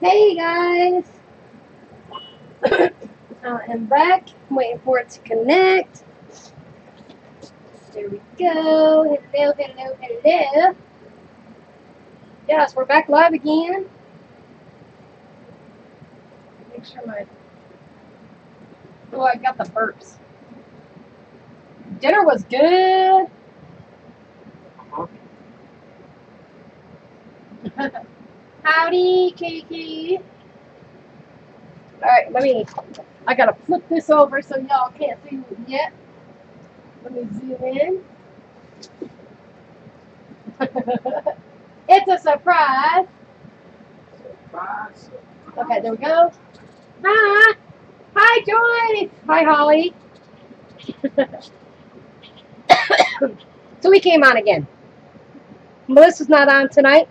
Hey guys, I am back. I'm waiting for it to connect. There we go. Hello, hello, hello. Yes, we're back live again. Make sure my... Oh, I got the burps. Dinner was good. Howdy, Kiki. Alright, I gotta flip this over so y'all can't see me yet. Let me zoom in. It's a surprise. Okay, there we go. Hi. Hi, Joy. Hi, Holly. So we came on again. Melissa's not on tonight.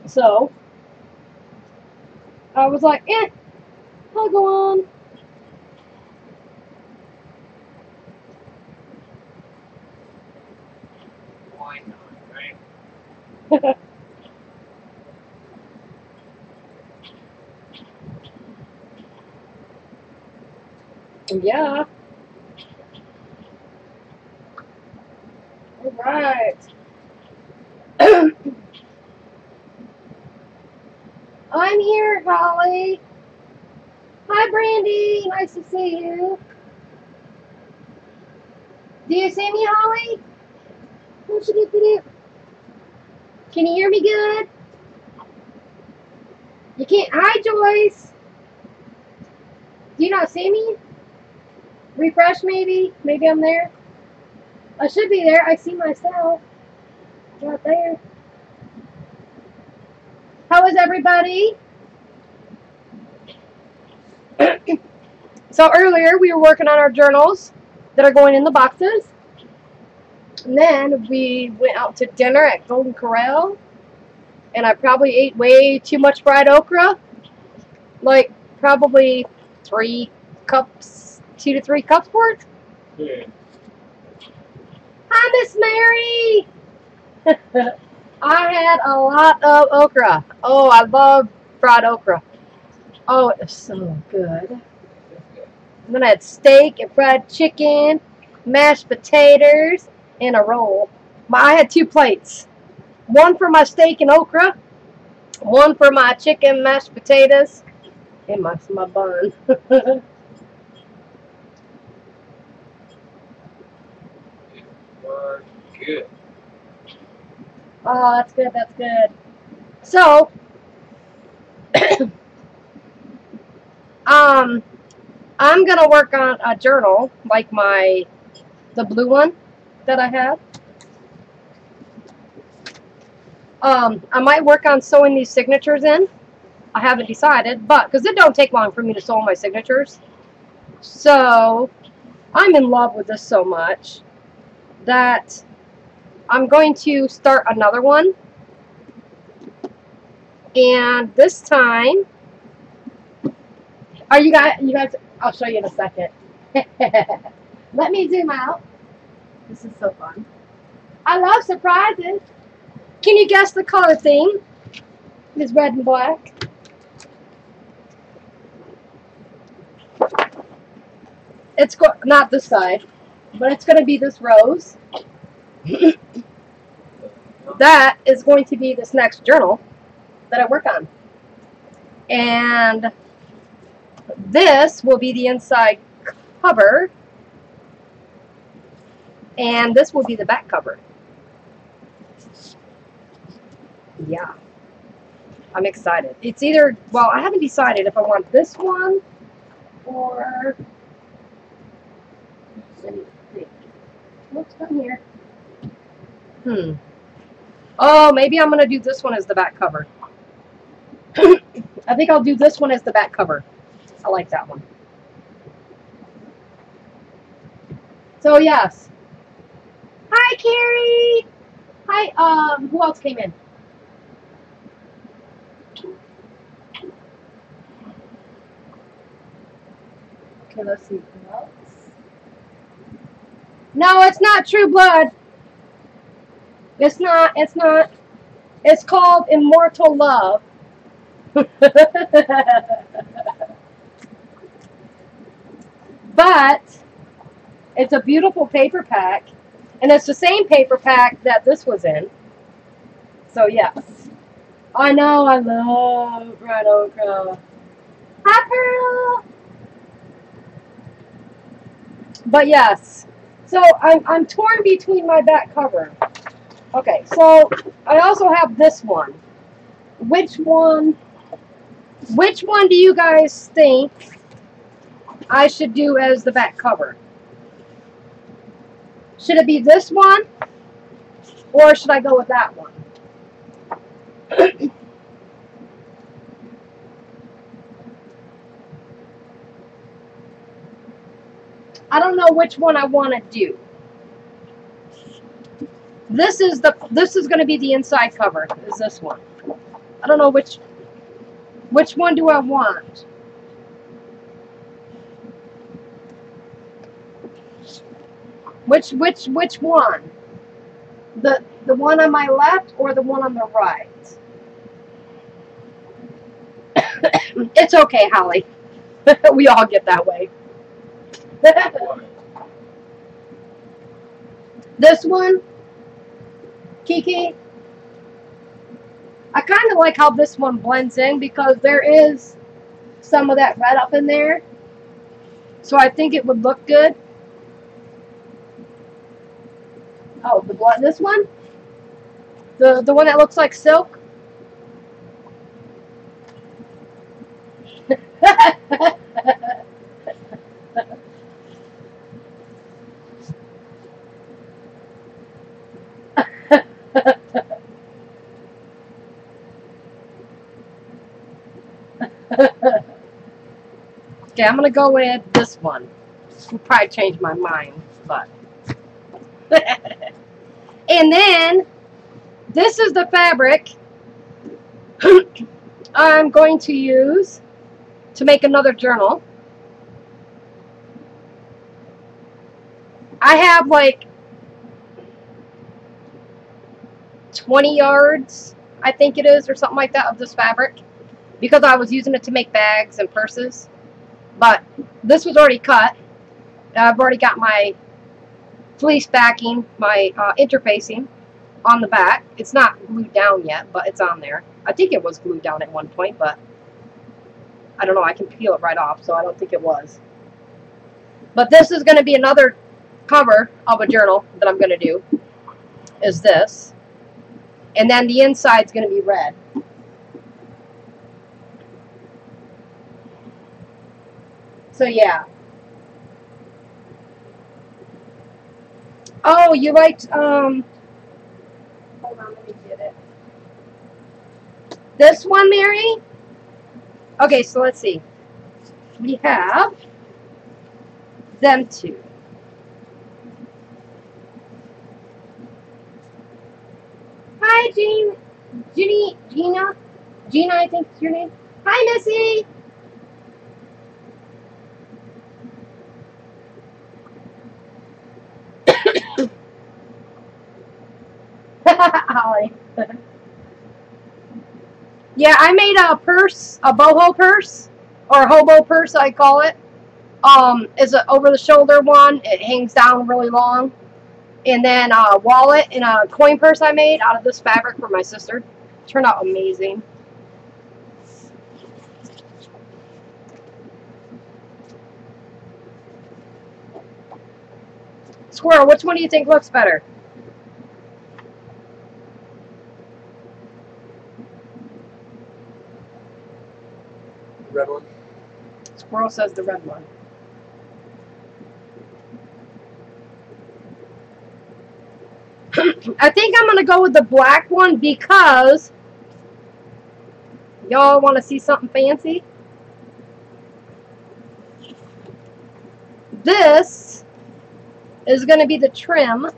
So I was like, I'll go on. Why not, right? Yeah. All right. I'm here, Holly. Hi, Brandy. Nice to see you. Do you see me, Holly? What you do? Can you hear me good? You can't. Hi, Joyce. Do you not see me? Refresh, maybe. Maybe I'm there. I should be there. I see myself. Right there. How is everybody? So earlier we were working on our journals that are going in the boxes. And then we went out to dinner at Golden Corral. And I probably ate way too much fried okra. Like probably 3 cups, 2 to 3 cups worth. Yeah. Hi, Miss Mary. I had a lot of okra. Oh, I love fried okra. Oh, it was so good. And then I had steak and fried chicken, mashed potatoes, and a roll. I had 2 plates. One for my steak and okra, one for my chicken, mashed potatoes, and my bun. Good. Oh, that's good, that's good. So, I'm going to work on a journal, like the blue one that I have. I might work on sewing these signatures in. I haven't decided, but, because it don't take long for me to sew my signatures. So, I'm in love with this so much that I'm going to start another one. And this time, are you guys, I'll show you in a second. Let me zoom out. This is so fun. I love surprises. Can you guess the color theme? It's red and black. It's not this side, but it's going to be this rose. That is going to be this next journal that I work on. And this will be the inside cover. And this will be the back cover. Yeah. I'm excited. It's either, well, I haven't decided if I want this one or, let me think. What's down here? Oh, maybe I'm going to do this one as the back cover. I think I'll do this one as the back cover. I like that one. So, yes. Hi, Carrie. Hi, who else came in? Okay, let's see. Who else? No, it's not True Blood. It's not. It's not. It's called Immortal Love. But it's a beautiful paper pack, and it's the same paper pack that this was in. So yes, I know I love red okra. Hi, Pearl. But yes, so I'm torn between my back cover. Okay, so I also have this one. Which one do you guys think I should do as the back cover? Should it be this one, or should I go with that one? I don't know which one I want to do. This is going to be the inside cover. Is this one? I don't know which one do I want. Which one? The one on my left or the one on the right? It's okay, Holly. We all get that way. This one, Kiki. I kind of like how this one blends in because there is some of that red up in there. So I think it would look good. Oh, this one? The one that looks like silk? Okay, I'm gonna go with this one. Will probably change my mind, but. And then this is the fabric I'm going to use to make another journal. I have like 20 yards, I think it is, or something like that, of this fabric, because I was using it to make bags and purses. But this was already cut. I've already got my fleece backing, my interfacing on the back. It's not glued down yet, but it's on there. I think it was glued down at one point, but I don't know. I can peel it right off, so I don't think it was. But this is going to be another cover of a journal that I'm going to do, is this. And then the inside's going to be red. So yeah. Oh, you liked, hold on, let me get it. This one, Mary? Okay, so let's see. We have them two. Hi, Gina, I think is your name. Hi, Missy. Holly. Yeah, I made a purse, a boho purse, or hobo purse, I call it. It's an over-the-shoulder one. It hangs down really long. And then a wallet and a coin purse I made out of this fabric for my sister. Turned out amazing. Squirrel, which one do you think looks better? The red one. Squirrel says the red one. I think I'm going to go with the black one because y'all want to see something fancy. This is going to be the trim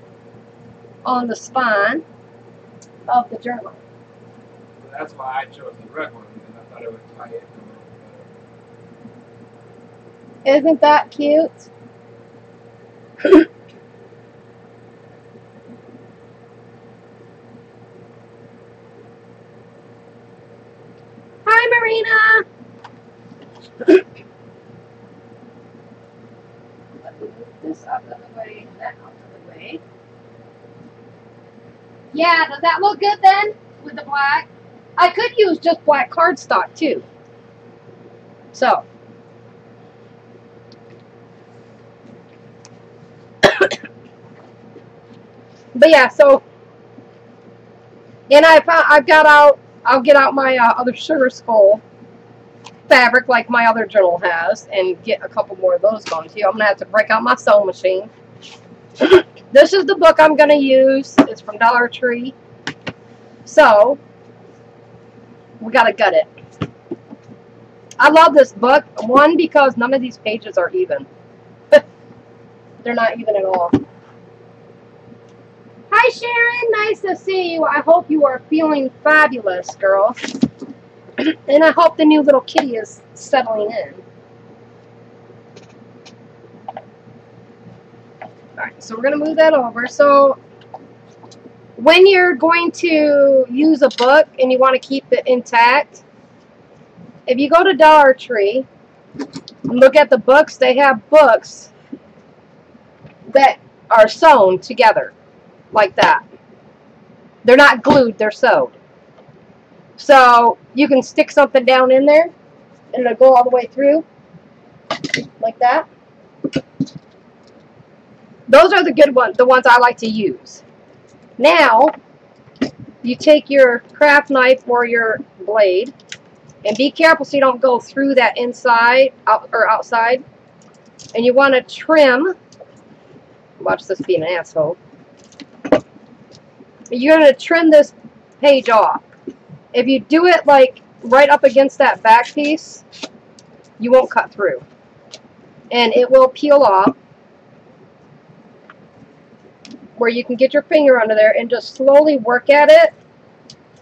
on the spine of the journal. That's why I chose the red one, because I thought it would tie it. Isn't that cute? Hi, Marina. Let me move this out of the way, that out of the way. Yeah, does that look good then with the black? I could use just black cardstock too. So. But yeah, so. And I'll get out my other sugar skull fabric like my other journal has and get a couple more of those going too. I'm gonna have to break out my sewing machine. This is the book I'm gonna use. It's from Dollar Tree. So we gotta gut it. I love this book. One, because none of these pages are even. They're not even at all. Hi Sharon, nice to see you. I hope you are feeling fabulous, girl. And I hope the new little kitty is settling in. Alright, so we're going to move that over. So, when you're going to use a book and you want to keep it intact, if you go to Dollar Tree and look at the books, they have books that are sewn together like that. They're not glued, they're sewed. So you can stick something down in there and it'll go all the way through like that. Those are the good ones, the ones I like to use. Now you take your craft knife or your blade and be careful so you don't go through that inside or outside. And you want to trim. Watch this being an asshole. You're going to trim this page off. If you do it like right up against that back piece, you won't cut through. And it will peel off where you can get your finger under there and just slowly work at it.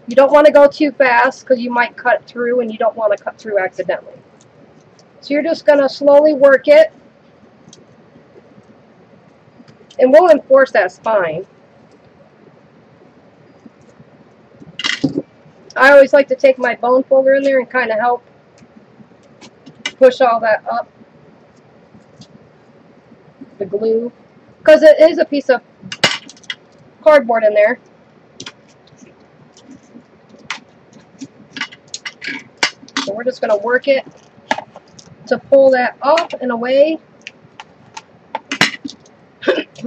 You don't want to go too fast because you might cut through and you don't want to cut through accidentally. So you're just going to slowly work it. And we'll enforce that spine. I always like to take my bone folder in there and kind of help push all that up, the glue, because it is a piece of cardboard in there. So we're just going to work it to pull that up and away.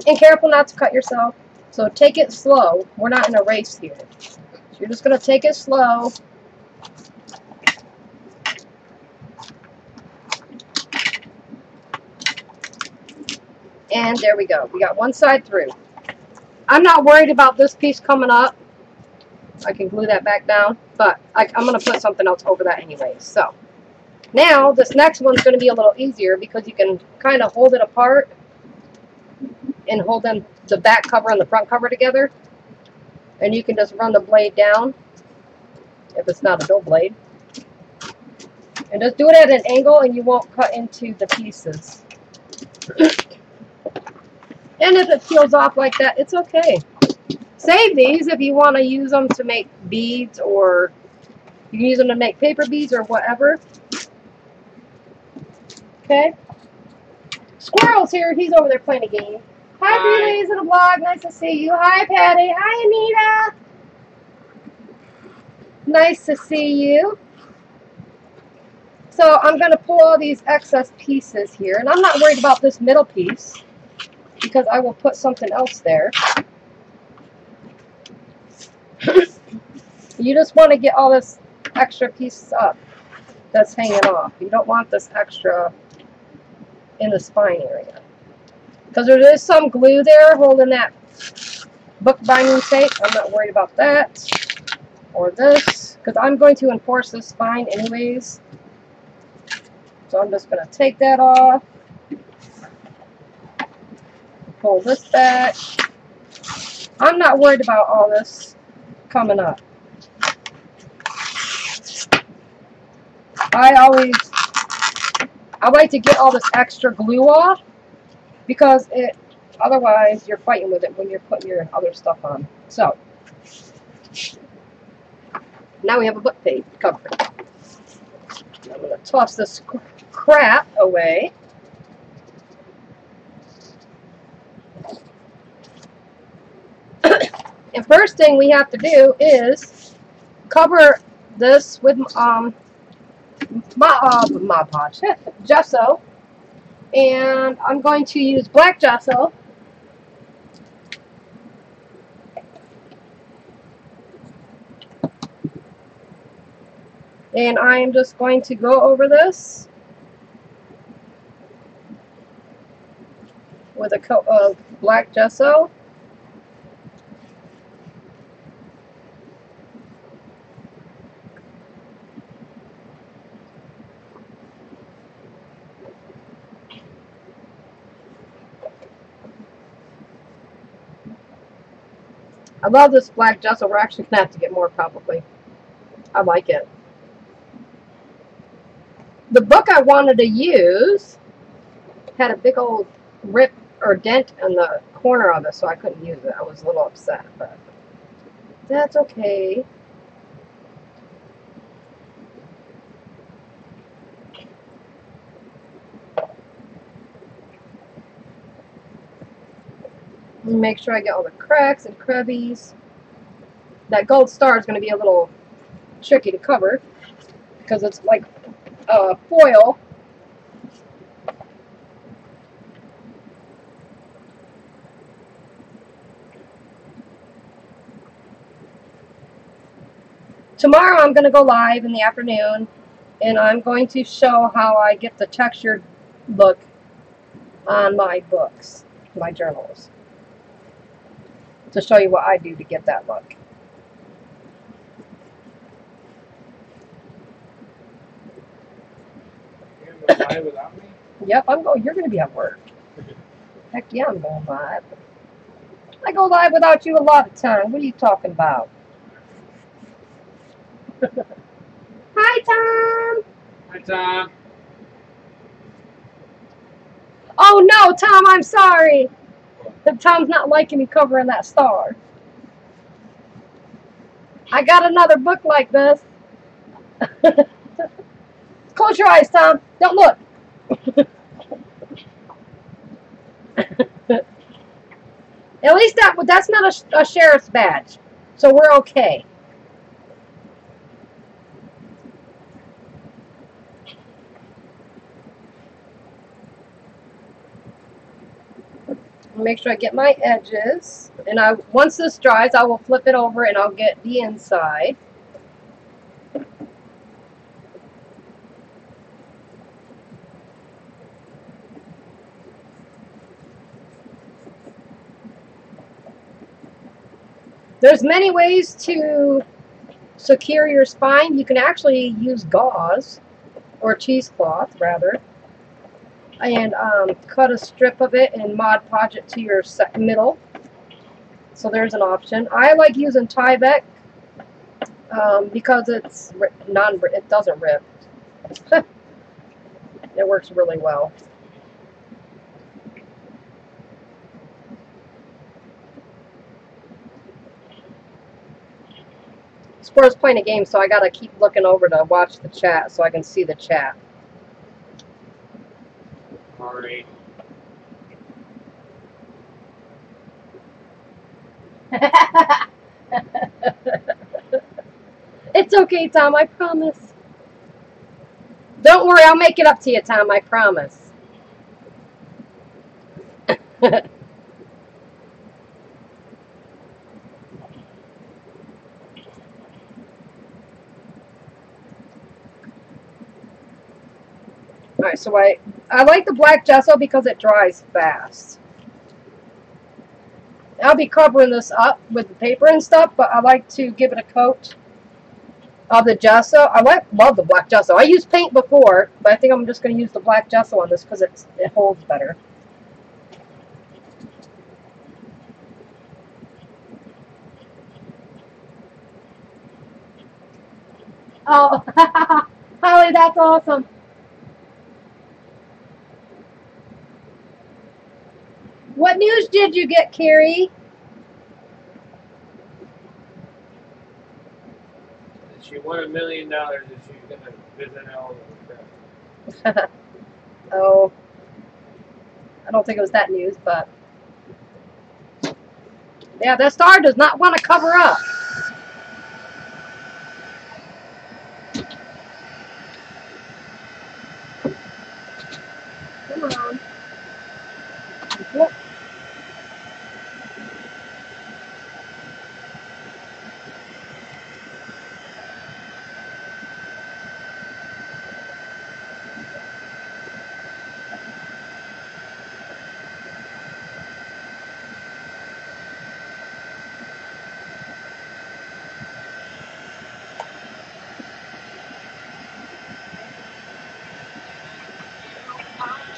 And careful not to cut yourself. So take it slow. We're not in a race here. So you're just going to take it slow. And there we go. We got one side through. I'm not worried about this piece coming up. I can glue that back down. But I'm going to put something else over that anyway. So now this next one's going to be a little easier because you can kind of hold it apart and hold them, the back cover and the front cover together. And you can just run the blade down if it's not a dull blade. And just do it at an angle and you won't cut into the pieces. And if it peels off like that, it's okay. Save these if you want to use them to make beads, or you can use them to make paper beads or whatever. Okay? Squirrel's here. He's over there playing a game. Hi, Three Ladies in the Blog. Nice to see you. Hi, Patty. Hi, Anita. Nice to see you. So I'm going to pull all these excess pieces here. And I'm not worried about this middle piece because I will put something else there. You just want to get all this extra pieces up that's hanging off. You don't want this extra in the spine area. Because there is some glue there holding that book binding tape. I'm not worried about that. Or this. Because I'm going to enforce this spine anyways. So I'm just going to take that off. Pull this back. I'm not worried about all this coming up. I like to get all this extra glue off because otherwise you're fighting with it when you're putting your other stuff on. So now we have a book page cover. I'm going to toss this crap away. And first thing we have to do is cover this with Mod Podge gesso, and I'm going to use black gesso. And I am just going to go over this with a coat of black gesso. I love this black gesso. We're actually going to have to get more probably. I like it. The book I wanted to use had a big old rip or dent in the corner of it, so I couldn't use it. I was a little upset, but that's okay. Make sure I get all the cracks and crevices. That gold star is going to be a little tricky to cover because it's like foil. Tomorrow I'm going to go live in the afternoon, and I'm going to show how I get the textured look on my books, my journals, to show you what I do to get that look. You're gonna go live without me? Yep, you're going to be at work. Heck yeah, I'm going live. I go live without you a lot of time. What are you talking about? Hi, Tom. Hi, Tom. Oh, no, Tom, I'm sorry. Tom's not liking me covering that star. I got another book like this. Close your eyes, Tom. Don't look. At least that's not a sheriff's badge, so we're okay. Make sure I get my edges, and once this dries, I will flip it over and I'll get the inside. There's many ways to secure your spine. You can actually use gauze, or cheesecloth rather, and cut a strip of it and Mod Podge it to your middle. So there's an option. I like using Tyvek because it doesn't rip. It works really well. Squirrel's playing a game, so I gotta keep looking over to watch the chat so I can see the chat. Alright. It's okay, Tom, I promise. Don't worry, I'll make it up to you, Tom, I promise. Alright, so I like the black gesso because it dries fast. I'll be covering this up with the paper and stuff, but I like to give it a coat of the gesso. I love the black gesso. I used paint before, but I think I'm just going to use the black gesso on this because it holds better. Oh, Holly, that's awesome. What news did you get, Carrie? she won $1 million and she's gonna visit all of them. Oh, I don't think it was that news, but yeah, that star does not want to cover up. Come on. Yep.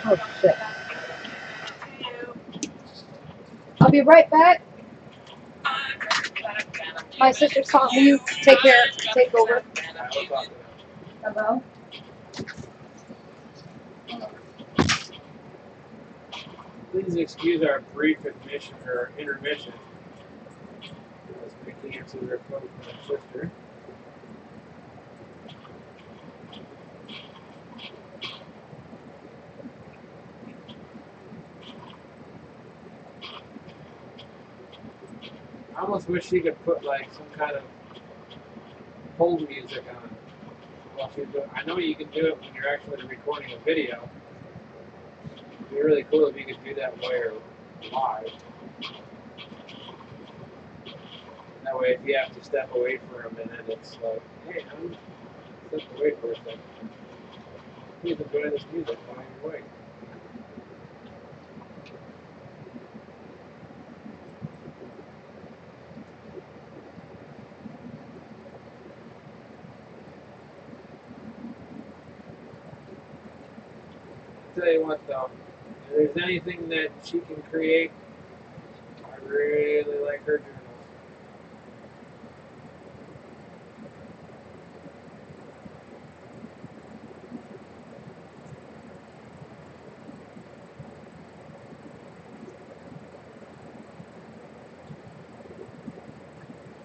Oh, shit. I'll be right back. My sister's calling you. Take care. Take over. Hello? Please excuse our brief admission or intermission. As Mickey answers her phone from her sister. I almost wish she could put like some kind of hold music on while she's doing. I know you can do it when you're actually recording a video. It'd be really cool if you could do that while you're live. That way, if you have to step away for a minute, it's like, hey, I'm stepping away for a second. Please enjoy this music while you're away. Tell you what though, if there's anything that she can create, I really like her journals.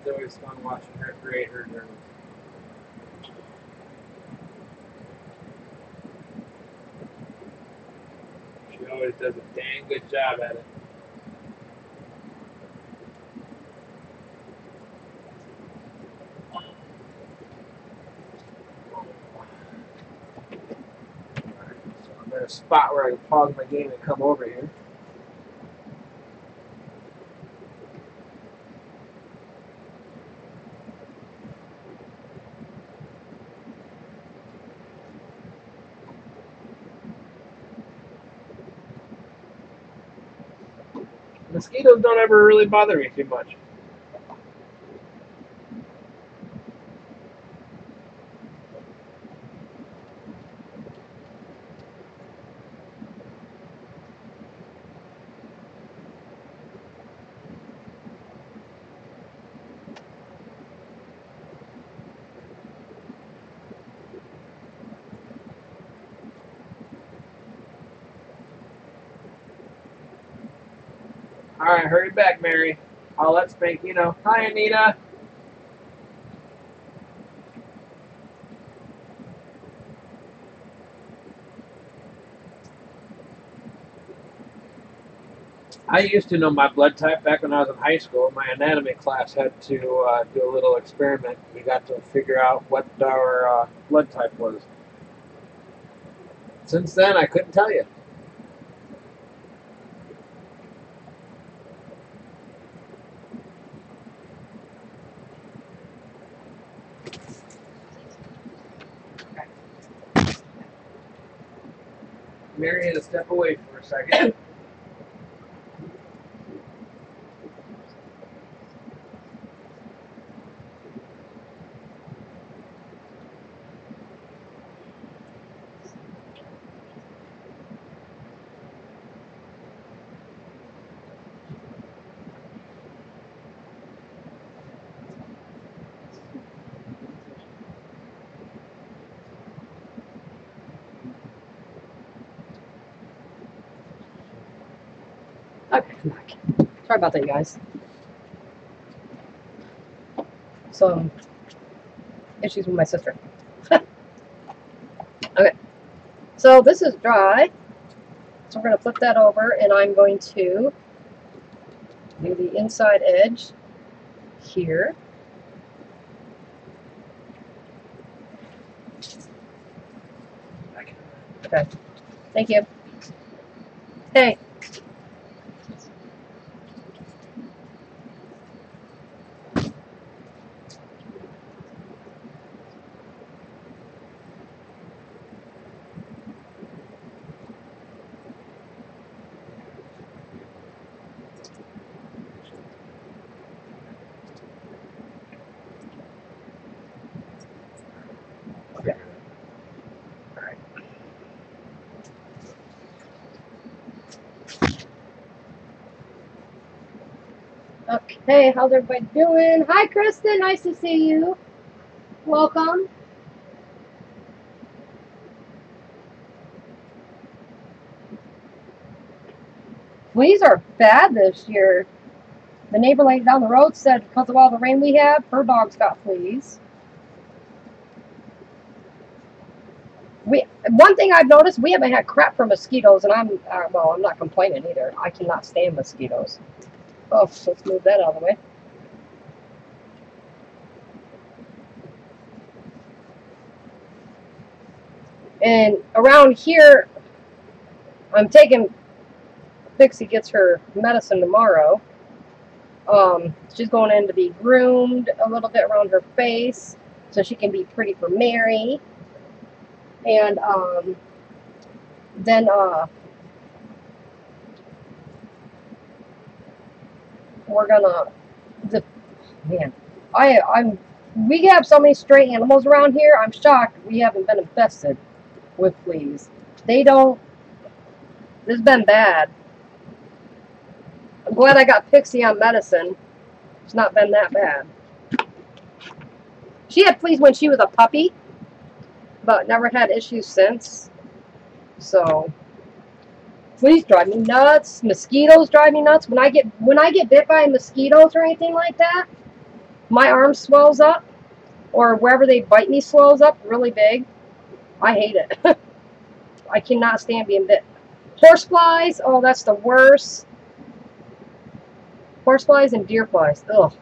It's always fun watching her create her journals. She always does a dang good job at it. So I'm at a spot where I can pause my game and come over here. Mosquitoes don't ever really bother me too much. Alright, hurry back, Mary. I'll let Spankie know. Hi, Anita. I used to know my blood type back when I was in high school. My anatomy class had to do a little experiment. We got to figure out what our blood type was. Since then, I couldn't tell you. Mary had to step away for a second. Okay, I'm back. Sorry about that, you guys. So, issues with my sister. Okay, so this is dry. So we're going to flip that over, and I'm going to do the inside edge here. Okay, thank you. Hey. Okay. All right. Okay, how's everybody doing? Hi, Kristen. Nice to see you. Welcome. Fleas are bad this year. The neighbor lady down the road said because of all the rain we had, her dog's got fleas. One thing I've noticed, we haven't had crap for mosquitoes, and I'm not complaining either. I cannot stand mosquitoes. Oh, let's move that out of the way. And around here, I'm taking, Pixie gets her medicine tomorrow. She's going in to be groomed a little bit around her face so she can be pretty for Mary. And then we're gonna, we have so many stray animals around here. I'm shocked we haven't been infested with fleas. This has been bad. I'm glad I got Pixie on medicine. It's not been that bad. She had fleas when she was a puppy, but never had issues since. So fleas drive me nuts. Mosquitoes drive me nuts. When I get bit by mosquitoes or anything like that, my arm swells up, or wherever they bite me swells up really big. I hate it. I cannot stand being bit. Horseflies, oh, that's the worst. Horseflies and deer flies. Ugh.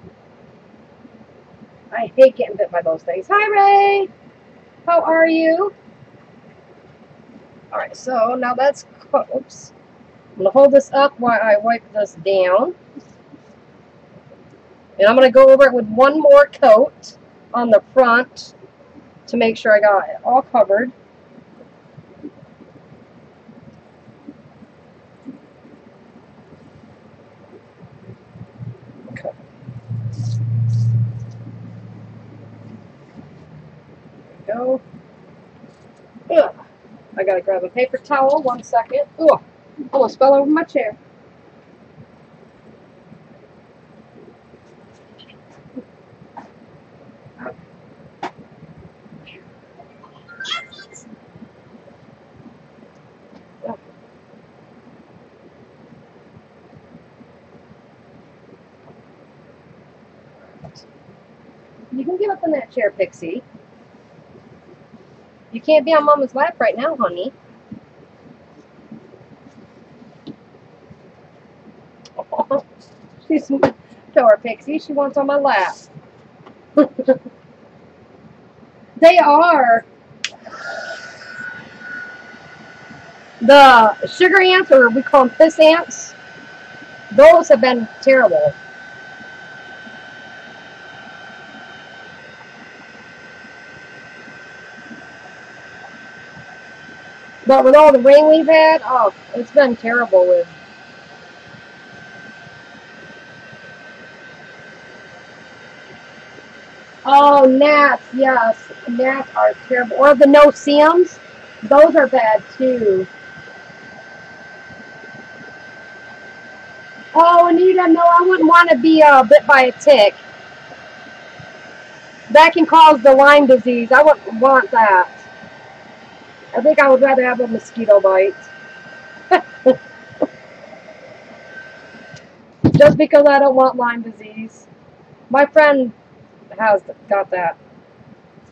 I hate getting bit by those things. Hi, Ray. How are you? All right, so now that's oops. I'm going to hold this up while I wipe this down. And I'm going to go over it with one more coat on the front to make sure I got it all covered. Okay. There we go. Ugh. I got to grab a paper towel. 1 second. Ugh. Almost fell over my chair. You can get up in that chair, Pixie. You can't be on Mama's lap right now, honey. Oh, show her, Pixie. She wants on my lap. They are. The sugar ants, or we call them piss ants, those have been terrible. But with all the rain we've had, oh, it's been terrible with. Oh, gnats, yes. Gnats are terrible. Or the no-see-ums, those are bad too. Oh, Anita, no, I wouldn't want to be bit by a tick. That can cause the Lyme disease. I wouldn't want that. I think I would rather have a mosquito bite. Just because I don't want Lyme disease. My friend has got that.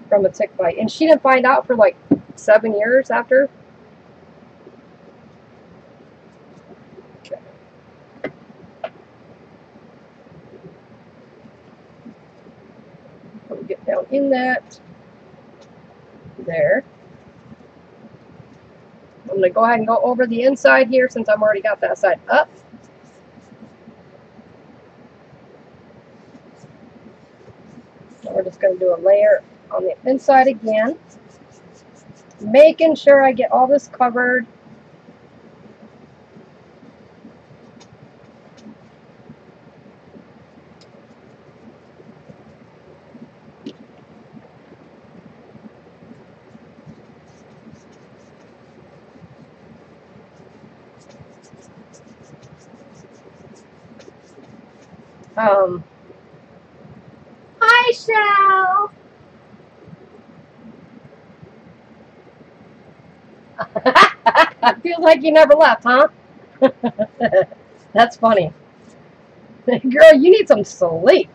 from a tick bite. And she didn't find out for like 7 years after. Okay. We'll get down in that. There. I'm going to go ahead and go over the inside here since I've already got that side up. So we're just going to do a layer on the inside again. Making sure I get all this covered. Hi, Shell. Feels like you never left, huh? That's funny. Girl, you need some sleep.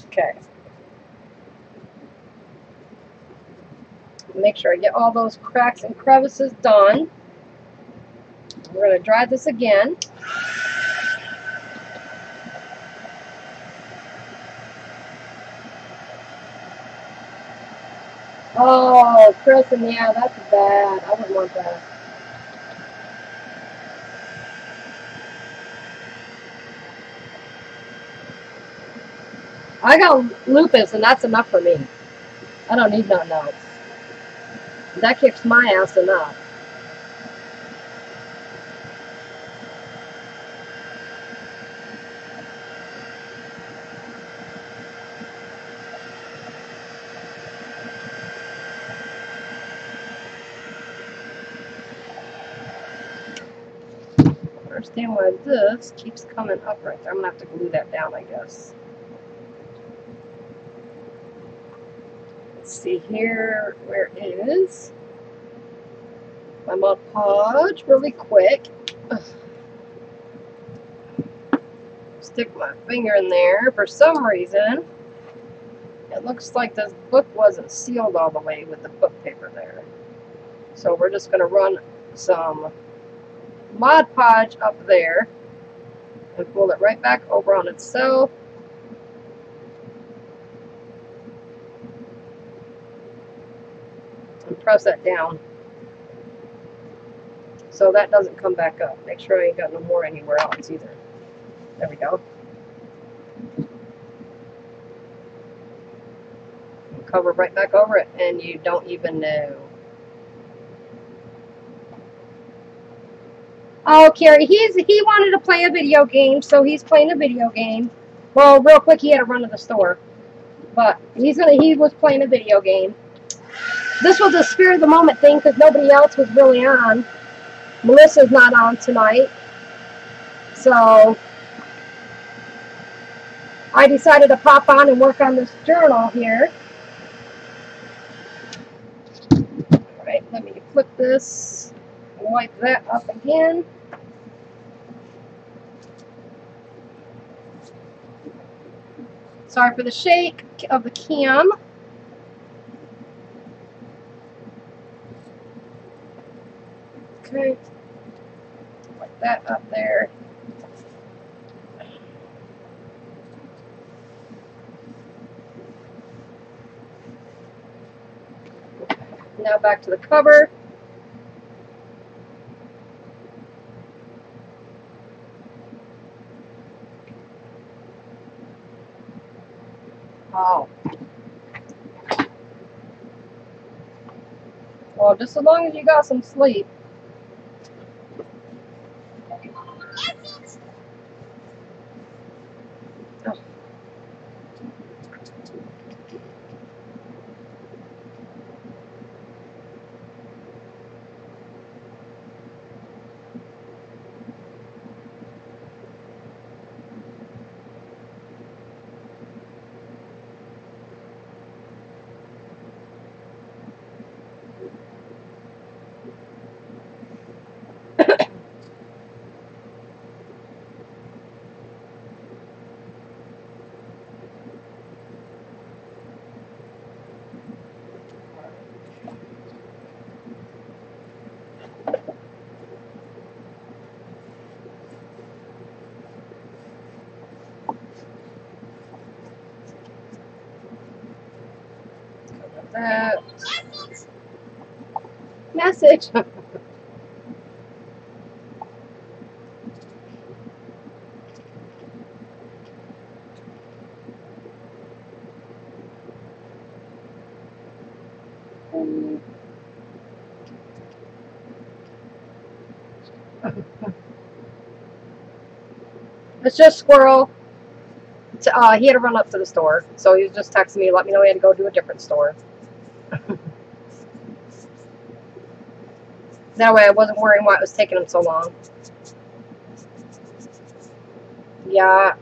Okay. Make sure I get all those cracks and crevices done. We're going to dry this again. Oh, Kristen, yeah, that's bad. I wouldn't want that. I got lupus, and that's enough for me. I don't need nothing else. That kicks my ass enough. I understand why this keeps coming up right there. I'm going to have to glue that down, I guess. Let's see here. Where is my Mod Podge? Really quick. Ugh. Stick my finger in there. For some reason, it looks like this book wasn't sealed all the way with the book paper there. So we're just going to run some Mod Podge up there and pull it right back over on itself. And press that down so that doesn't come back up. Make sure I ain't got no more anywhere else either. There we go. Cover right back over it, and you don't even know. Oh, Carrie, he wanted to play a video game, so he's playing a video game. Well, real quick, he had to run to the store, but he was playing a video game. This was a spirit of the moment thing because nobody else was really on. Melissa's not on tonight, so I decided to pop on and work on this journal here. All right, let me flip this, wipe that up again. Sorry for the shake of the cam. Okay, wipe that up there. Now back to the cover. Oh. Well, just as long as you got some sleep. Oh. Message. It's just Squirrel. He had to run up to the store, so he was just texting me, let me know he had to go to a different store. That way I wasn't worrying why it was taking him so long. Yeah.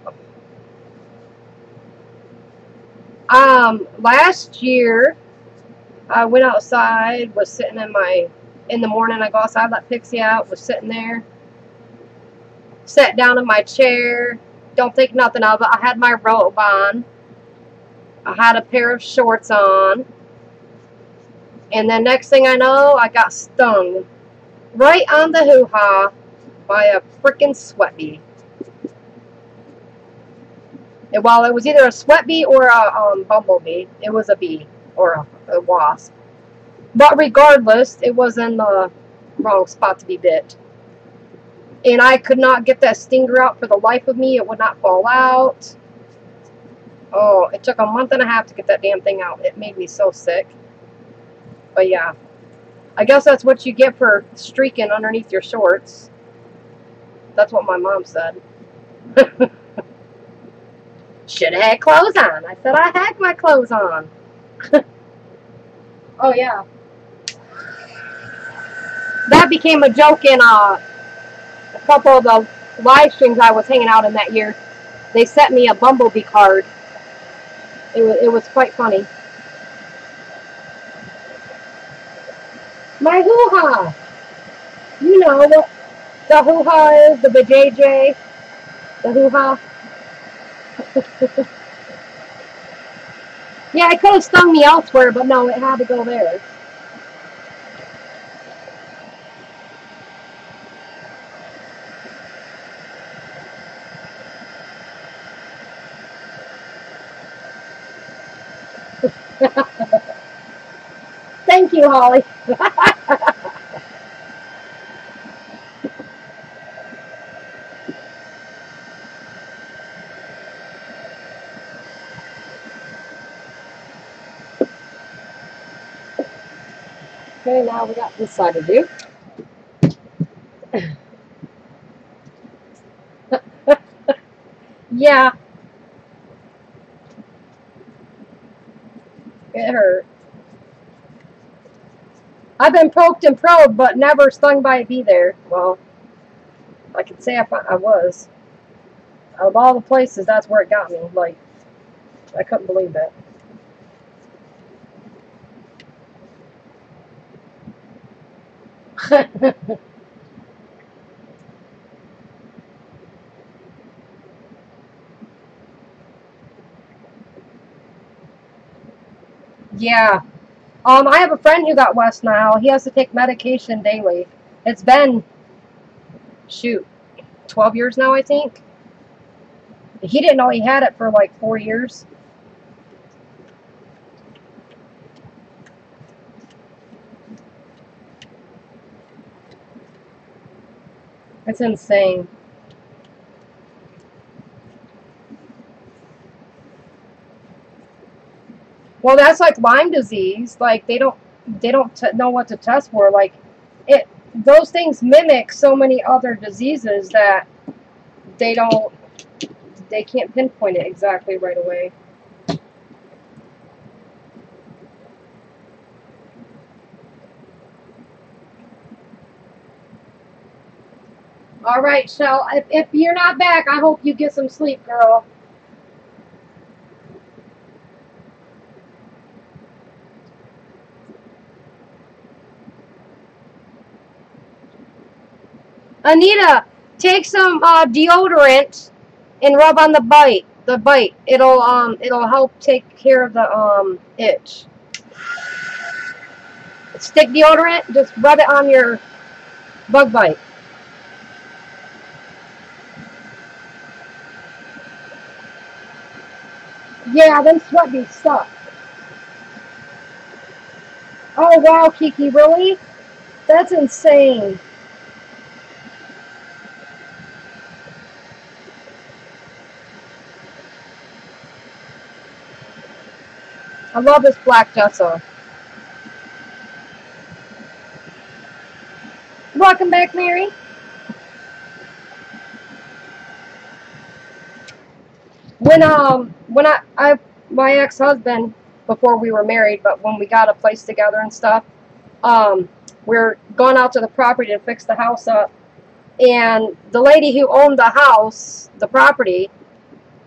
Last year, I went outside, was sitting in the morning, I go outside, let Pixie out, was sitting there, sat down in my chair, don't think nothing of it. I had my robe on, I had a pair of shorts on, and then next thing I know, I got stung right on the hoo-ha by a freaking sweat bee. And while it was either a sweat bee or a bumblebee, it was a bee or a wasp. But regardless, it was in the wrong spot to be bit. And I could not get that stinger out for the life of me. It would not fall out. Oh, it took a month and a half to get that damn thing out. It made me so sick. But yeah, I guess that's what you get for streaking underneath your shorts. That's what my mom said. Should have had clothes on. I said I had my clothes on. Oh yeah. That became a joke in a couple of the live streams I was hanging out in that year. They sent me a bumblebee card. It was quite funny. My hoo-ha. You know what the hoo-ha is, the BJJ, the hoo-ha. Yeah, it could have stung me elsewhere, but no, it had to go there. Thank you, Holly. Okay, now we got this side to do. Yeah. It hurt. I've been poked and probed, but never stung by a bee there. Well, I could say I was. Out of all the places, that's where it got me. Like, I couldn't believe it. Yeah. I have a friend who got West Nile. He has to take medication daily. It's been, shoot, 12 years now, I think. He didn't know he had it for like 4 years. It's insane. Well, that's like Lyme disease. Like they don't know what to test for. Like those things mimic so many other diseases that they can't pinpoint it exactly right away. All right, Shell. If you're not back, I hope you get some sleep, girl. Anita, take some deodorant and rub on the bite. It'll help take care of the itch. Stick deodorant, just rub it on your bug bite. Yeah, them sweat bees suck. Oh, wow, Kiki, really? That's insane. I love this black gesso. Welcome back, Mary. When my ex-husband, before we were married, but when we got a place together and stuff, we're going out to the property to fix the house up, and the lady who owned the house, the property,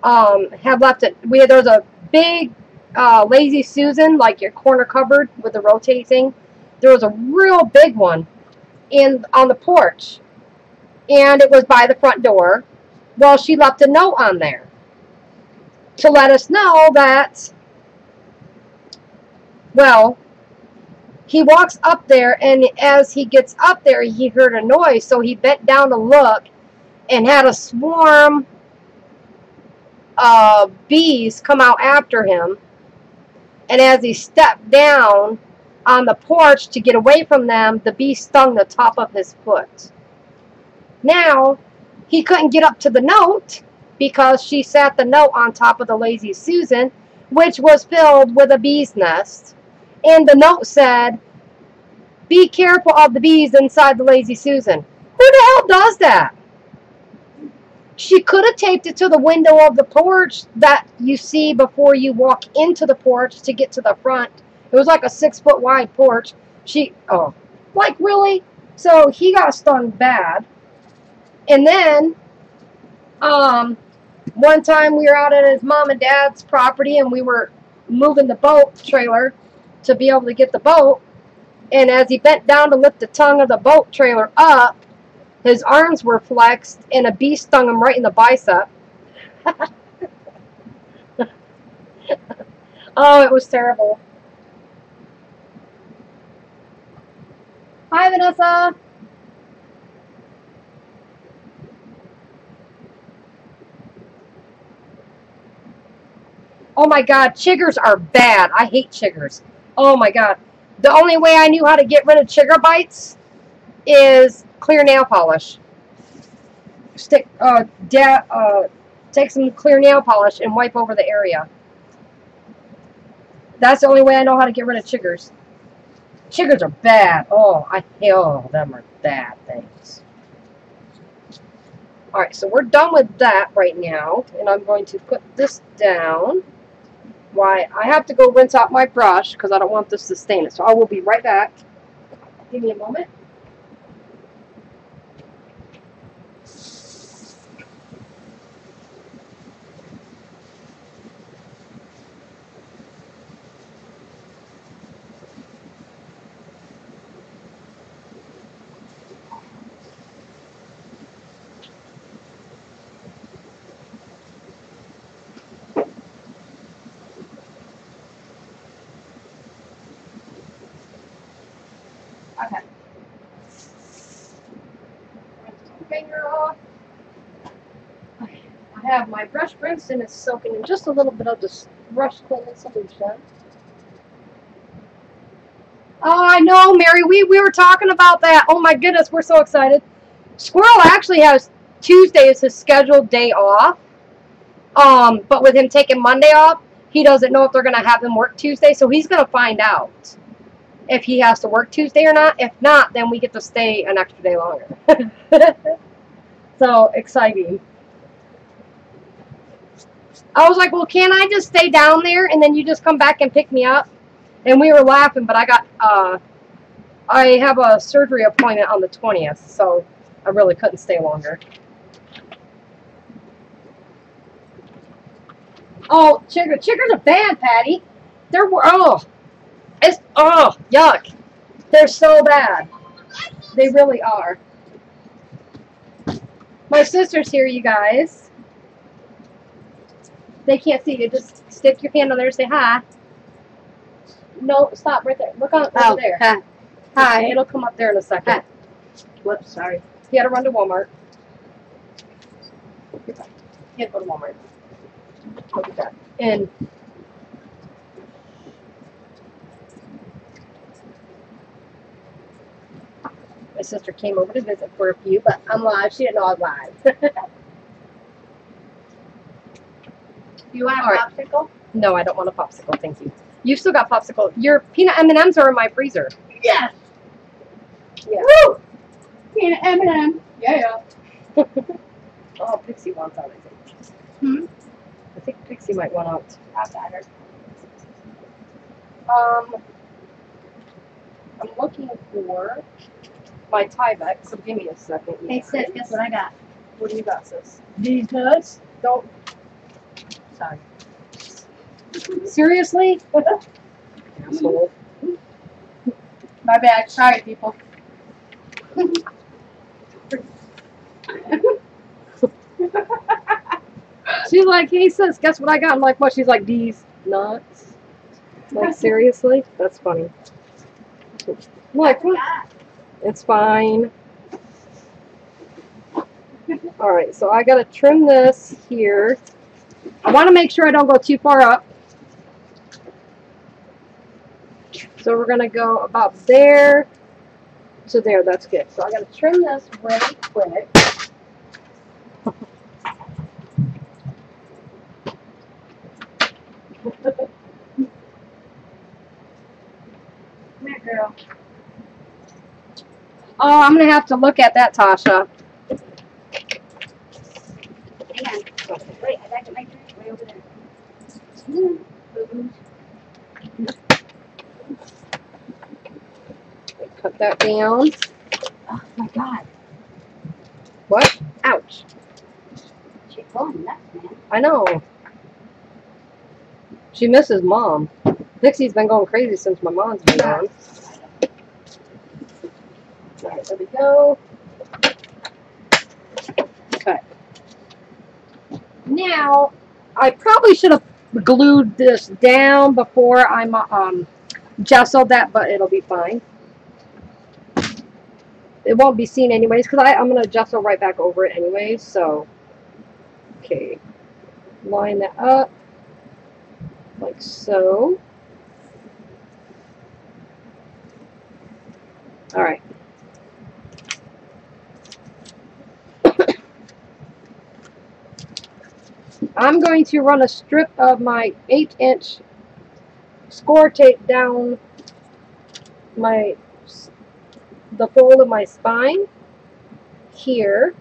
had left it. There was a big Lazy Susan, like your corner cupboard with the rotating thing. There was a real big one on the porch, and it was by the front door. Well, she left a note on there to let us know that, well, he walks up there, and as he gets up there, he heard a noise, so he bent down to look and had a swarm of bees come out after him. And as he stepped down on the porch to get away from them, the bee stung the top of his foot. Now, he couldn't get up to the note because she sat the note on top of the Lazy Susan, which was filled with a bee's nest. And the note said, "Be careful of the bees inside the Lazy Susan." Who the hell does that? She could have taped it to the window of the porch that you see before you walk into the porch to get to the front. It was like a 6-foot wide porch. Like really? So he got stung bad. And then, one time we were out at his mom and dad's property, and we were moving the boat trailer to be able to get the boat. And as he bent down to lift the tongue of the boat trailer up, his arms were flexed, and a bee stung him right in the bicep. Oh, it was terrible. Hi, Vanessa. Oh my God, chiggers are bad. I hate chiggers. Oh my God. The only way I knew how to get rid of chigger bites is clear nail polish. Take some clear nail polish and wipe over the area. That's the only way I know how to get rid of chiggers. Chiggers are bad. Them are bad things. Alright, so we're done with that right now. And I'm going to put this down. Why, I have to go rinse out my brush because I don't want this to stain it. So I will be right back. Give me a moment. Okay. Finger off. I have my brush rinsed and it's soaking in just a little bit of this brush cleaning solution. Oh, I know, Mary. We were talking about that. Oh my goodness, we're so excited. Squirrel actually has Tuesday as his scheduled day off. But with him taking Monday off, he doesn't know if they're gonna have him work Tuesday, so he's gonna find out if he has to work Tuesday or not. If not, then we get to stay an extra day longer. So exciting. I was like, well, can't I just stay down there and then you just come back and pick me up? And we were laughing, but I have a surgery appointment on the 20th, so I really couldn't stay longer. Oh, chiggers are bad, Patty. Yuck. They're so bad. They really are. My sister's here, you guys. They can't see you. Just stick your hand on there and say hi. No, stop right there. Look over there. Hi. Hi. It'll come up there in a second. Hi. Whoops, sorry. You gotta run to Walmart. You gotta go to Walmart. Look at that. And My sister came over to visit for a few, but I'm live. She didn't know I was live. Do you want a All right. popsicle? No, I don't want a popsicle. Thank you. You've still got popsicle. Your peanut M&Ms are in my freezer. Yes. Yeah. Woo! Peanut M&M. Yeah. Oh, Pixie wants out, I think. Hmm. I think Pixie might want out. I've got her. I'm looking for my Tyvek, so give me a second. Hey sis, guess what I got? What do you got, sis? These nuts. Don't. Sorry. Seriously? Asshole. My bad. Sorry, people. She's like, hey sis, guess what I got? I'm like, what? She's like, these nuts. Like, seriously? That's funny. I'm like, what? It's fine. Alright, so I gotta trim this here. I want to make sure I don't go too far up. So we're gonna go about there to there. That's good. So I gotta trim this really quick. Come here, girl. Oh, I'm gonna have to look at that, Tasha. Hang on. Wait, I got my drink way over there. Cut that down. Oh my god. What? Ouch. She's going nuts, man. I know. She misses mom. Dixie's been going crazy since my mom's been gone. Alright, there we go. Okay. Now, I probably should have glued this down before I gessoed that, but it'll be fine. It won't be seen anyways, because I'm going to gesso right back over it anyways, so. Okay. Line that up. Like so. Alright. I'm going to run a strip of my 8-inch score tape down the fold of my spine here,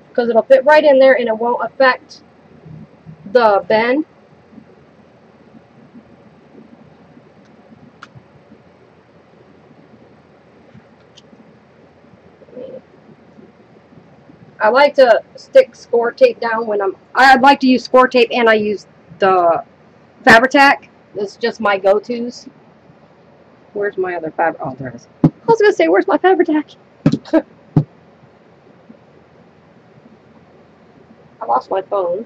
because it'll fit right in there and it won't affect the bend. I like to stick score tape down when I'd like to use score tape, and I use the Fabri-Tac. It's just my go-tos. Where's my other fabric? Oh, there it is. I was going to say, where's my Fabri-Tac? I lost my phone.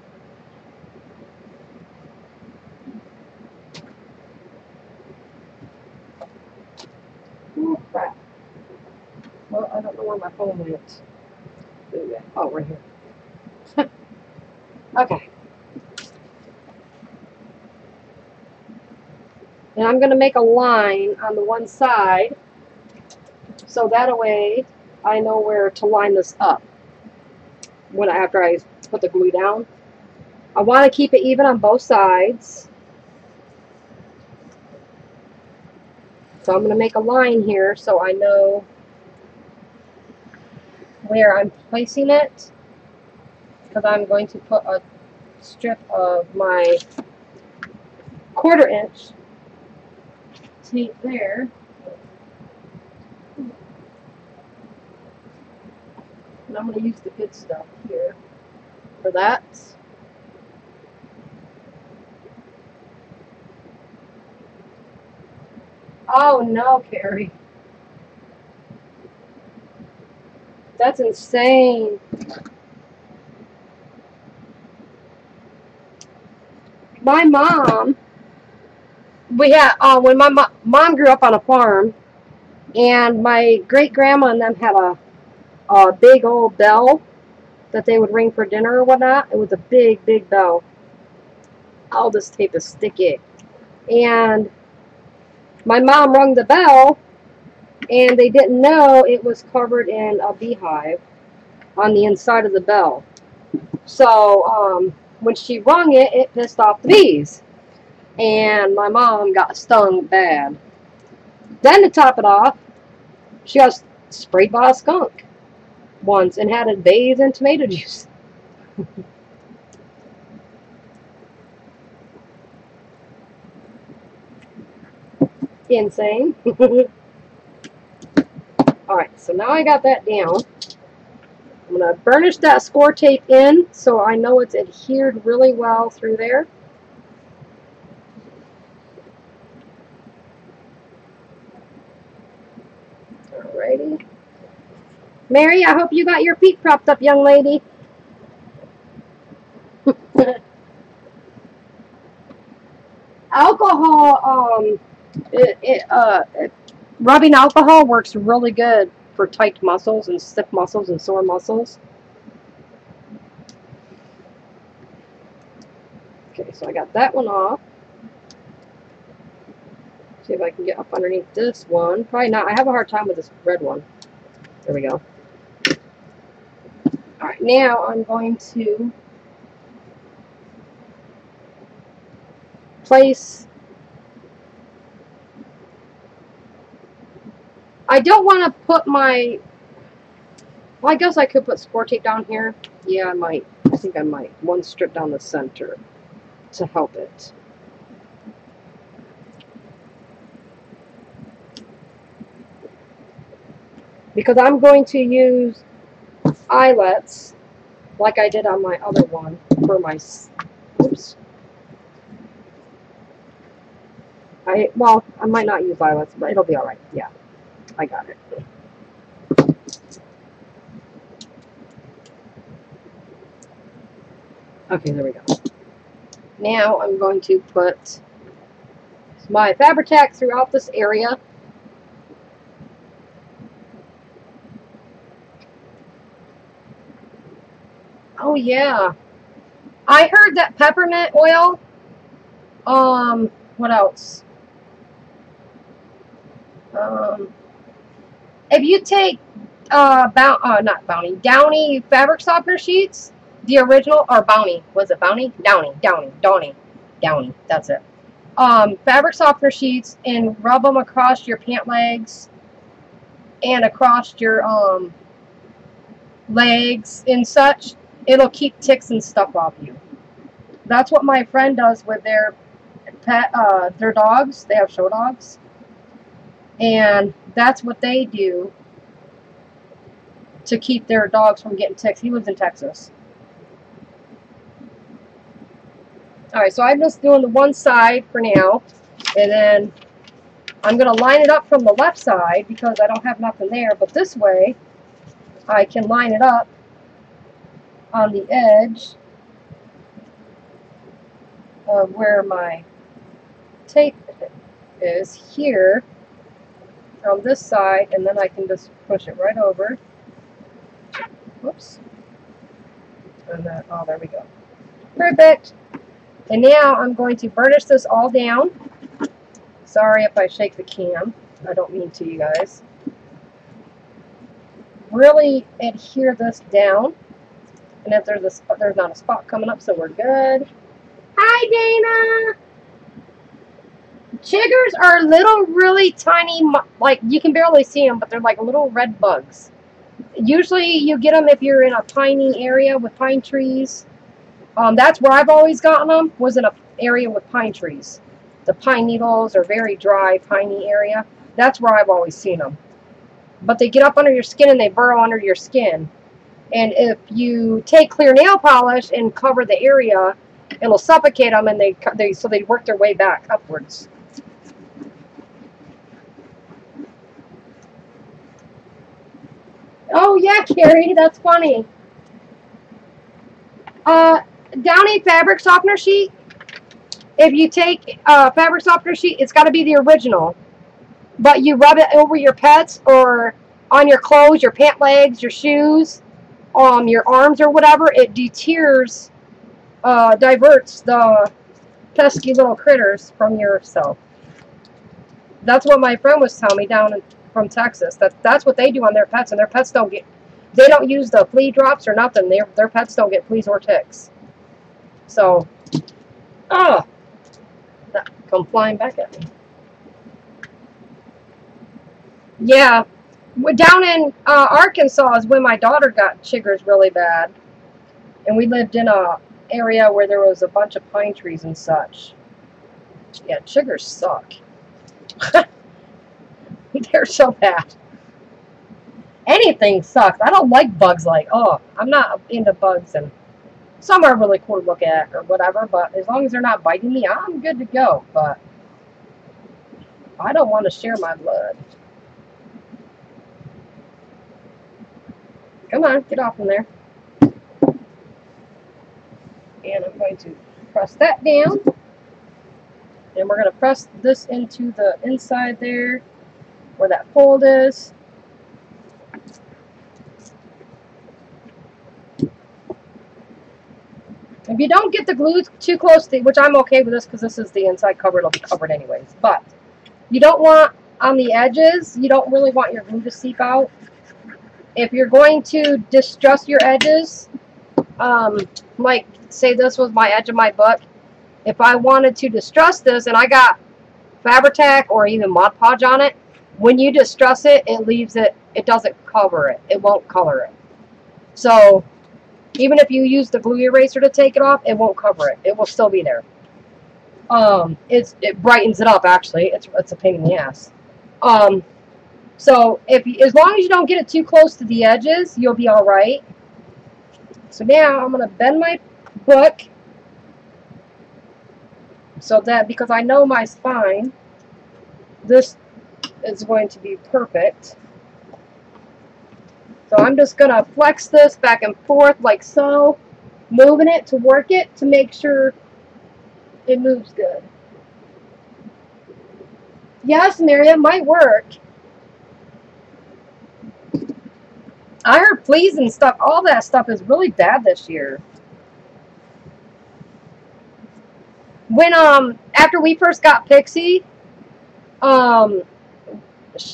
Oh, crap. Well, I don't know where my phone went. Oh, right here. Okay. And I'm going to make a line on the one side, so that way I know where to line this up after I put the glue down. I want to keep it even on both sides. So I'm going to make a line here so I know where I'm placing it, because I'm going to put a strip of my 1/4 inch tape there. And I'm going to use the good stuff here for that. Oh no, Carrie. That's insane. My mom, we had, when my mom grew up on a farm, and my great-grandma and them had a big old bell that they would ring for dinner or whatnot. It was a big, big bell. All this tape is sticky. And my mom rung the bell, and they didn't know it was covered in a beehive on the inside of the bell. So when she rung it, it pissed off the bees, and my mom got stung bad. Then to top it off, she got sprayed by a skunk once and had it bathed in tomato juice. Insane. Alright, so now I got that down. I'm going to burnish that score tape in so I know it's adhered really well through there. Alrighty. Mary, I hope you got your feet propped up, young lady. Alcohol, rubbing alcohol works really good for tight muscles and stiff muscles and sore muscles. Okay, so I got that one off. See if I can get up underneath this one. Probably not. I have a hard time with this red one. There we go. Alright, now I'm going to place. I don't want to put my, well, I guess I could put score tape down here. Yeah, I might. I think I might. One strip down the center to help it. Because I'm going to use eyelets like I did on my other one for my, oops. Well, I might not use eyelets, but it'll be alright. Yeah, I got it. Okay, there we go. Now I'm going to put my Fabri-Tac throughout this area. Oh yeah, I heard that peppermint oil. What else? If you take not Bounty, Downy fabric softener sheets, the original, or Bounty, was it Bounty? Downy, that's it. Fabric softener sheets, and rub them across your pant legs and across your legs and such. It'll keep ticks and stuff off you. That's what my friend does with their pet, their dogs. They have show dogs, and that's what they do to keep their dogs from getting ticks. He lives in Texas. Alright, so I'm just doing the one side for now, and then I'm going to line it up from the left side because I don't have nothing there, but this way I can line it up on the edge of where my tape is here on this side, and then I can just push it right over. Whoops. And then, oh, there we go. Perfect. And now I'm going to burnish this all down. Sorry if I shake the cam. I don't mean to, you guys. Really adhere this down. And if there's not a spot coming up, so we're good. Hi, Dana! Chiggers are little, really tiny, like, you can barely see them, but they're like little red bugs. Usually you get them if you're in a piney area with pine trees. That's where I've always gotten them, was in an area with pine trees. The pine needles are very dry, piney area. That's where I've always seen them. But they get up under your skin and they burrow under your skin. And if you take clear nail polish and cover the area, it'll suffocate them, and so they work their way back upwards. Oh yeah, Carrie, that's funny. Downy fabric softener sheet. If you take fabric softener sheet, it's got to be the original. But you rub it over your pets or on your clothes, your pant legs, your shoes, your arms or whatever. It deters, diverts the pesky little critters from yourself. That's what my friend was telling me down from Texas. That's what they do on their pets, and their pets don't get. They don't use the flea drops or nothing. Their pets don't get fleas or ticks. So, that come flying back at me. Yeah, down in Arkansas is when my daughter got chiggers really bad, and we lived in a area where there was a bunch of pine trees and such. Yeah, chiggers suck. They're so bad. Anything sucks. I don't like bugs. I'm not into bugs, and some are really cool to look at or whatever, but as long as they're not biting me, I'm good to go. But I don't want to share my blood. Come on, get off from there. And I'm going to press that down. And we're going to press this into the inside there where that fold is. If you don't get the glue too close to, which I'm okay with this because this is the inside cover, it'll be covered anyways. But you don't want on the edges, you don't really want your glue to seep out. If you're going to distress your edges, like say this was my edge of my book, if I wanted to distress this and I got Fabri-Tac or even Mod Podge on it, when you distress it, it leaves it, it doesn't cover it. It won't color it. So even if you use the glue eraser to take it off, it won't cover it. It will still be there. It brightens it up actually. It's a pain in the ass. So as long as you don't get it too close to the edges, you'll be all right. So now I'm going to bend my book so that, because I know my spine, this is going to be perfect. So I'm just going to flex this back and forth like so, moving it to work it to make sure it moves good. Yes, Mary, it might work. I heard fleas and stuff, all that stuff is really bad this year. When, after we first got Pixie,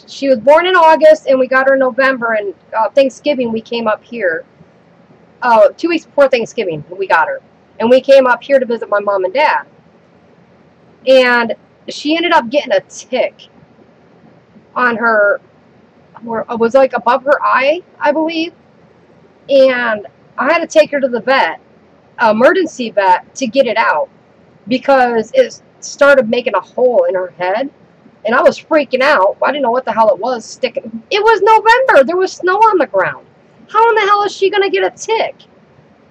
she was born in August and we got her in November, and Thanksgiving we came up here. 2 weeks before Thanksgiving we got her. And we came up here to visit my mom and dad. And she ended up getting a tick on her, it was like above her eye, I believe. And I had to take her to the vet, emergency vet, to get it out because it started making a hole in her head. And I was freaking out. I didn't know what the hell it was sticking. It was November. There was snow on the ground. How in the hell is she going to get a tick?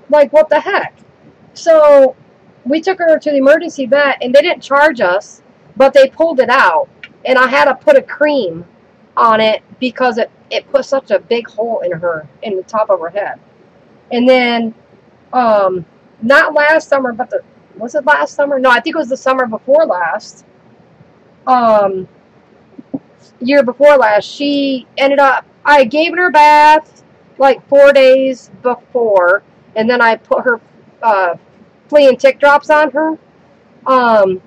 Like, what the heck? So we took her to the emergency vet, and they didn't charge us, but they pulled it out. And I had to put a cream on it because it put such a big hole in the top of her head. And then, not last summer, but was it last summer? No, I think it was the summer before last. Year before last, she ended up, I gave her a bath like 4 days before, and then I put her flea and tick drops on her. And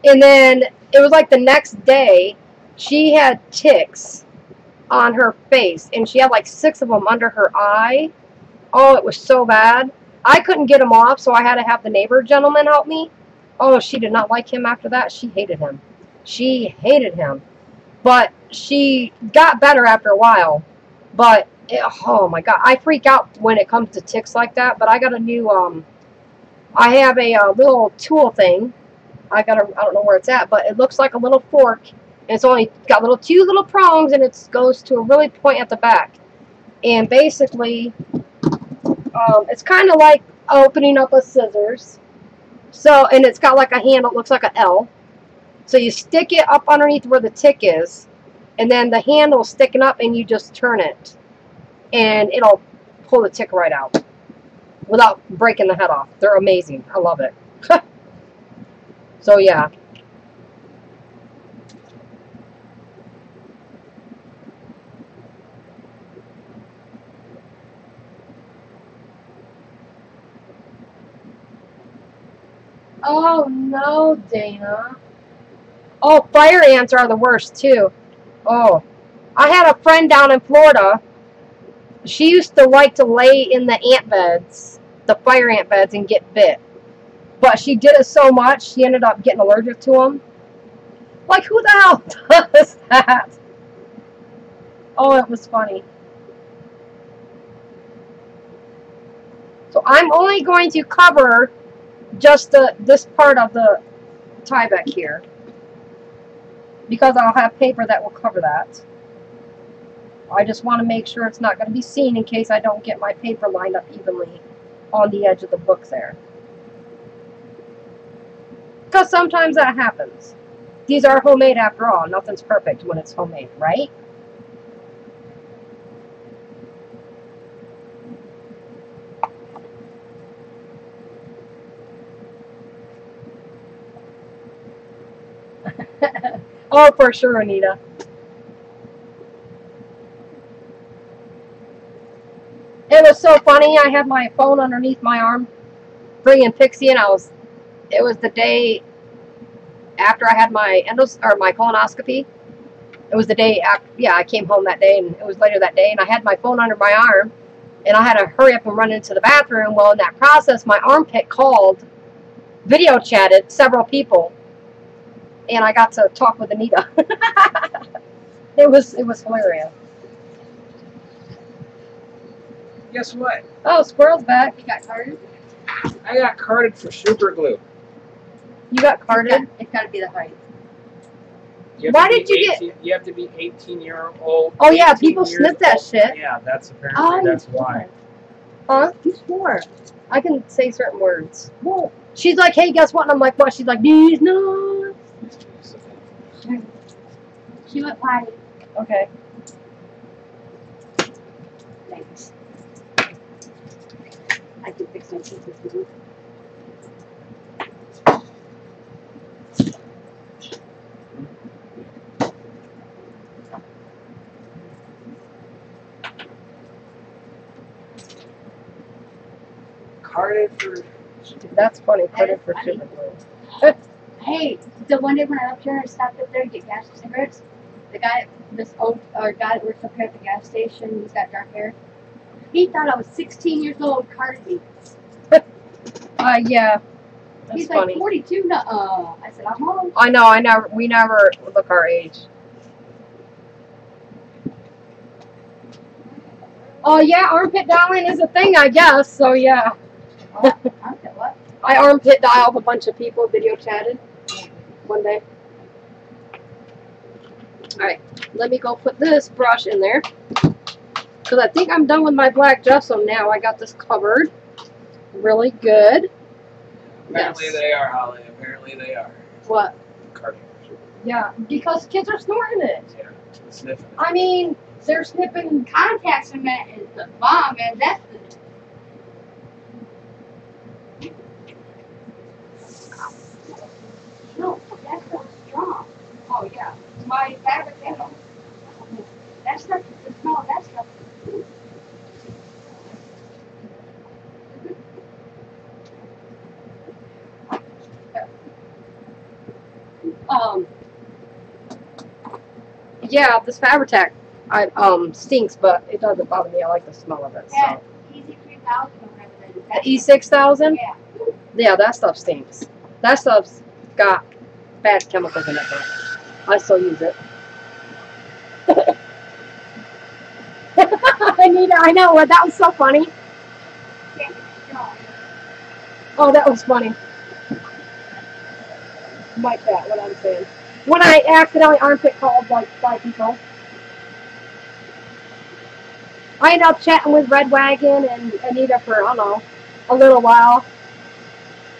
then it was like the next day, she had ticks on her face, and she had like 6 of them under her eye. Oh, it was so bad. I couldn't get them off, so I had to have the neighbor gentleman help me. Oh, she did not like him after that. She hated him. She hated him. But she got better after a while. But, oh my God. I freak out when it comes to ticks like that. But I got a new, I have a little tool thing. I don't know where it's at. But it looks like a little fork. And it's only got 2 little prongs. And it goes to a really point at the back. And basically, it's kind of like opening up a scissors. So, and it's got like a handle, it looks like an L. So you stick it up underneath where the tick is, and then the handle's sticking up, and you just turn it. And it'll pull the tick right out without breaking the head off. They're amazing. I love it. So, yeah. Oh, no, Dana. Oh, fire ants are the worst, too. Oh, I had a friend down in Florida. She used to like to lay in the ant beds, the fire ant beds, and get bit. But she did it so much, she ended up getting allergic to them. Like, who the hell does that? Oh, it was funny. So I'm only going to cover just this part of the Tyvek here, because I'll have paper that will cover that. I just want to make sure it's not going to be seen in case I don't get my paper lined up evenly on the edge of the book there. Because sometimes that happens. These are homemade after all. Nothing's perfect when it's homemade, right? Oh, for sure, Anita. It was so funny. I had my phone underneath my arm, bringing Pixie, and it was the day after I had my my colonoscopy. It was the day after, yeah, I came home that day, and it was later that day, and I had my phone under my arm, and I had to hurry up and run into the bathroom. Well, in that process, my armpit called, video chatted several people, and I got to talk with Anita. It was hilarious. Guess what? Oh, Squirrel's back. You got carded? I got carded for super glue. You got carded? It's got to be the height. Why did you get? You have to be 18-year-old. Oh yeah, people snip that shit. Yeah, that's apparently that's why. Huh? You swore. I can say certain words. Well, she's like, hey, guess what? And I'm like, what? She's like, these nuts. She went potty. Okay. Thanks. I can fix my teeth with you. Carded for. That's funny. Carded for funny. sugar. Hey, the one day when I up here and stopped up there to get gas and cigarettes, the guy, this old guy that works up here at the gas station, he's got dark hair. He thought I was 16 years old and carded me. Yeah. That's He's funny. like 42 now. I said, I'm home. I know. We never look our age. Oh yeah, armpit dialing is a thing, I guess. So yeah. Oh, I said, what? I armpit dialed a bunch of people, video chatted one day. Alright, let me go put this brush in there. Because I think I'm done with my black gesso now. I got this covered. Really good. Apparently Yes. they are, Holly. Apparently they are. What? Carded. Yeah, because kids are snorting it. Yeah, sniffing. I mean, they're sniffing. Contact cement is the bomb, man. That's the. No, that's so strong. Oh yeah, my fabric panel. That stuff, the smell of that stuff. Yeah, this Fabri-Tac, stinks, but it doesn't bother me. I like the smell of it. Yeah, So easy 3000 or whatever that the is. E6000, Yeah. yeah, that stuff stinks. That stuff's got bad chemicals in it, but I still use it. Anita, I know, that was so funny. Can't get strong. Oh, that was funny. Like that, what I'm saying. When I accidentally armpit called like 5 people. I ended up chatting with Red Wagon and Anita for, I don't know, a little while.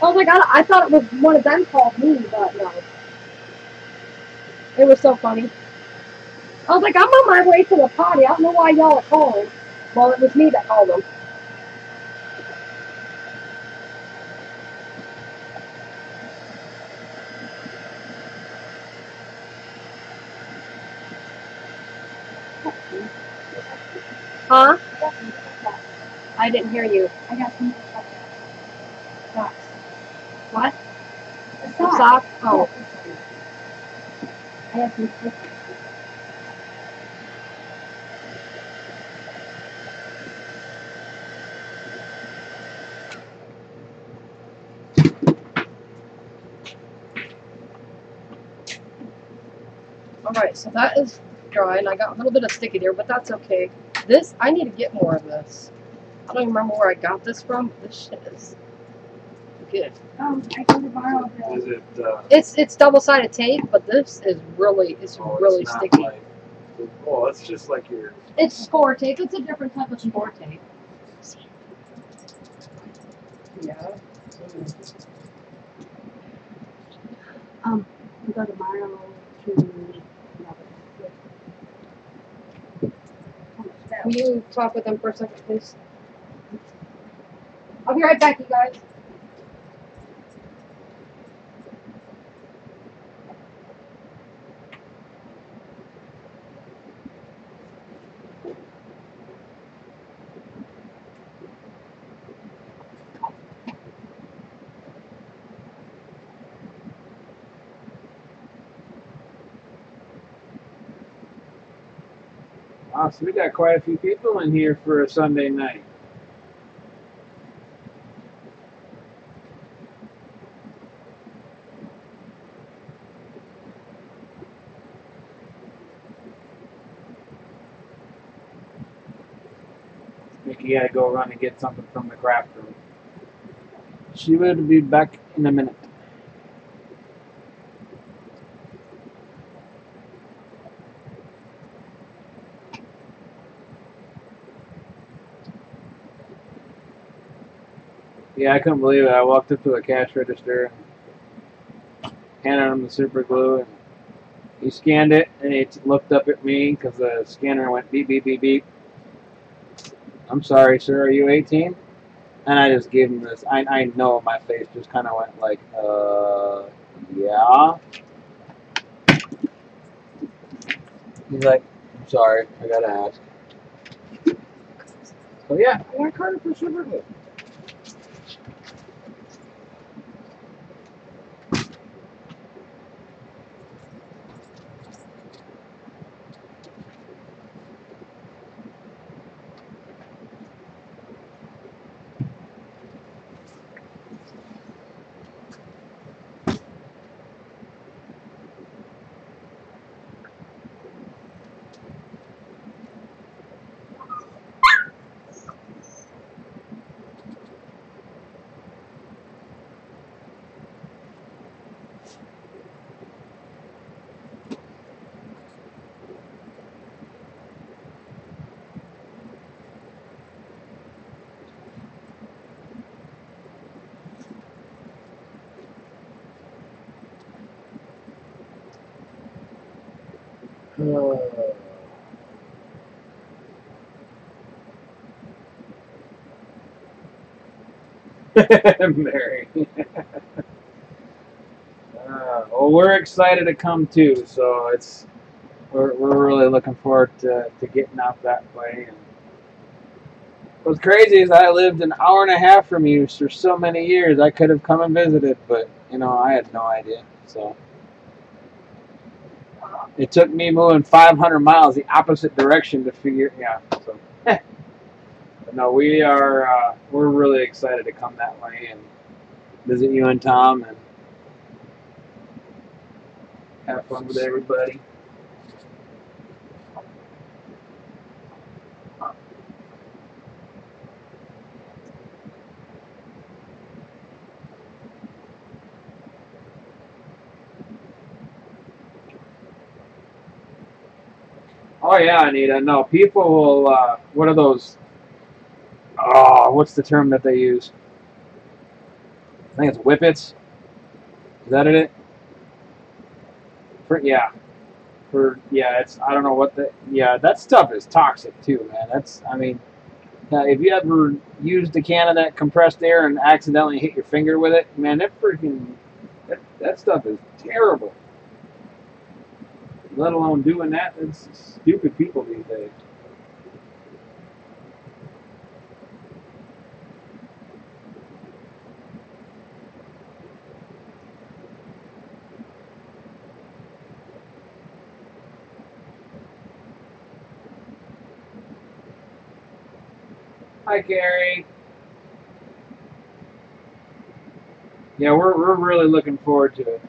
I was like, I thought it was one of them called me, but no. It was so funny. I was like, I'm on my way to the potty. I don't know why y'all are calling. Well, it was me that called them. Huh? I didn't hear you. I got some socks. What? The Sock? Oh. I have some socks. Alright, so that is drying. I got a little bit of sticky there, but that's okay. This, I need to get more of this. I don't even remember where I got this from, but this shit is good. I can borrow the. Is it? It's double-sided tape, but this is really, it's really not sticky. Like, well, it's just like your. It's score tape. It's a different type of score tape. Yeah. We go tomorrow to. Will you talk with them for a second, please? I'll be right back, you guys. Wow, so we got quite a few people in here for a Sunday night. Mickey had to go run and get something from the craft room. She will be back in a minute. Yeah, I couldn't believe it. I walked up to the cash register, handed him the super glue, and he scanned it, and he looked up at me because the scanner went beep, beep, beep, beep. I'm sorry, sir, are you 18? And I just gave him this. I know my face just kind of went like, yeah. He's like, I'm sorry, I gotta ask. So yeah, I got carded for super glue. Mary. Well, we're excited to come too, so we're really looking forward to getting out that way. And what's crazy is I lived an hour and a half from you for so many years. I could have come and visited, but I had no idea. So it took me moving 500 miles the opposite direction to figure. Yeah. So but no, we're really excited to come that way and visit you and Tom and have fun with everybody. Oh yeah, Anita. No, people will. What are those? Oh, what's the term that they use? I think it's whippets. Is that it? It's I don't know what the that stuff is toxic too, man. If you ever used a can of that compressed air and accidentally hit your finger with it, man, that stuff is terrible. Let alone doing that, it's stupid people these days. Hi, Carrie. Yeah, we're really looking forward to it.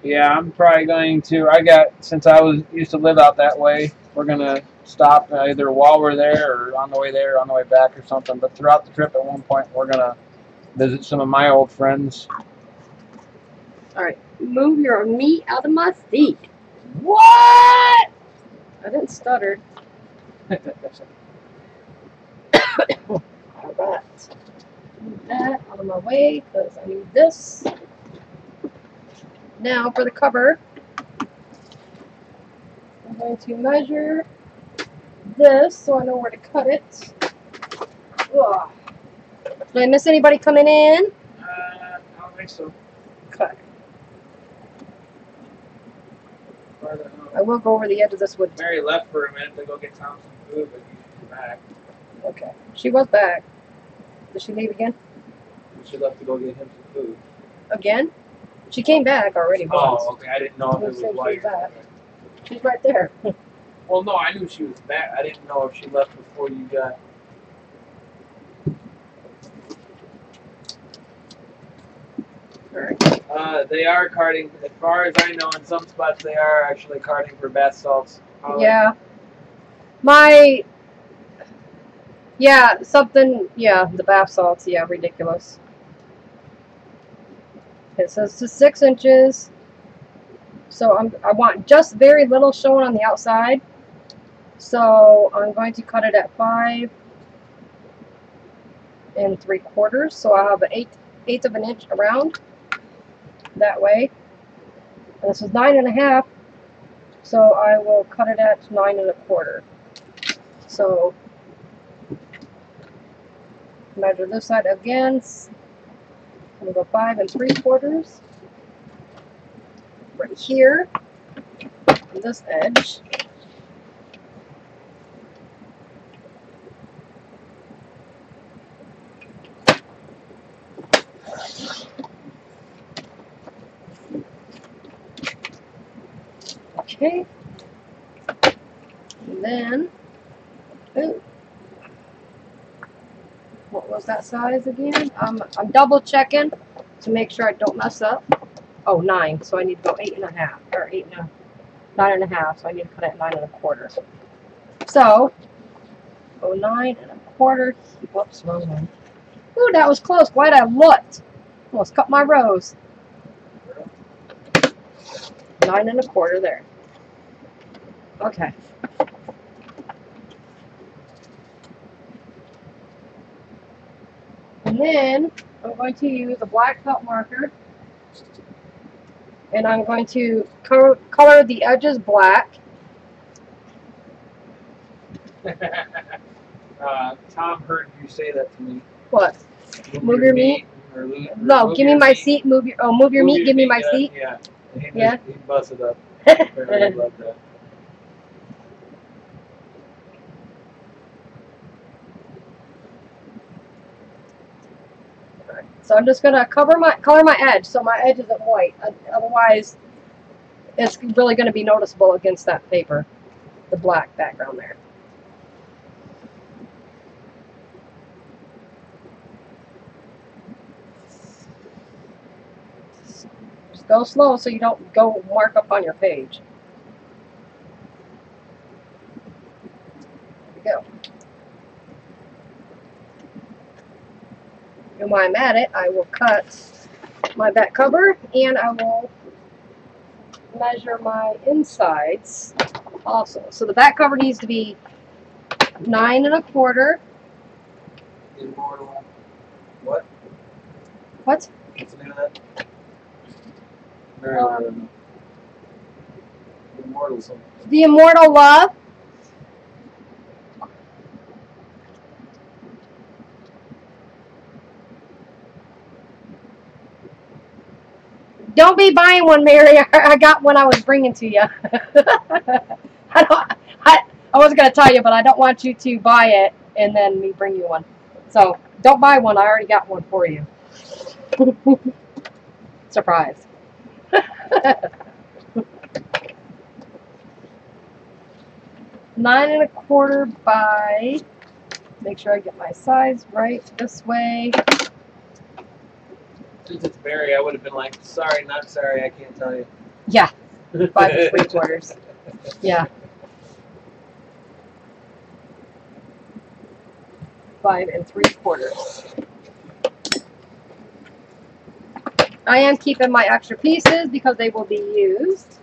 Yeah, I'm probably going to. Since I used to live out that way, we're gonna stop either while we're there or on the way there, or on the way back, or something. But throughout the trip, at one point, we're gonna visit some of my old friends. All right, move your meat out of my seat. What? I didn't stutter. All right, move that out of my way because I need this. Now for the cover, I'm going to measure this so I know where to cut it. Ugh. Did I miss anybody coming in? I don't think so. Okay. I will go over the edge of this wood. Mary left for a minute to go get Tom some food, but she's back. Okay. She was back. Did she leave again? She left to go get him some food. Again? She came back already once. Oh, okay. I didn't know if it was while you were back. She's right there. Well, no, I knew she was back. I didn't know if she left before you got. Alright. They are carting, as far as I know, in some spots they are actually carting for bath salts. Yeah. The bath salts, yeah, ridiculous. It says to 6 inches. So I want just very little showing on the outside. So I'm going to cut it at 5 3/4. So I'll have an eighth of an inch around that way. And this is 9 1/2. So I will cut it at 9 1/4. So measure this side again. I'm going to go 5 3/4 right here on this edge. Okay. And then, ooh, what was that size again? I'm double checking to make sure I don't mess up. Oh, 9. So I need to go 8 1/2 or 9 1/2. So I need to cut it at 9 1/4. So, 9 1/4. Whoops, wrong one. Ooh, that was close. Glad I looked. Almost cut my rose. 9 1/4 there. Okay. And then I'm going to use a black felt marker, and I'm going to color the edges black. Tom heard you say that to me. What? Move your meat? No, give me my seat. Move your meat. Give me my seat. Yeah. Yeah. He busted up. Apparently he loved that. So I'm just gonna color my edge so my edge isn't white. Otherwise, it's really gonna be noticeable against that paper, the black background there. Just go slow so you don't go mark up on your page. There we go. And while I'm at it, I will cut my back cover and I will measure my insides also. So the back cover needs to be 9 1/4. Immortal. What? What? What's the name of that? Very well, I don't know. Immortal something. The Immortal Love. Don't be buying one, Mary. I got one I was bringing to you. I wasn't going to tell you, but I don't want you to buy it and then me bring you one. So don't buy one. I already got one for you. Surprise. 9 1/4 by, make sure I get my size right this way. Since it's Barry, I would have been like, sorry, not sorry, I can't tell you. Yeah, 5 3/4. Yeah. 5 3/4. I am keeping my extra pieces because they will be used.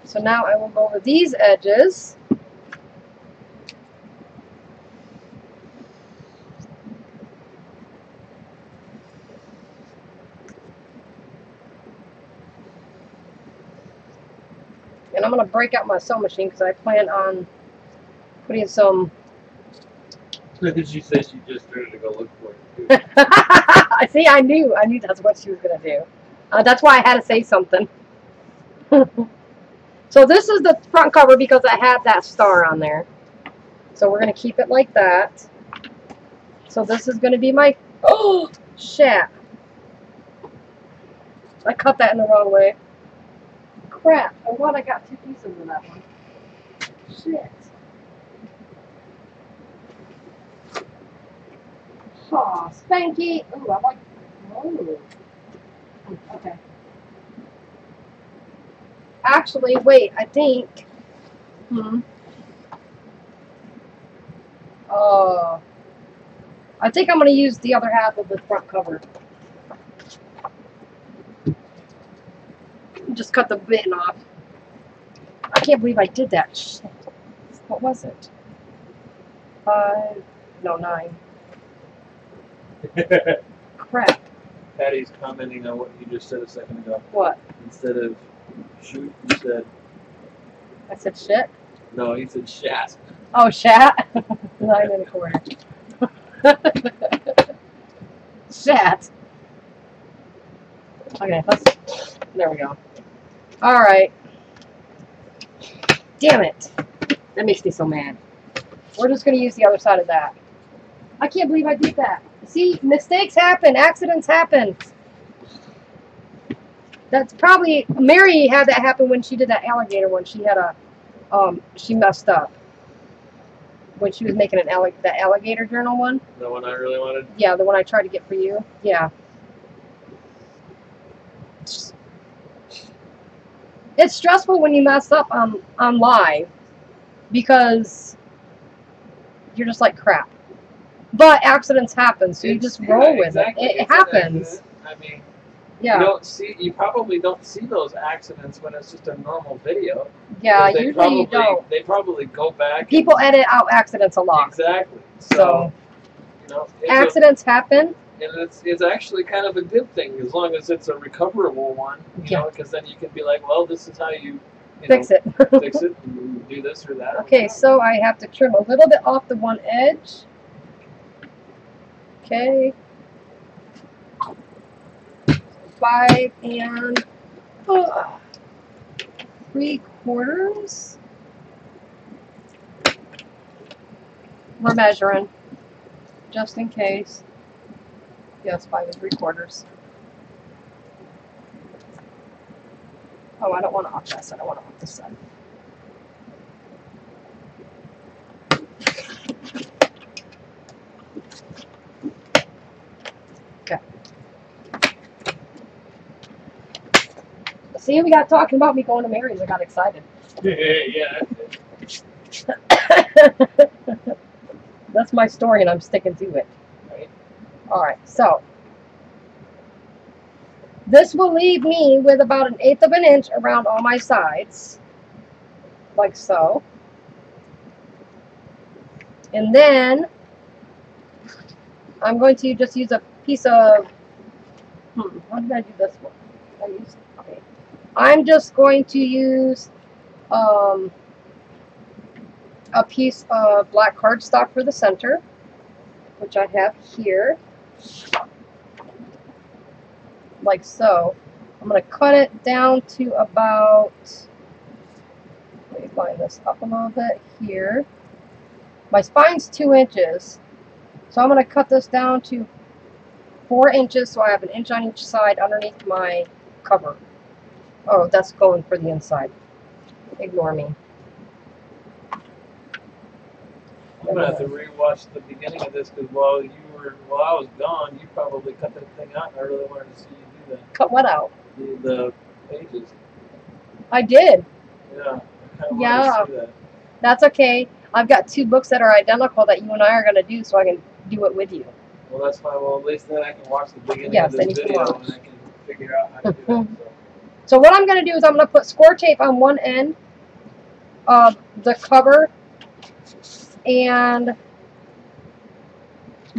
So now I will go over these edges. And I'm going to break out my sewing machine because I plan on putting some... She said she just started to go look for it, too. See, I knew that's what she was going to do. That's why I had to say something. So this is the front cover because I had that star on there. So we're going to keep it like that. So this is going to be my... Oh, shit. I cut that in the wrong way. Crap. I thought I got 2 pieces of that one. Shit. Aw, Spankie. Ooh, I like... Oh. Okay. Actually, wait, I think... I think I'm going to use the other half of the front cover. Just cut the bitten off. I can't believe I did that. Shit. What was it? 5... No, 9. Crap. Patty's commenting on what you just said a second ago. What? Instead of shoot, you said... I said shit? No, he said shat. Oh, shat? 9 1/4. Shat. Okay, there we go. Alright. Damn it. That makes me so mad. We're just going to use the other side of that. I can't believe I did that. See, mistakes happen. Accidents happen. That's probably... Mary had that happen when she did that alligator one. She had a... she messed up. When she was making that alligator journal one. The one I really wanted? Yeah, the one I tried to get for you. Yeah. It's stressful when you mess up on live because you're just like crap. But accidents happen, so you just roll with it. It happens. I mean, yeah. You probably don't see those accidents when it's just a normal video. Yeah, usually you don't. They probably go back. People edit out accidents a lot. Exactly. So accidents happen. And it's actually kind of a good thing as long as it's a recoverable one, you know, because then you can be like, well, this is how you fix it. Fix it and do this or that. Okay, so I have to trim a little bit off the one edge. Okay. 5 3/4. We're measuring, just in case. Yes, 5 3/4. Oh, I don't want to off that side. I want to off this side. Okay. See, we got talking about me going to Mary's. I got excited. Yeah. That's my story, and I'm sticking to it. Right. All right, so this will leave me with about 1/8 of an inch around all my sides, like so. And then I'm going to just use a piece of, how did I do this one? Okay. I'm just going to use a piece of black cardstock for the center, which I have here, like so. I'm going to cut it down to about, let me line this up a little bit here. My spine's 2 inches, so I'm going to cut this down to 4 inches, so I have 1 inch on each side underneath my cover. Oh, that's going for the inside. Ignore me. I'm gonna have to rewatch the beginning of this because while I was gone, you probably cut that thing out, and I really wanted to see you do the Cut what out? the pages. I did. Yeah. I kinda wanted Yeah. to see that. That's okay. I've got 2 books that are identical that you and I are going to do, so I can do it with you. Well, that's fine. Well, at least then I can watch the beginning Yes, of then this you can video watch. and I can figure out how to do it. So what I'm going to do is I'm going to put score tape on one end of the cover, and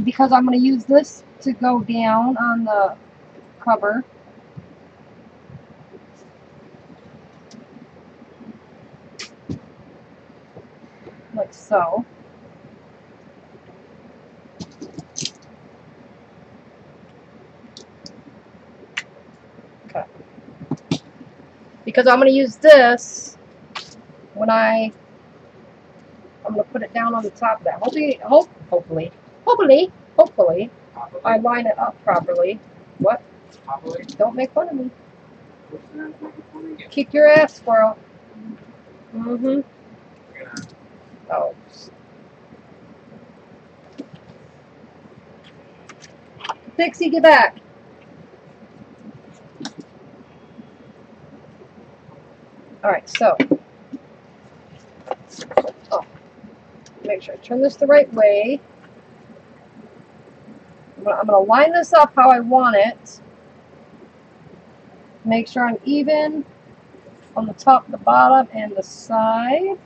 because I'm going to use this to go down on the cover. Like so. Okay. Because I'm going to use this when I'm going to put it down on the top of that. Hopefully, I line it up properly. What? Probably. Don't make fun of me. Kick your ass, squirrel. Mm-hmm. Oh. Pixie, get back. Alright, so. Oh. Make sure I turn this the right way. I'm going to line this up how I want it. Make sure I'm even on the top, the bottom, and the side.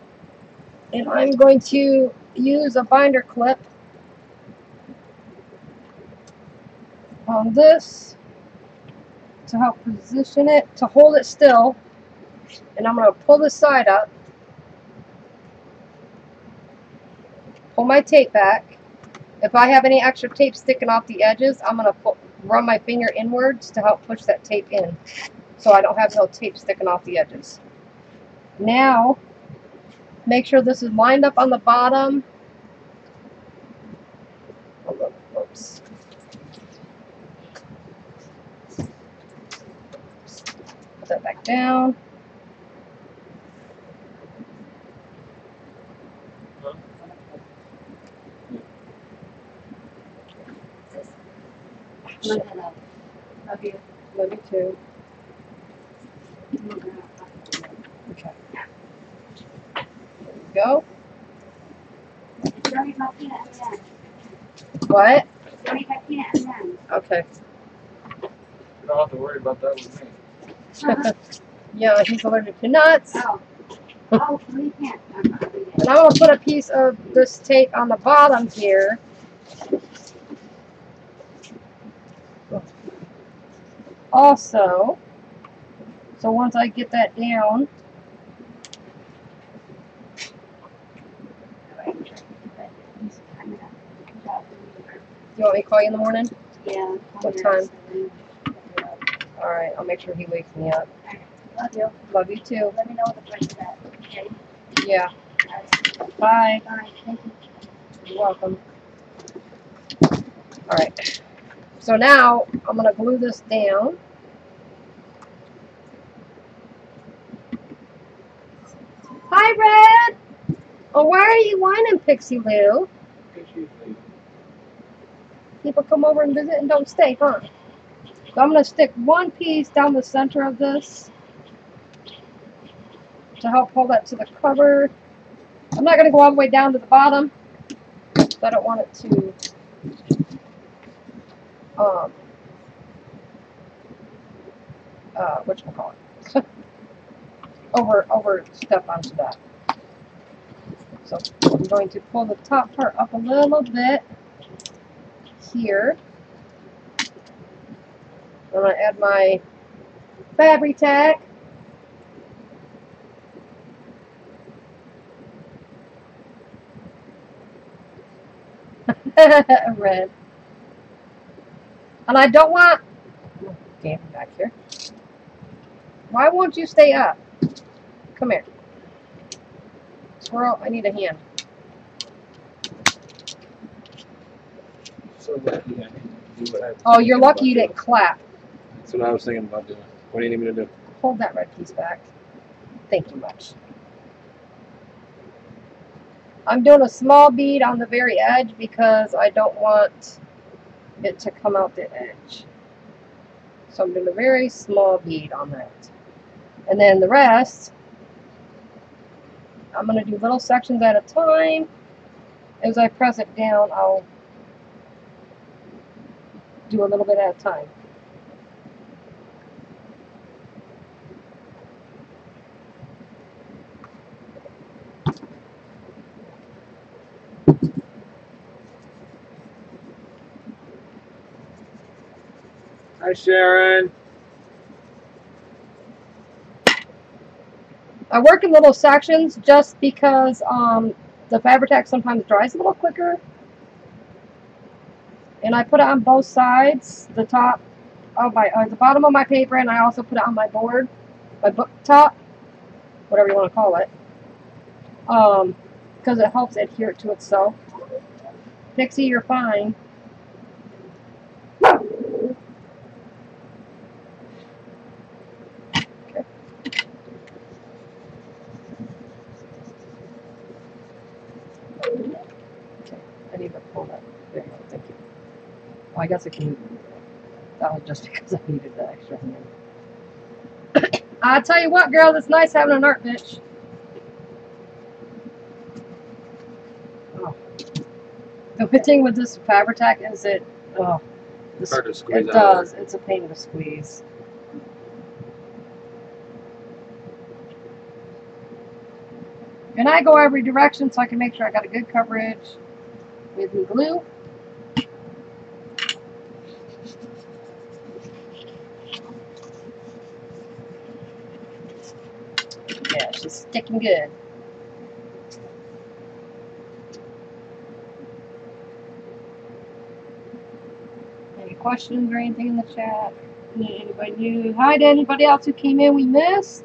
And I'm going to use a binder clip on this to help position it, to hold it still. And I'm going to pull this side up. Pull my tape back. If I have any extra tape sticking off the edges, I'm going to run my finger inwards to help push that tape in, so I don't have no tape sticking off the edges. Now, make sure this is lined up on the bottom. Oops. Put that back down. Love you. Love you too. Okay. There we go. Don't eat my peanut again. What? Don't eat my peanut again. Okay. You don't have to worry about that with me. Uh-huh. Yeah, he's allergic to nuts. Oh. Oh, we can't. And I'm going to put a piece of this tape on the bottom here. Also, so once I get that down, you want me to call you in the morning? Yeah. What time? Alright, I'll make sure he wakes me up. Love you. Love you too. Let me know what the price is at. Okay. Yeah. Bye. Bye. Thank you. You're welcome. Alright. So now, I'm going to glue this down. Hi, Red! Oh, why are you whining, Pixie Lou? People come over and visit and don't stay, huh? So I'm going to stick one piece down the center of this to help hold that to the cover. I'm not going to go all the way down to the bottom. I don't want it to whatchamacallit? over step onto that. So I'm going to pull the top part up a little bit here. I'm going to add my fabric tack. Red. And I don't want... Damn, back here. Why won't you stay up? Come here. Squirrel, I need a hand. So lucky I can do what I Oh, you're lucky you didn't clap. That's what I was thinking about doing. What do you need me to do? Hold that red piece back. Thank you much. I'm doing a small bead on the very edge because I don't want it to come out the edge. So I'm doing a very small bead on that. And then the rest, I'm going to do little sections at a time. As I press it down, I'll do a little bit at a time. Hi, Sharon. I work in little sections just because the Fabri-Tac sometimes dries a little quicker. And I put it on both sides, the top of my, the bottom of my paper, and I also put it on my board, my book top, whatever you want to call it, because it helps adhere to itself. Pixie, you're fine. Okay. Okay, I need to pull that. There you go, thank you. Well, I guess I can. That was just because I needed the extra hand. I tell you what, girl, it's nice having an art bitch. Oh. The good thing with this Fabri-Tac is it, oh, It's hard to squeeze it out. does. It's a pain to squeeze. And I go every direction so I can make sure I got a good coverage with the glue. Yeah, she's sticking good. Any questions or anything in the chat? Anybody new? Hi to anybody else who came in we missed.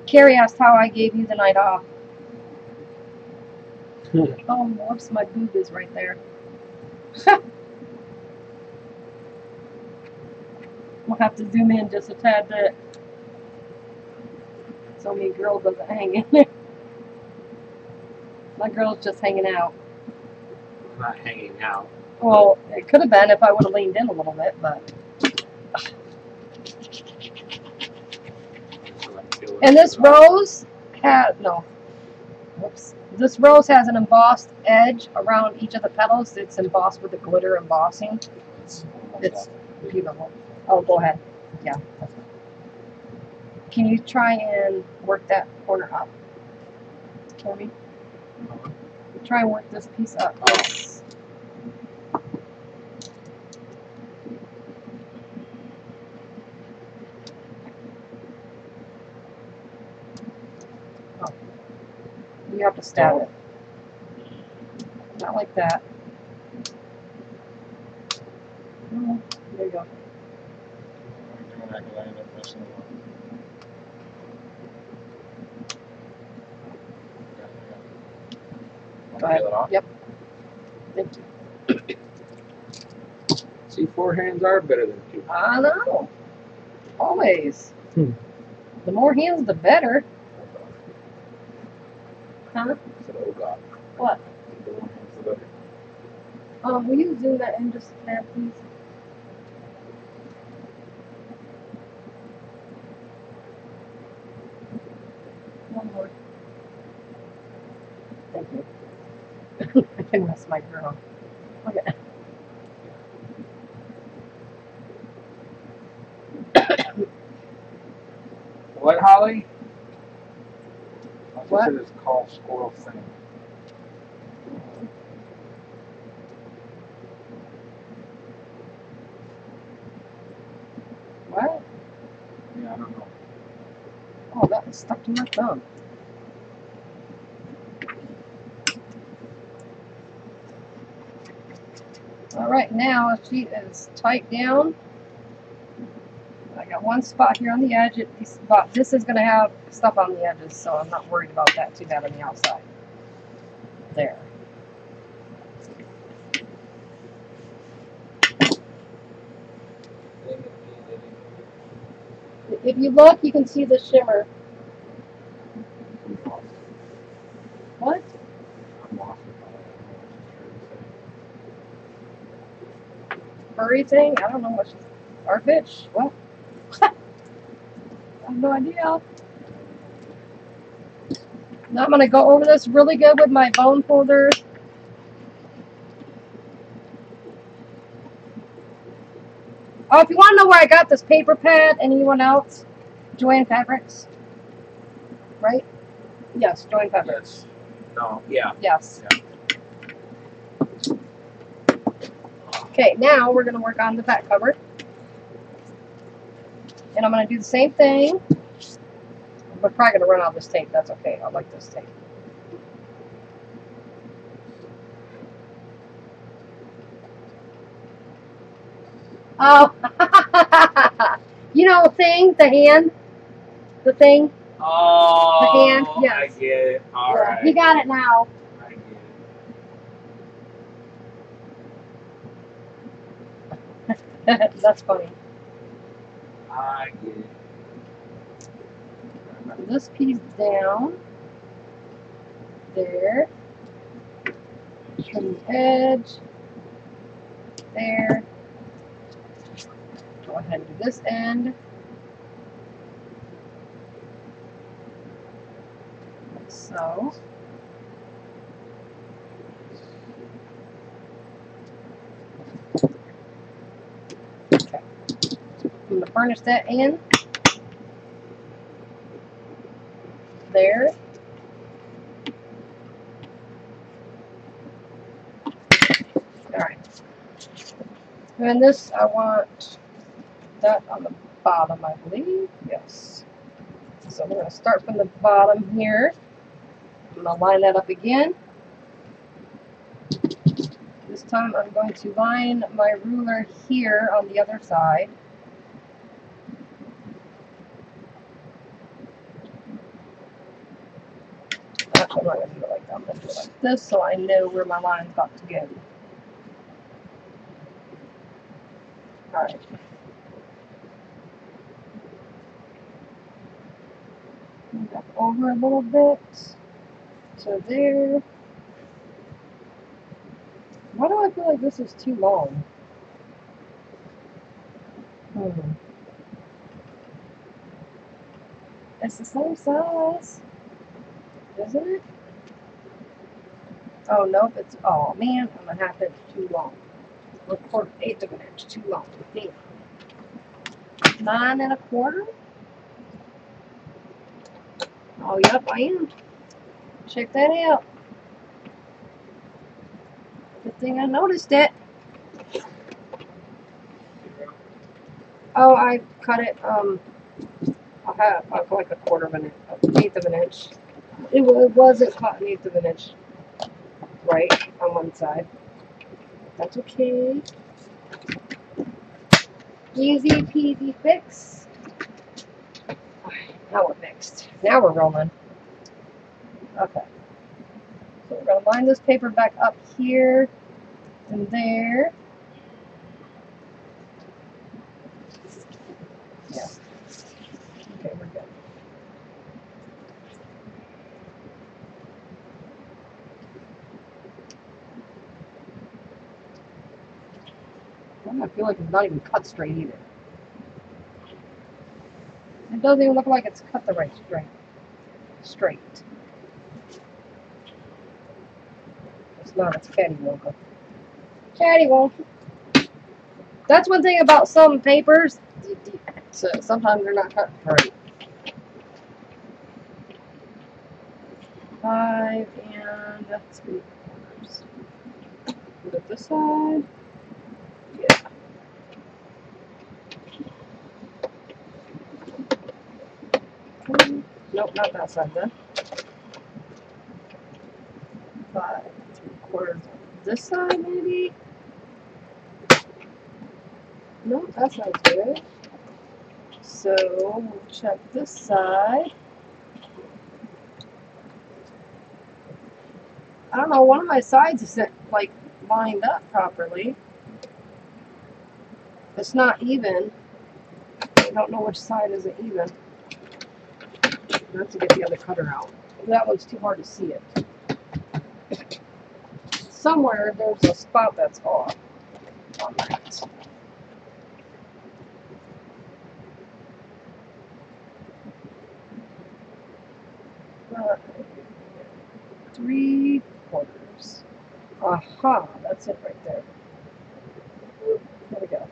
Carrie asked how I gave you the night off. Oh, whoops, my boob is right there. We'll have to zoom in just a tad bit so my girl doesn't hang in there. My girl's just hanging out. Not hanging out. Well, it could have been if I would have leaned in a little bit, but. And this rose had, no, whoops. This rose has an embossed edge around each of the petals. It's embossed with the glitter embossing. It's beautiful. Oh, go ahead. Yeah. Can you try and work that corner up for me? Try and work this piece up. Yes. Oh. You have to stab it. Not like that. Oh, there you go. Go ahead. Yep. Thank you. See, 4 hands are better than 2. I know. Always. The more hands, the better. Huh? I said, oh God. What? The one hand's the better. Will you zoom that in just a tad, please? One more. Thank you. I can miss my girl. Okay. What, Holly? What? Said it's called Squirrels Channel. What? Yeah, I don't know. Oh, that was stuck to my thumb. Alright, now she is tight down. I got one spot here on the edge. This is going to have stuff on the edges, so I'm not worried about that too bad on the outside. There. If you look, you can see the shimmer. What? I'm lost with Furry thing? I don't know what she's... Starfish? What? I have no idea. Now I'm going to go over this really good with my bone folder. Oh, if you want to know where I got this paper pad, anyone else? Joanne Fabrics. Right? Yes, Joanne Fabrics. Yes. No. Yeah. Yes. Okay, now we're going to work on the back cover. And I'm going to do the same thing. We're probably going to run out of this tape. That's okay. I like this tape. Oh, you know, the hand, the thing. Oh, The hand, yes. I get it. All Yeah, right. you got it now. I get it. That's funny. I get it. This piece down. There. Trim the edge. There. Go ahead and do this end. Like so. Okay. I'm going to furnish that in. There. Alright. And this, I want that on the bottom, I believe. Yes. So we're going to start from the bottom here. I'm going to line that up again. This time I'm going to line my ruler here on the other side. Actually, I'm not going to do it like that. I'm going to do it like this so I know where my line's got to go. Alright. Move that over a little bit to there. Why do I feel like this is too long? It's the same size, isn't it? Oh, nope, it's, oh man, I'm a half inch too long. 1/4 of an inch too long. Damn. 9 1/4? Oh, yep, I am. Check that out. Good thing I noticed it. Oh, I cut it, I'll like 1/4 of an inch, 1/8 of an inch. It wasn't cut 1/8 of an inch right on one side. That's okay. Easy peasy fix. Now we're mixed. Now we're rolling. Okay. So we're going to line this paper back up here and there. Yeah. Okay, we're good. I feel like it's not even cut straight either. It doesn't even look like it's cut the right straight. It's not, it's cattywampus. Cattywampus. That's one thing about some papers. So sometimes they're not cut right. 5 3/4. Put it this side. Yeah. Nope, not that side then. 5 3/4 on this side, maybe? Nope, that sounds good. So we'll check this side. I don't know, one of my sides isn't like lined up properly. It's not even. I don't know which side isn't even. I have to get the other cutter out. That one's too hard to see it. Somewhere there's a spot that's off on that. 3/4. Aha, that's it right there. There we go.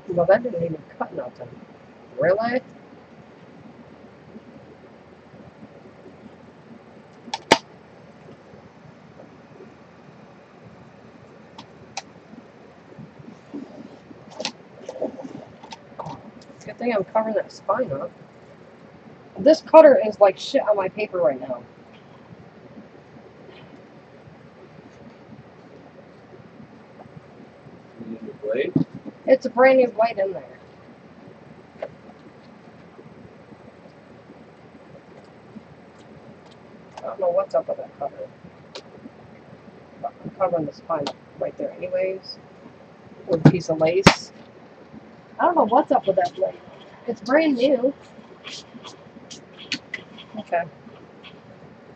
Well, that didn't even cut nothing. Really? Good thing I'm covering that spine up. This cutter is like shit on my paper right now. You need a blade? It's a brand new blade in there. I don't know what's up with that cutter. But I'm covering the spine up right there anyways. With a piece of lace. I don't know what's up with that blade. It's brand new. Okay.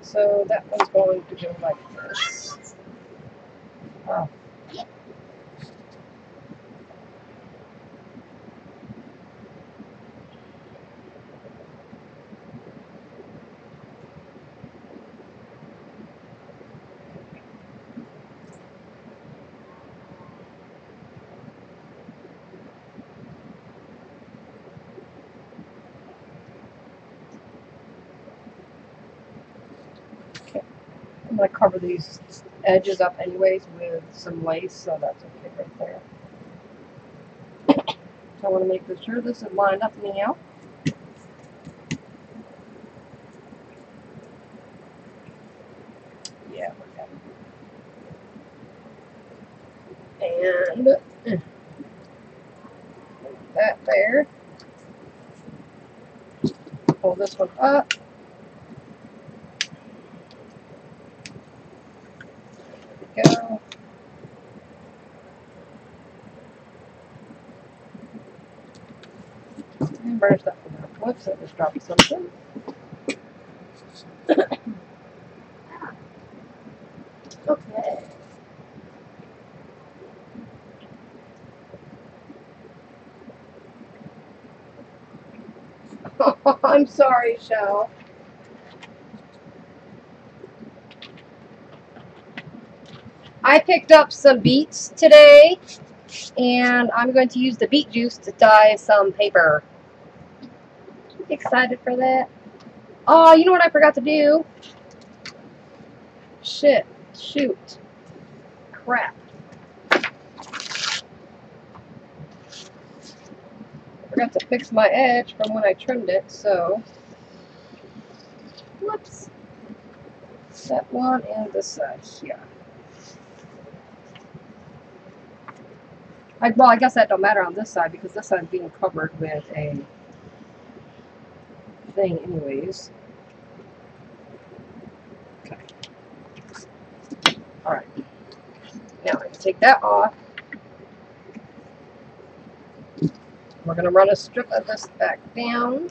So that one's going to go like this. Oh. I'm going to cover these edges up anyways with some lace, so that's okay right there. So I want to make sure this is lined up anyhow. Yeah, we're good. And that there. Pull this one up. There we go. And burnish that one out. Whoops, I just dropped something. Okay. I'm sorry, Shell. I picked up some beets today, and I'm going to use the beet juice to dye some paper. Excited for that. Oh, you know what I forgot to do? Shit. Shoot. Crap. I forgot to fix my edge from when I trimmed it, so... Whoops. That one and this side here. Well, I guess that don't matter on this side because this side's being covered with a thing anyways. Okay. Alright. Now I can take that off. We're going to run a strip of this back down.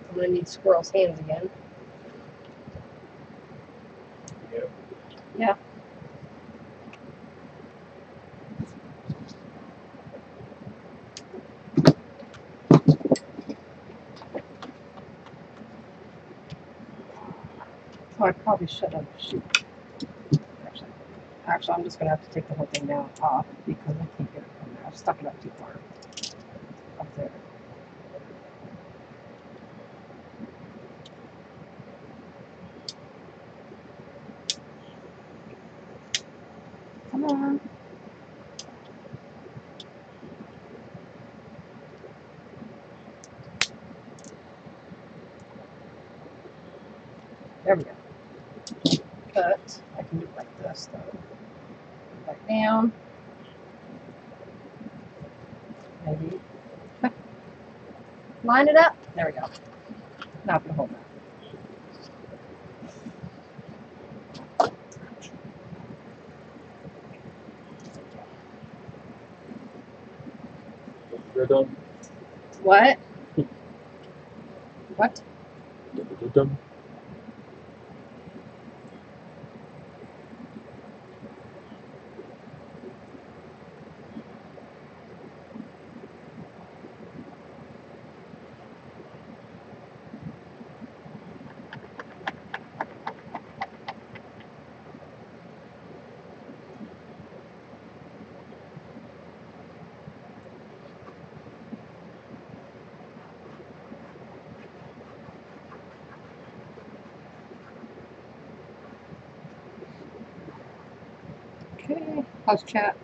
I'm going to need Squirrel's hands again. Yep. Yeah. Oh, I probably should have. Shoot. Actually, I'm just going to have to take the whole thing down off because I can't get it from there. I've stuck it up too far. Up there. Come on. There we go. Cut. I can do it like this though. Back down. Maybe. Line it up. There we go. Now I can hold that. You're done. What? What? You're done. Okay. How's chat?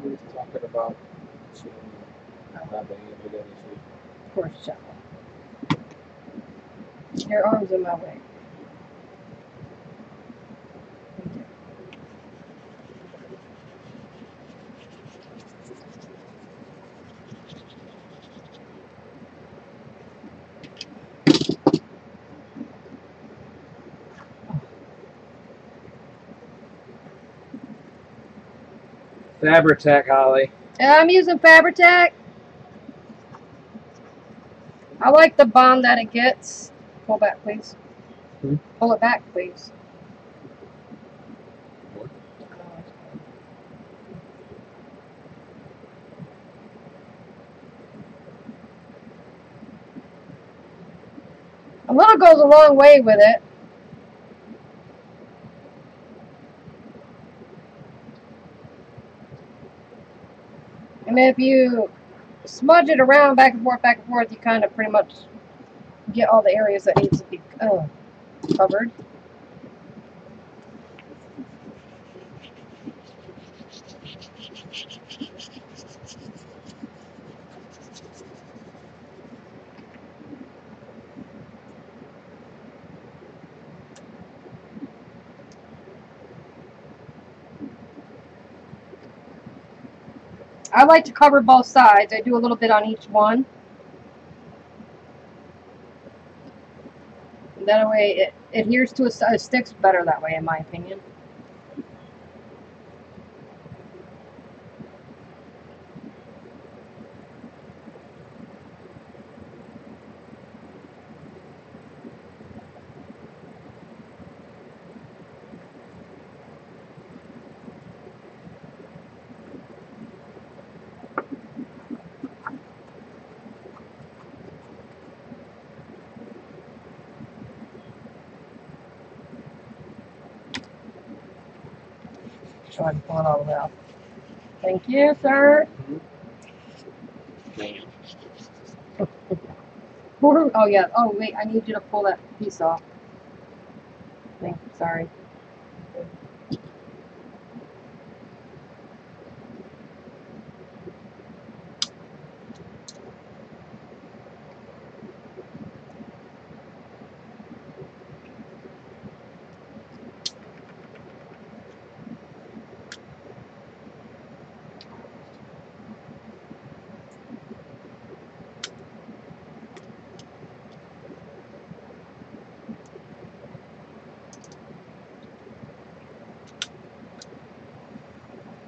We were talking about not being able to get any sleep. Of course, chat. Your arm's in my way. Fabri-Tac, Holly. I'm using Fabri-Tac. I like the bond that it gets. Pull back, please. Pull it back, please. What? A little goes a long way with it. And if you smudge it around back and forth, you kind of pretty much get all the areas that needs to be covered. I like to cover both sides. I do a little bit on each one. And that way it adheres to it sticks better that way, in my opinion. So I can pull it all the way out. Thank you, sir. Oh yeah. Oh wait, I need you to pull that piece off. Sorry.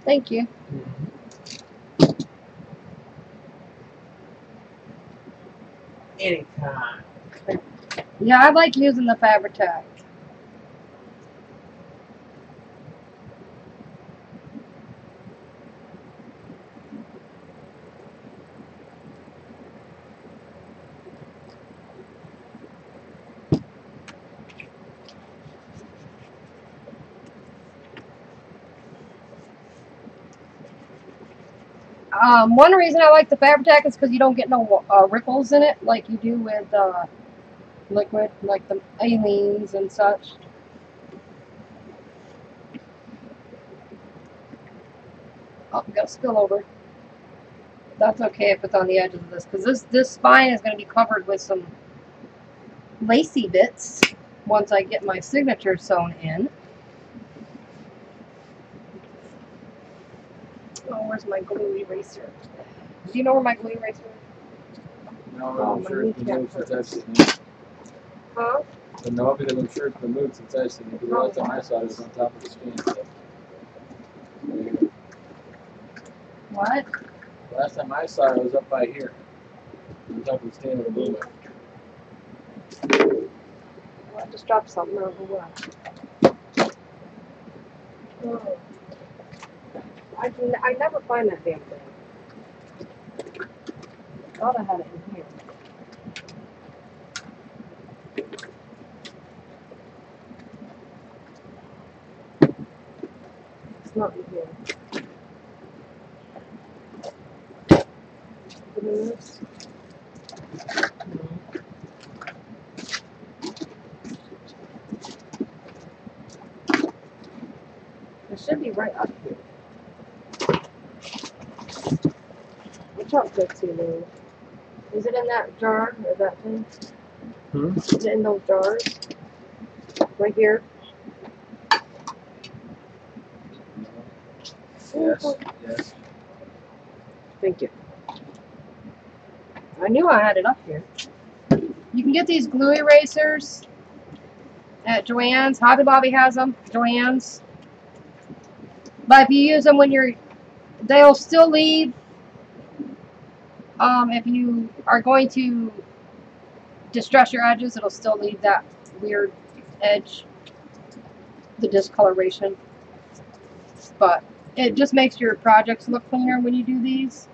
Thank you. Anytime. Yeah, I like using the Fabri-Tac. One reason I like the Fabri-Tac is because you don't get no ripples in it like you do with liquid, like the Aleenes and such. Oh, got a spill over. That's okay if it's on the edge of this, because this spine is going to be covered with some lacy bits once I get my signature sewn in. Oh, where's my glue eraser? Do you know where my glue eraser is? No, I'm sure it's been moved since I've seen it. Huh? But no, because I'm sure it's been moved since I've seen it. Because the last time I saw it was on top of the screen. So. What? Last time I saw it was up by here. On top of the stand with a blue one. Well, I just dropped something. I don't know what. Oh. I never find that damn thing. Thought I had it in here. It's not in here. Is it in this? No. It should be right up here. Watch out, Dixie, Lou. Is it in that jar or that thing? Is it in those jars? Right here? Yes, yes. Thank you. I knew I had it up here. You can get these glue erasers at Joann's. Hobby Lobby has them. Joann's. But if you use them when they'll still leave. If you are going to distress your edges, it'll still leave that weird edge, the discoloration. But it just makes your projects look cleaner when you do these.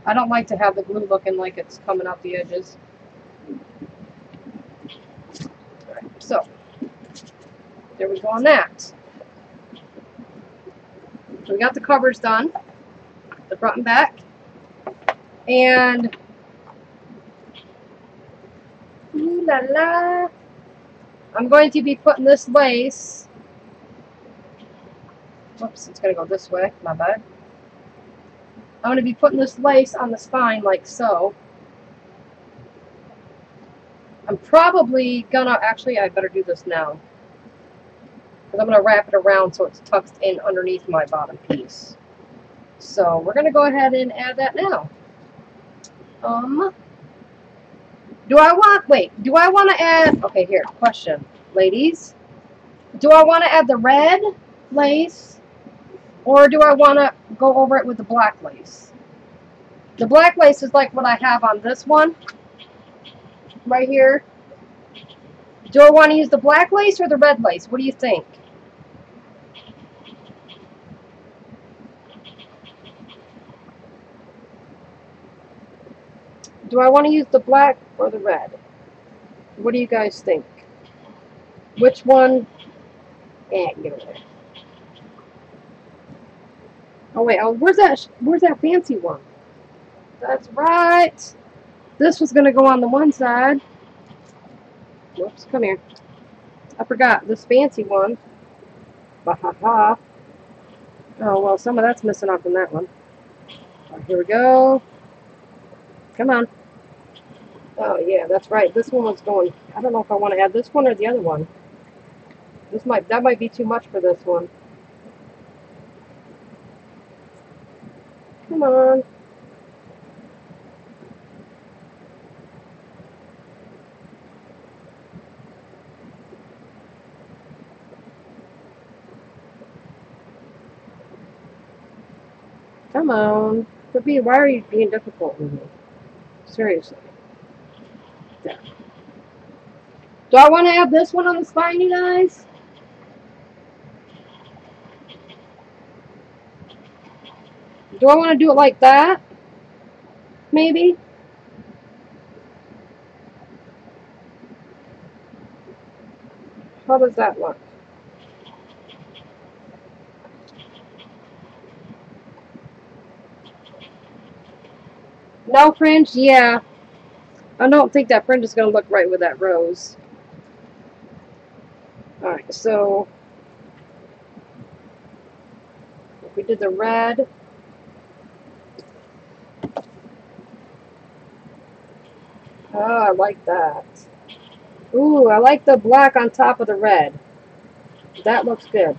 I don't like to have the glue looking like it's coming out the edges. Alright, so there we go on that. So we got the covers done, the front and back. And ooh la la, I'm going to be putting this lace. Whoops, it's going to go this way, my bad. I'm going to be putting this lace on the spine like so. I'm probably going to, actually I better do this now. Because I'm going to wrap it around so it's tucked in underneath my bottom piece. So we're going to go ahead and add that now. Do I want to add, okay, here, question, ladies. Do I want to add the red lace, or do I want to go over it with the black lace? The black lace is like what I have on this one, right here. Do I want to use the black lace or the red lace? What do you think? Do I want to use the black or the red? What do you guys think? Which one? Get over there. Oh wait, where's that fancy one? That's right. This was gonna go on the one side. Whoops, come here. I forgot this fancy one. Bah-ha-ha. Oh well, some of that's missing off in that one. Right, here we go. Come on. Oh yeah, that's right. This one was going. I don't know if I want to add this one or the other one. That might be too much for this one. Come on. Come on. Why are you being difficult with me? Seriously. There. Do I want to add this one on the spine, you guys? Do I want to do it like that? Maybe? How does that look? No fringe? Yeah. I don't think that fringe is going to look right with that rose. Alright, so if we did the red. Oh, I like that. Ooh, I like the black on top of the red. That looks good.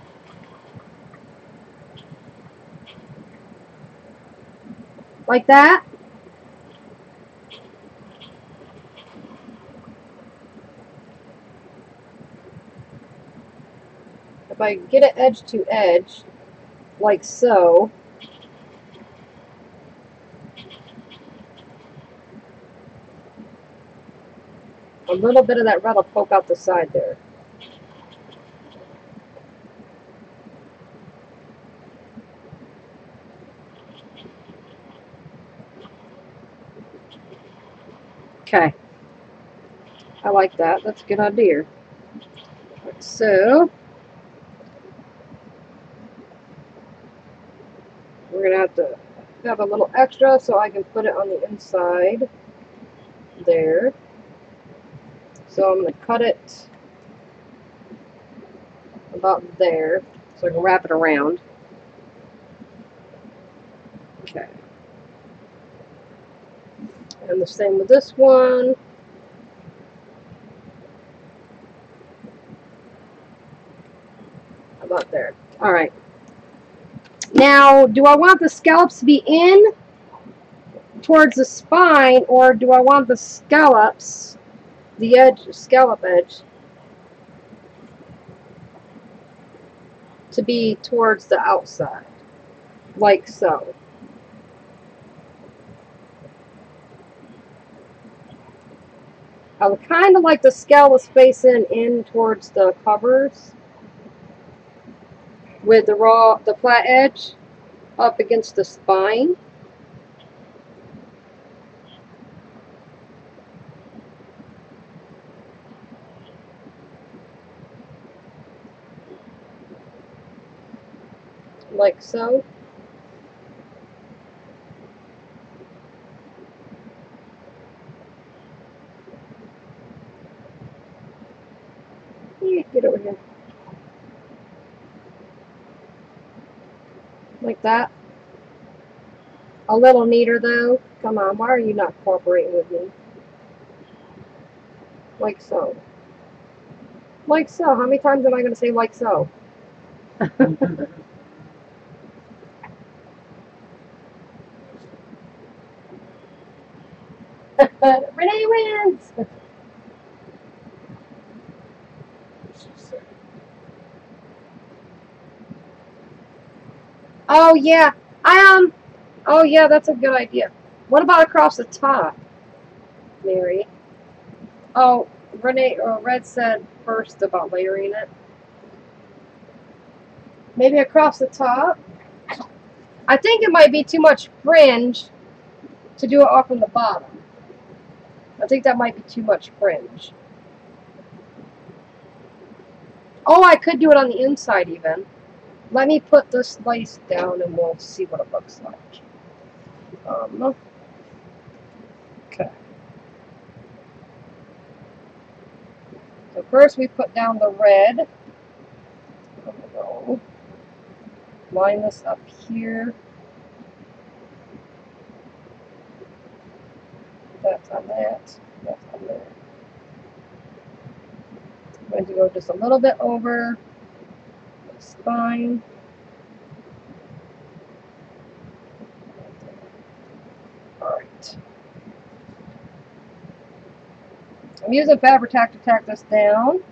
Like that? If I get it edge to edge, like so. A little bit of that red will poke out the side there. Okay. I like that. That's a good idea. So, we're going to have a little extra so I can put it on the inside there. So I'm going to cut it about there. So I can wrap it around. Okay. And the same with this one. About there. All right. Now, do I want the scallops to be in towards the spine, or do I want the scallops, the edge, scallop edge, to be towards the outside, like so? I would kind of like the scallops facing in towards the covers, with the flat edge up against the spine. Like so. Get over here. Like that. A little neater though. Come on, why are you not cooperating with me? Like so. Like so. How many times am I going to say like so? Renee wins! Oh yeah. Oh yeah, that's a good idea. What about across the top, Mary? Oh, Renee or Red said first about layering it. Maybe across the top. I think it might be too much fringe to do it off from the bottom. I think that might be too much fringe. Oh, I could do it on the inside even. Let me put this lace down and we'll see what it looks like. Okay. So first we put down the red. Line this up here. That's on that. That's on there. I'm going to go just a little bit over the spine. Alright. I'm using Fabri-Tac to tack this down.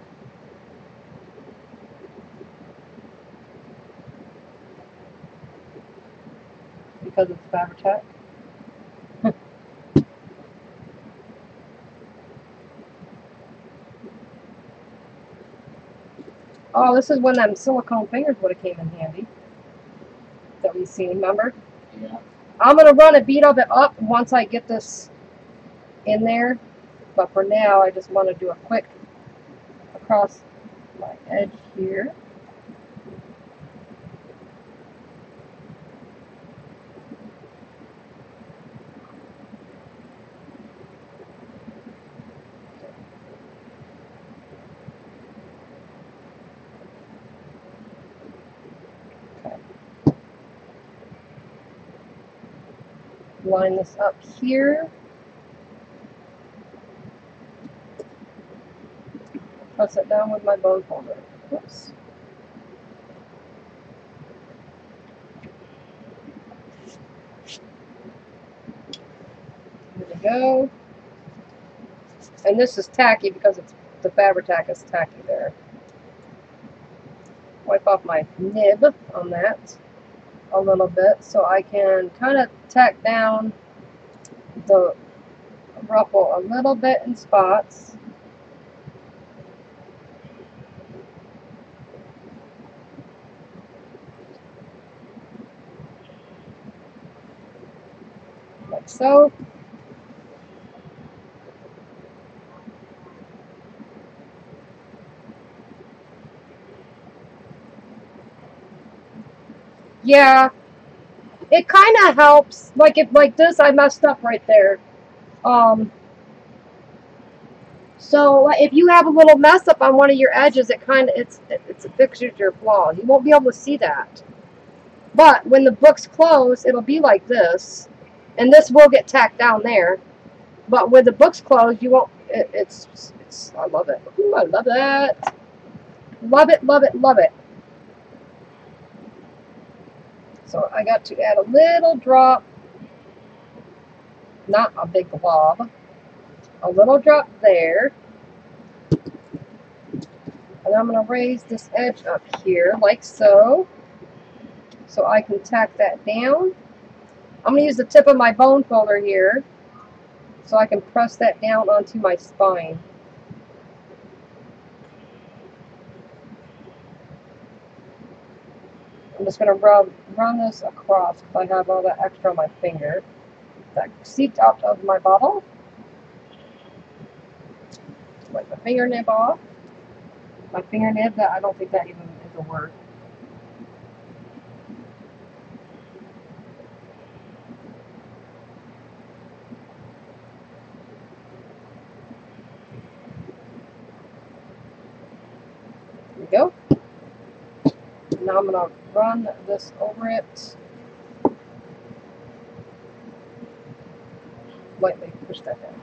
Because it's Fabri-Tac. Oh, this is when them silicone fingers would have came in handy. That we seen, remember? Yeah. I'm going to run a bead of it up once I get this in there. But for now, I just want to do a quick across my edge here. Line this up here. Press it down with my bone folder. Oops. There we go. And this is tacky because it's the Fabri-Tac is tacky there. Wipe off my nib on that a little bit so I can kind of tack down the ruffle a little bit in spots. Like so. Yeah, it kind of helps. Like if like this, I messed up right there. So if you have a little mess up on one of your edges, it fixes your flaws. You won't be able to see that. But when the book's closed, it'll be like this, and this will get tacked down there. But when the book's closed, you won't. It's I love it. Ooh, I love that. Love it, love it, love it. So I got to add a little drop, not a big blob, a little drop there. And I'm going to raise this edge up here like so I can tack that down. I'm going to use the tip of my bone folder here so I can press that down onto my spine. I'm just going to run this across because I have all that extra on my finger that seeped out of my bottle. Wipe my finger nib off. My finger nib, I don't think that even is a word. There we go. Now I'm going to run this over it. Lightly push that down.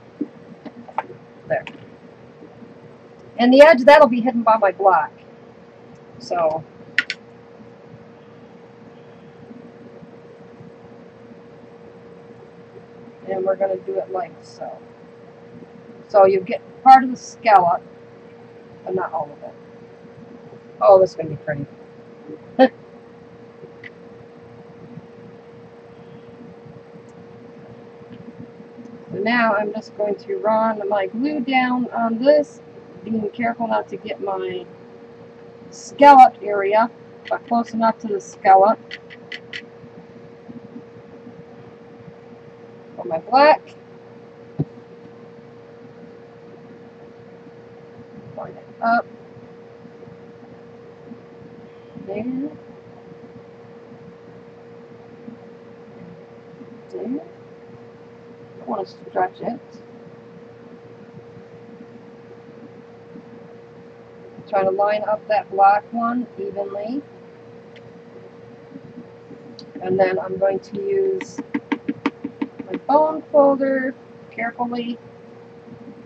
There. And the edge, that'll be hidden by my black. So, and we're going to do it like so. So you get part of the scallop, but not all of it. Oh, this is going to be pretty. So now I'm just going to run my glue down on this, being careful not to get my scallop area, but close enough to the scallop. For my black. Line it up. There. There. I want to stretch it. Try to line up that black one evenly. And then I'm going to use my bone folder carefully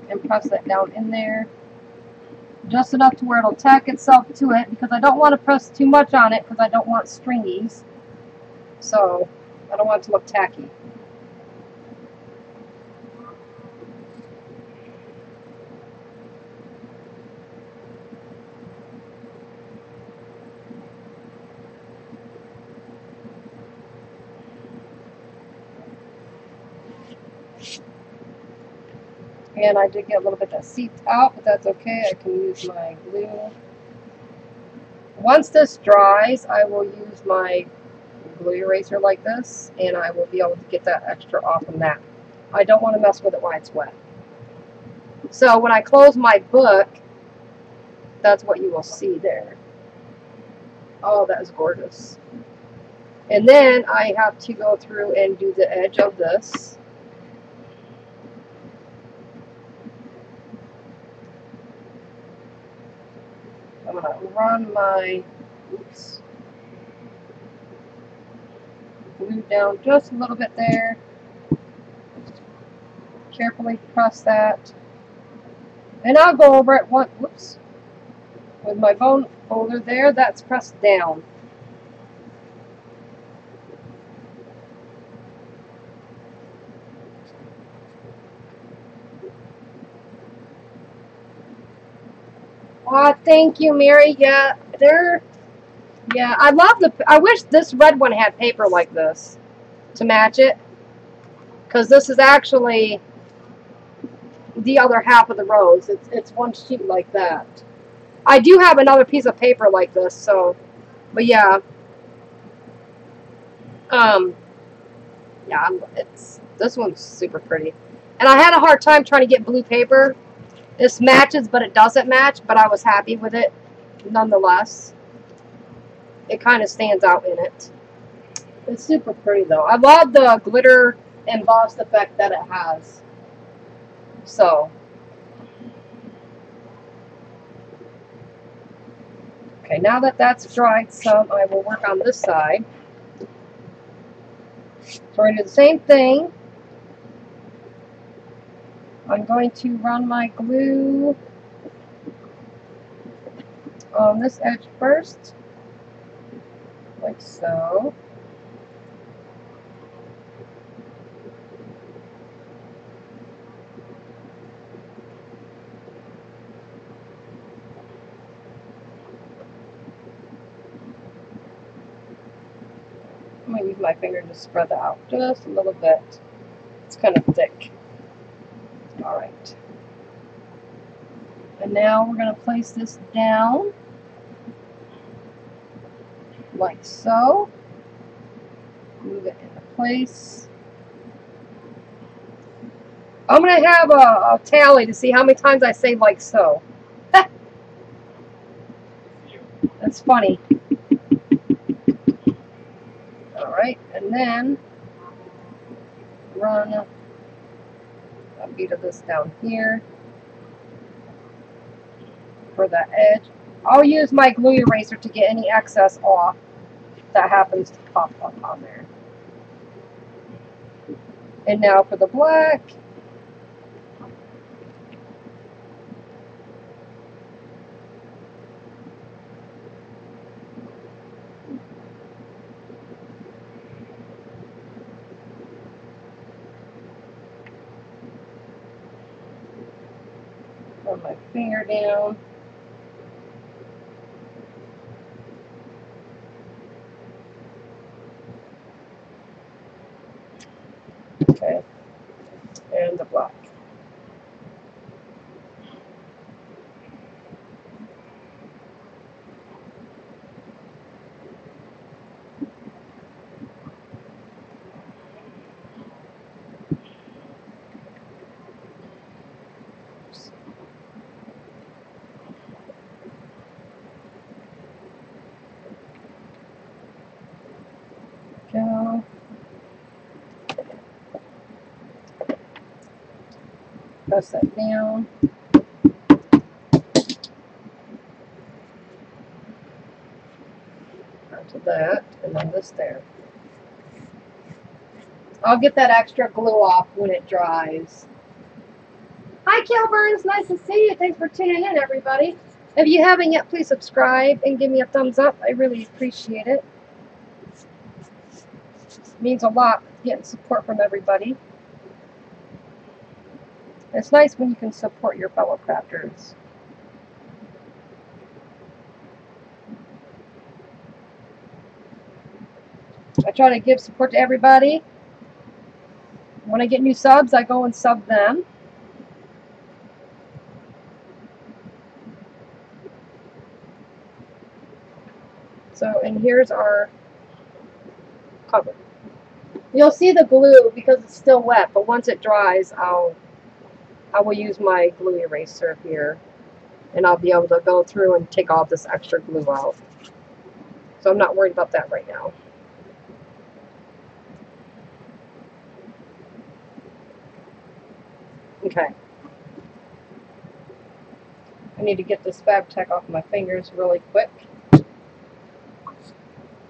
and press that down in there. Just enough to where it'll tack itself to it, because I don't want to press too much on it because I don't want stringies. So I don't want it to look tacky. And I did get a little bit that seeped out, but that's okay. I can use my glue. Once this dries, I will use my glue eraser like this, and I will be able to get that extra off from that. I don't want to mess with it while it's wet. So when I close my book, that's what you will see there. Oh, that is gorgeous. And then I have to go through and do the edge of this. I'm going to run my glue down just a little bit there. Carefully press that. And I'll go over it with my bone folder there. That's pressed down. Oh, thank you, Mary. Yeah, I wish this red one had paper like this to match it, because this is actually the other half of the rose. It's one sheet like that. I do have another piece of paper like this, so, but yeah. Yeah, this one's super pretty. And I had a hard time trying to get blue paper. This matches, but it doesn't match, but I was happy with it nonetheless. It kind of stands out in it. It's super pretty, though. I love the glitter embossed effect that it has. So, Okay, now that that's dried some, I will work on this side. So we're going to do the same thing. I'm going to run my glue on this edge first, like so. I'm going to use my finger to spread that out just a little bit. It's kind of thick. Alright. And now we're going to place this down, like so. Move it into place. I'm going to have a tally to see how many times I say like so. That's funny. Alright, and then run a bead of this down here for that edge. I'll use my glue eraser to get any excess off that happens to pop up on there. And now for the black. Run my finger down. Okay. And the black. Go. Press that down. Onto that, and then this there. I'll get that extra glue off when it dries. Hi, Kilburns. Nice to see you. Thanks for tuning in, everybody. If you haven't yet, please subscribe and give me a thumbs up. I really appreciate it. It means a lot getting support from everybody. It's nice when you can support your fellow crafters. I try to give support to everybody. When I get new subs, I go and sub them. So, and here's our cover. You'll see the glue because it's still wet, but once it dries, I will use my glue eraser here, and I'll be able to go through and take all this extra glue out. So I'm not worried about that right now. Okay. I need to get this fab tech off my fingers really quick.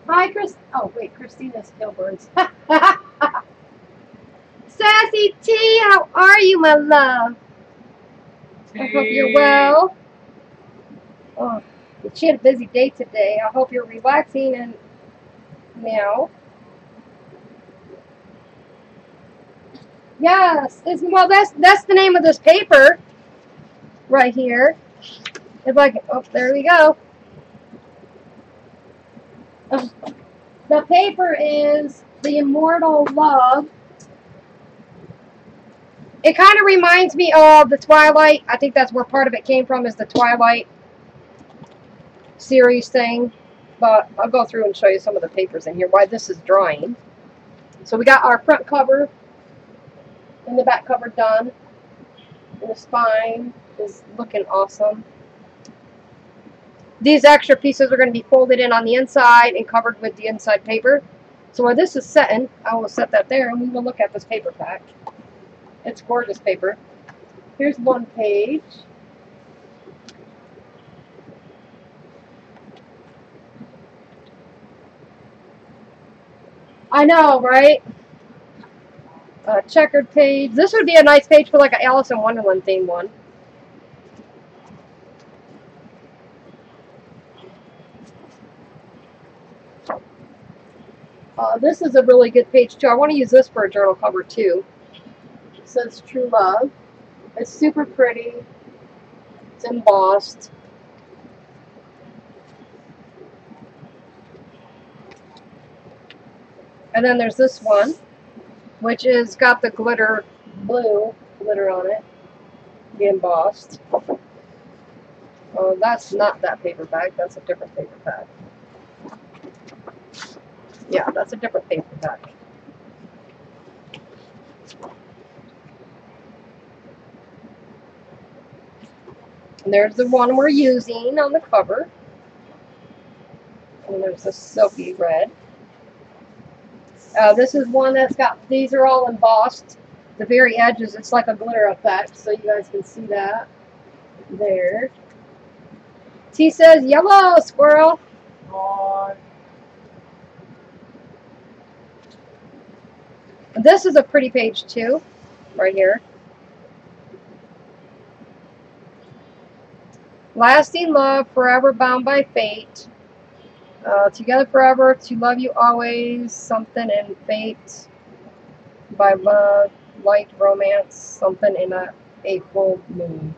Hi, Chris. Oh, wait, Christina's Kilburns. Sassy T, how are you, my love? I hope you're well. Oh, she had a busy day today. I hope you're relaxing and now. Yes, well, that's the name of this paper right here. If I can, oh, there we go. The paper is The Immortal Love. It kind of reminds me of the Twilight. I think that's where part of it came from, is the Twilight series thing. But I'll go through and show you some of the papers in here, why this is drying. So we got our front cover and the back cover done. And the spine is looking awesome. These extra pieces are going to be folded in on the inside and covered with the inside paper. So where this is setting, I will set that there and we will look at this paper pack. It's gorgeous paper. Here's one page. I know, right? Checkered page. This would be a nice page for like an Alice in Wonderland theme one. This is a really good page too. I want to use this for a journal cover too. It says True Love. It's super pretty. It's embossed. And then there's this one, which is got the glitter, blue glitter on it, the embossed. Oh, that's not that paper bag. That's a different paper bag. Yeah, that's a different paper bag. And there's the one we're using on the cover. And there's the silky red. This is one that's got, these are all embossed. The very edges, it's like a glitter effect, so you guys can see that. There. T says, yellow, squirrel. Aww. This is a pretty page too, right here. Lasting love, forever bound by fate. Together forever, to love you always, something in fate. By love, light romance, something in a full moon.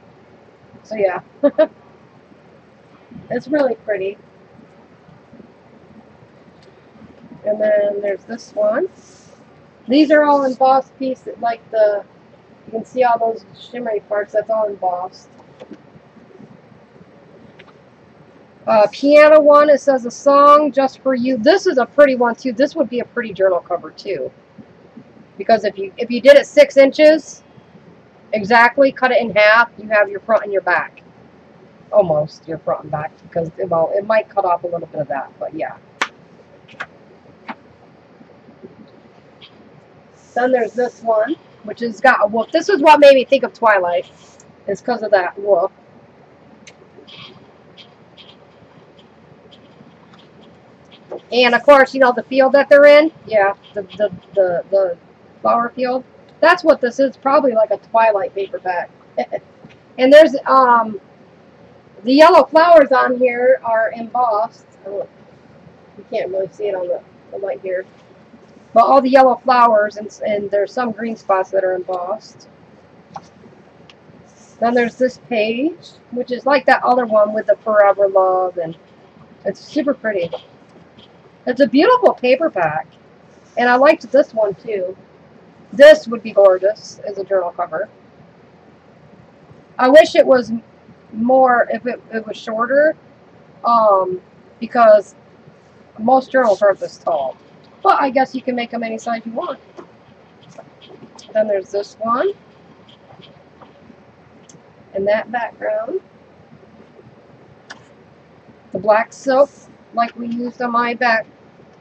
So yeah, it's really pretty. And then there's this one. These are all embossed pieces, like you can see all those shimmery parts, that's all embossed. Piano one, it says a song just for you. This is a pretty one too. This would be a pretty journal cover too. Because if you did it 6 inches, exactly, cut it in half, you have your front and your back. Almost your front and back, because, well, it might cut off a little bit of that, but yeah. Then there's this one, which has got a wolf. This is what made me think of Twilight, is because of that wolf. And of course, you know the field that they're in. Yeah, the flower field. That's what this is. Probably like a Twilight paperback. And there's the yellow flowers on here are embossed. Oh, you can't really see it on the light here. But all the yellow flowers and there's some green spots that are embossed. Then there's this page, which is like that other one with the forever love, and it's super pretty. It's a beautiful paperback, and I liked this one too. This would be gorgeous as a journal cover. I wish it was more, if it was shorter, because most journals aren't this tall. But I guess you can make them any size you want. Then there's this one, and that background. The black silk, like we used on my back.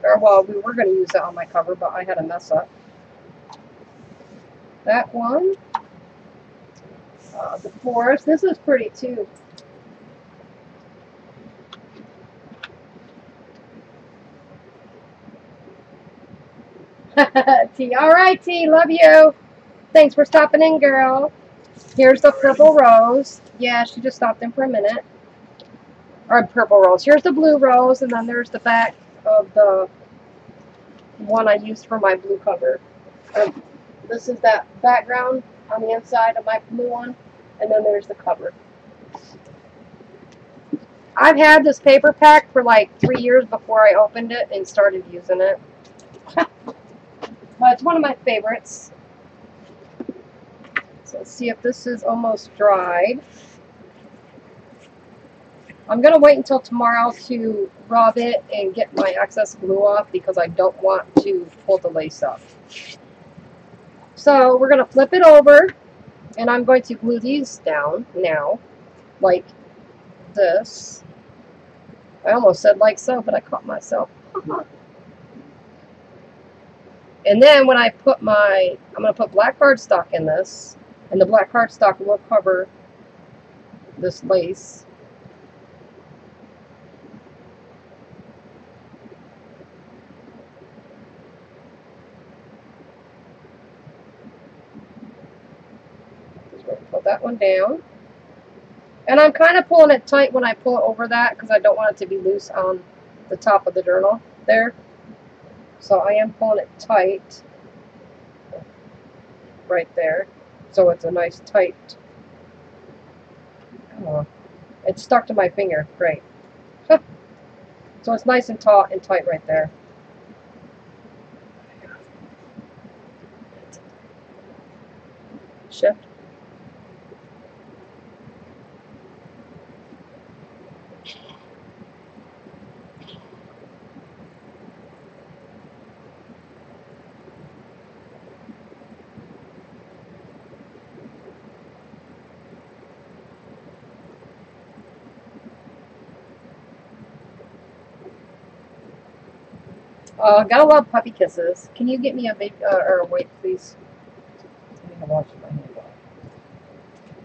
Or, well, we were going to use that on my cover, but I had a mess up. That one. The forest. This is pretty, too. T. All right, T. Love you. Thanks for stopping in, girl. Here's the purple rose. Yeah, she just stopped in for a minute. Or purple rose. Here's the blue rose, and then there's the back of the one I used for my blue cover. This is that background on the inside of my blue one, and then there's the cover. I've had this paper pack for like 3 years before I opened it and started using it. But it's one of my favorites. So let's see if this is almost dried. I'm going to wait until tomorrow to rub it and get my excess glue off because I don't want to pull the lace up. So we're going to flip it over, and I'm going to glue these down now, like this. I almost said like so, but I caught myself. And then when I put I'm going to put black cardstock in this, and the black cardstock will cover this lace. that one down. And I'm kind of pulling it tight when I pull it over that because I don't want it to be loose on the top of the journal there. So I am pulling it tight right there. So it's a nice tight. Oh, it's stuck to my finger. Great. So it's nice and taut and tight right there. Shift. Gotta love puppy kisses. Can you get me a baby, or wait, please? I need to wash my hand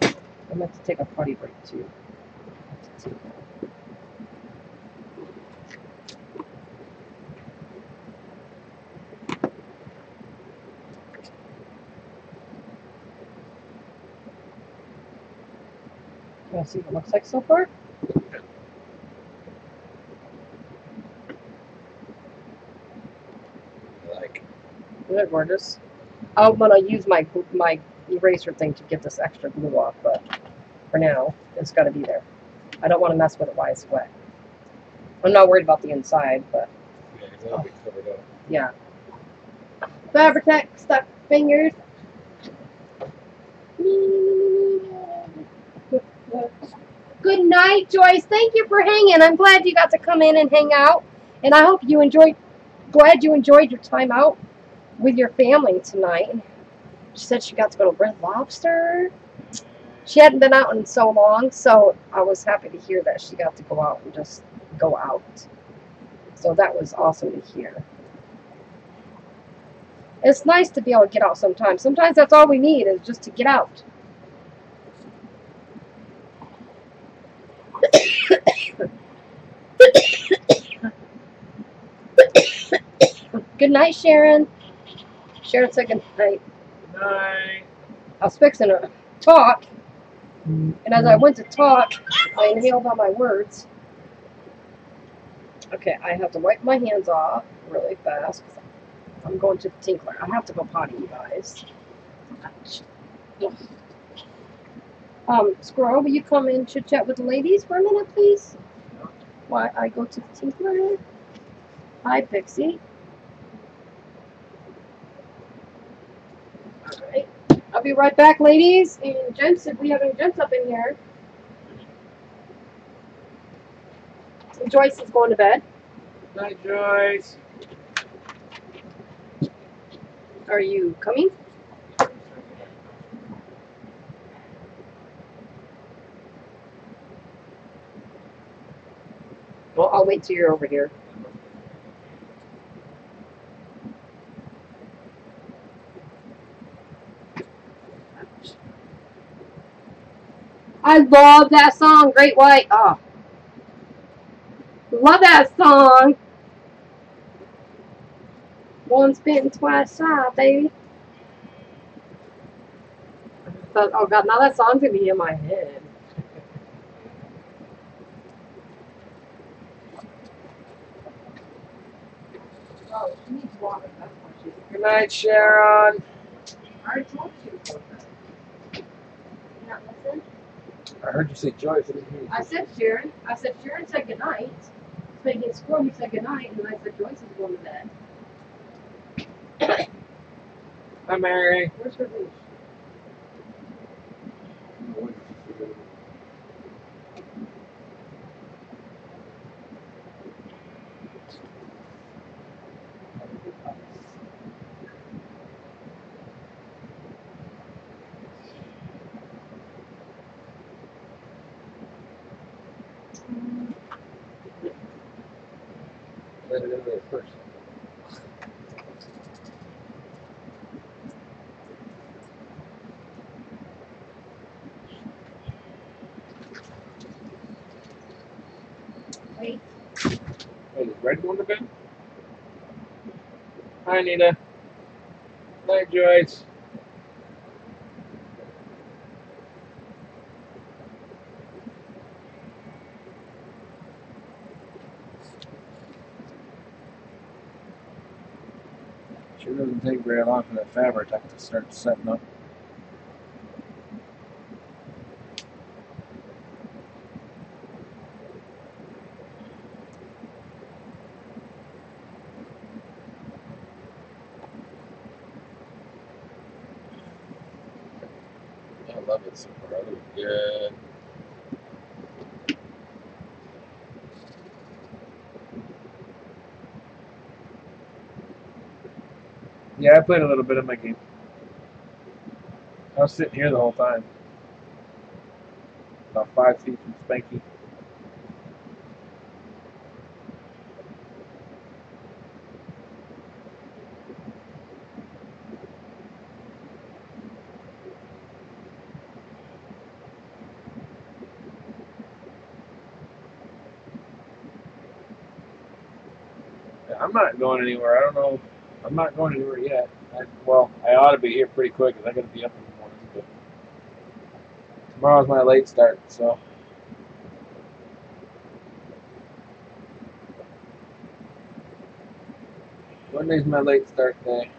off. I'm going to take a potty break too. Want to see what it looks like so far? Isn't it gorgeous? I'm gonna use my eraser thing to get this extra glue off, but for now, it's got to be there. I don't want to mess with it while it's wet. I'm not worried about the inside, but Yeah, that'll be covered up. yeah. Fabri-Tac stuck fingers. Good night, Joyce. Thank you for hanging. I'm glad you got to come in and hang out, and I hope you enjoyed. Glad you enjoyed your time out with your family tonight. She said she got to go to Red Lobster. She hadn't been out in so long, so I was happy to hear that she got to go out and just go out. So that was awesome to hear. It's nice to be able to get out sometimes. Sometimes that's all we need is just to get out. Good night, Sharon. Sharon said good night. Good night. I was fixing to talk, and as I went to talk, I inhaled all my words. Okay, I have to wipe my hands off really fast. I'm going to the tinkler. I have to go potty, you guys. Squirrel, will you come and chit chat with the ladies for a minute, please? While I go to the tinkler. Hi, Pixie. Alright. I'll be right back, ladies and gents, if we have any gents up in here. Joyce is going to bed. Good night, Joyce. Are you coming? Well, I'll wait till you're over here. I love that song, Great White. Oh, love that song. Once bitten, twice shy, baby. Oh God, now that song's gonna be in my head. Oh, she needs water. That's why she's. Good night, Sharon. I already told you. You not listen? I heard you say Joyce. I didn't hear you. I said Sharon. I said Sharon said goodnight. Speaking Squirrel, you said goodnight, and then I said Joyce is going to bed. Hi, Mary. Where's her leash? Let it in there first. Wait. Hey, is Red going to bed? Hi, Nita. Night, Joyce. It doesn't take very long for that fabric to start setting up. I love it so far. It looks good. Yeah, I played a little bit of my game. I was sitting here the whole time. About 5 feet from Spankie. I'm not going anywhere. I don't know. I'm not going anywhere yet. I ought to be here pretty quick because I got to be up in the morning. But tomorrow's my late start, so. Monday's my late start day.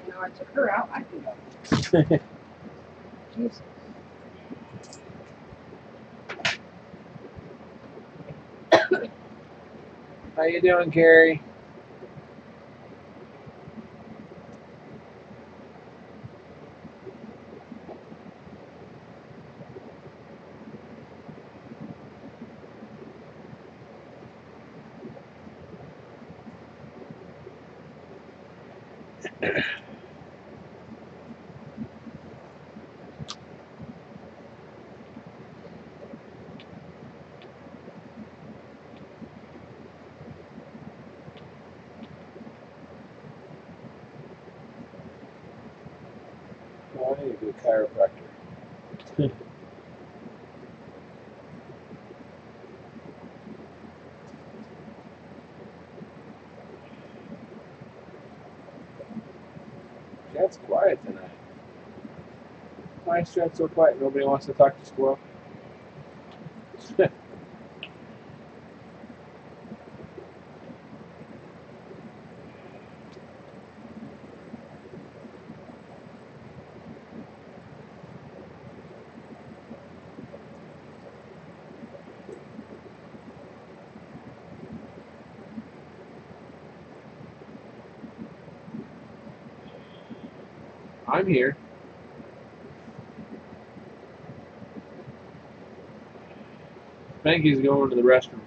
Now I took her out. I can go. Jeez. How you doing, Carrie? Oh, I need to do a chiropractor. Chat's quiet tonight. Why is Chat so quiet? Nobody wants to talk to Squirrel. I'm here. Spankie's going to the restroom.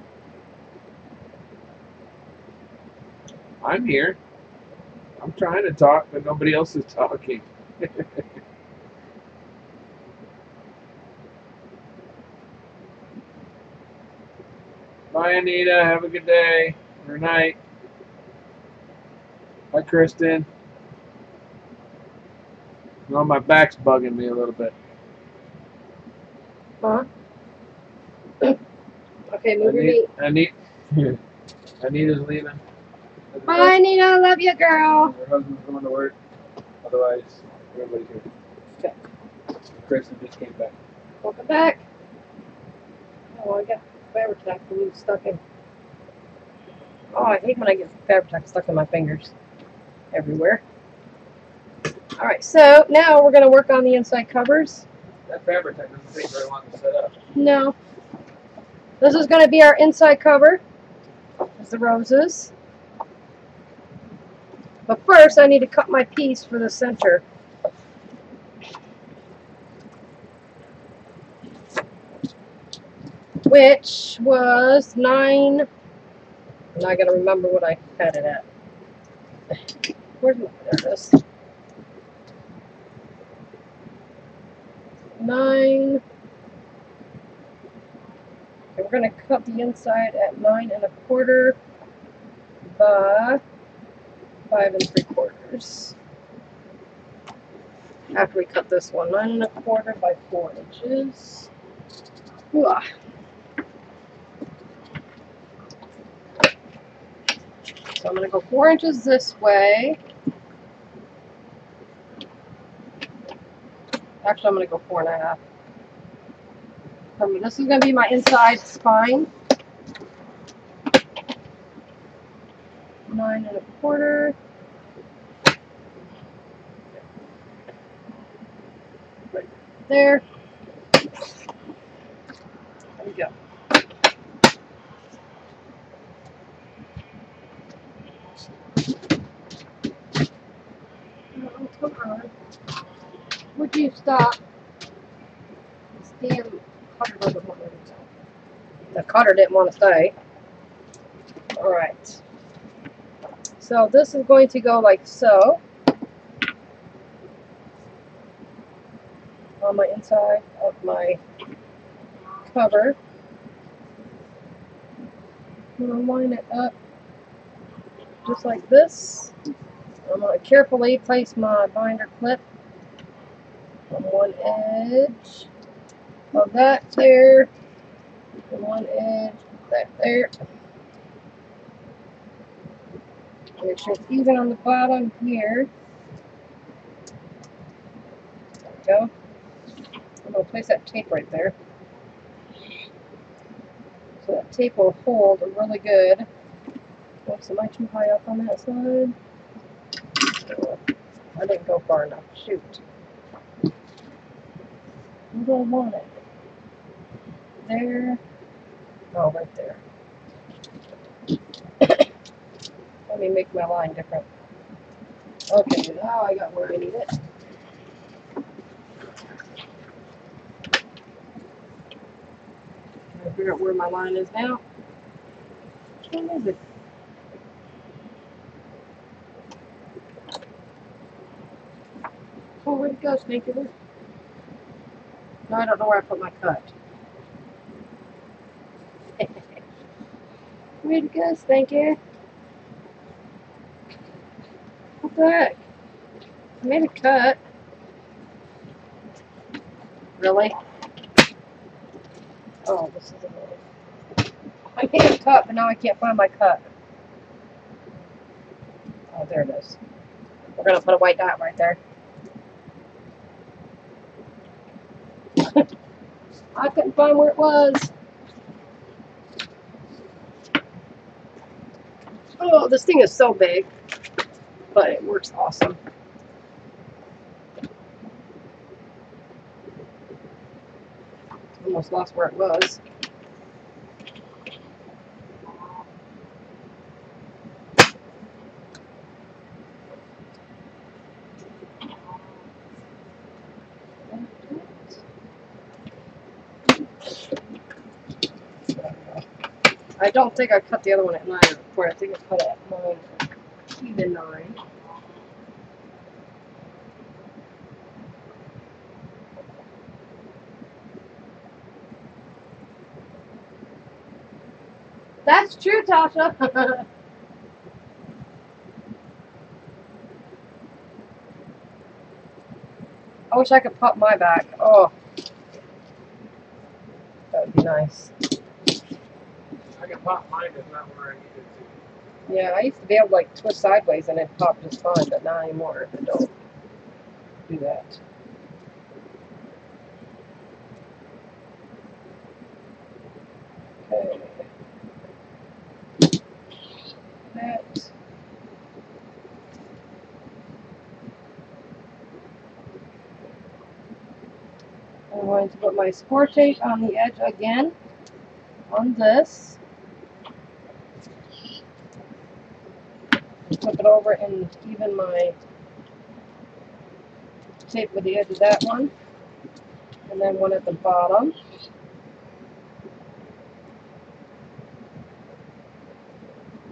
I'm here. I'm trying to talk, but nobody else is talking. Bye, Anita. Have a good day or night. Bye, Kristen. No, my back's bugging me a little bit. Huh? Okay, move your meat. Anita's leaving. Bye, Nina. Love you, girl. Her husband's going to work. Otherwise, everybody's here. Okay. Kristen just came back. Welcome back. Oh, I got fabric tack stuck in. Oh, I hate when I get fabric tack stuck in my fingers everywhere. All right, so now we're going to work on the inside covers. That fabric tack doesn't take very long to set up. No. This is going to be our inside cover. There's the roses. But first, I need to cut my piece for the center. Which was 9. Now I got to remember what I had it at. Where's my, there it is. 9. Okay, we're going to cut the inside at 9 1/4 by 5 3/4. After we cut this one, 9 1/4 by 4 inches. Ooh. So I'm going to go 4 inches this way. Actually, I'm going to go 4 1/2. This is going to be my inside spine. 9 1/4. Right there. There we go. Oh, come on. Would you stop? This damn cutter doesn't want to go. The cutter didn't want to stay. Alright. So this is going to go like so. On my inside of my cover. I'm going to line it up just like this. I'm going to carefully place my binder clip on one edge of that there, and one edge of that there. Make sure it's even on the bottom here. There we go. I'm going to place that tape right there. So that tape will hold really good. Oops, am I too high up on that side? Oh, I didn't go far enough. Shoot. Where do I want it? There. Oh, right there. Let me make my line different. Okay, now I got where I need it. I figure out where my line is now. Which one is it? Oh, where'd it go, Spankie? No, I don't know where I put my cut. Where'd it go, Spankie? What the heck? I made a cut. Really? Oh, this is annoying. I made a cut, but now I can't find my cut. Oh, there it is. We're going to put a white dot right there. I couldn't find where it was. Oh, this thing is so big, but it works awesome. Almost lost where it was. I don't think I cut the other one at 9 1/4. I think I cut it at 9, even 9. That's true, Tasha. I wish I could pop my back. Oh, that would be nice. I can pop mine, is not where I need it to. Yeah, I used to be able to like twist sideways and it popped just fine, but not anymore. I don't do that. Okay. That. I'm going to put my score tape on the edge again on this. And flip it over and even my tape with the edge of that one. And then one at the bottom.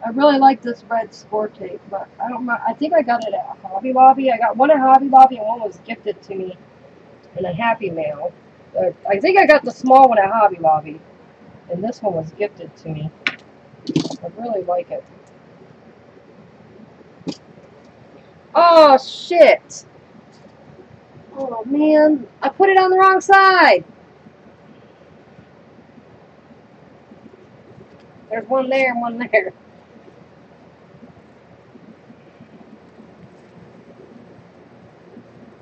I really like this red score tape, but I don't know. I think I got it at Hobby Lobby. I got one at Hobby Lobby and one was gifted to me in a Happy Mail. I think I got the small one at Hobby Lobby, and this one was gifted to me. I really like it. Oh, shit. Oh, man. I put it on the wrong side. There's one there and one there.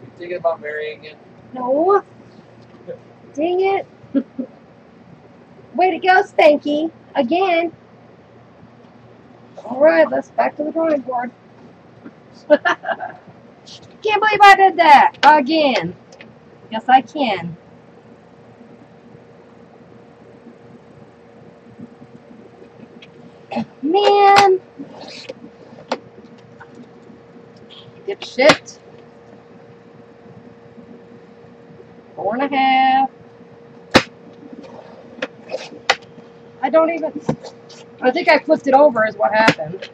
You thinking about marrying again? No. Dang it. Way to go, Spankie. Again. Alright, let's back to the drawing board. Can't believe I did that. Again. Yes, I can. Man. Dipshit. 4.5. I don't even... I think I flipped it over is what happened.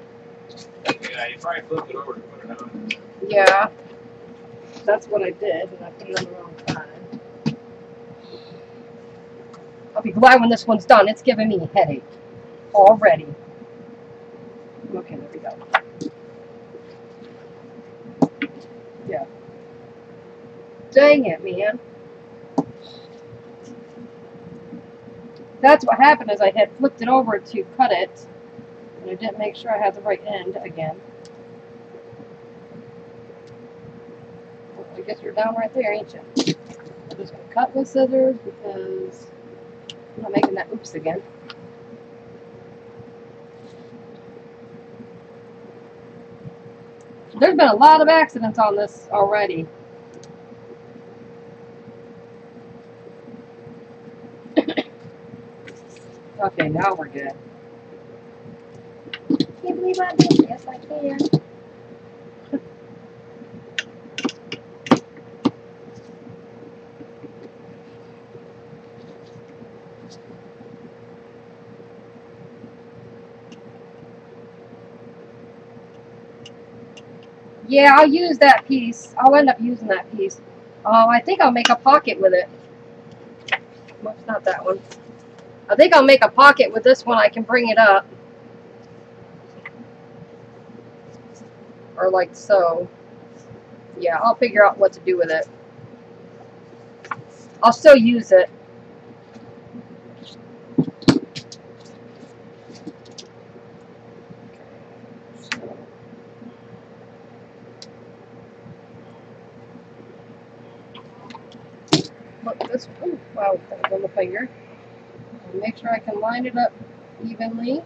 Yeah, you probably flipped it over to put it on. Yeah. That's what I did, and I put it on the wrong side. I'll be glad when this one's done. It's giving me a headache. Already. Okay, there we go. Yeah. Dang it, man. That's what happened is I had flipped it over to cut it, and I didn't make sure I had the right end again. Well, I guess you're down right there, ain't you? I'm just going to cut with scissors because I'm not making that oops again. There's been a lot of accidents on this already. Okay, now we're good. Can't believe I did. Yes, I can. Yeah, I'll use that piece. I'll end up using that piece. I think I'll make a pocket with it. Well, it's not that one. I think I'll make a pocket with this one. I can bring it up. Or like so. Yeah, I'll figure out what to do with it. I'll still use it. Look, this, ooh, wow, that was on the finger. And make sure I can line it up evenly.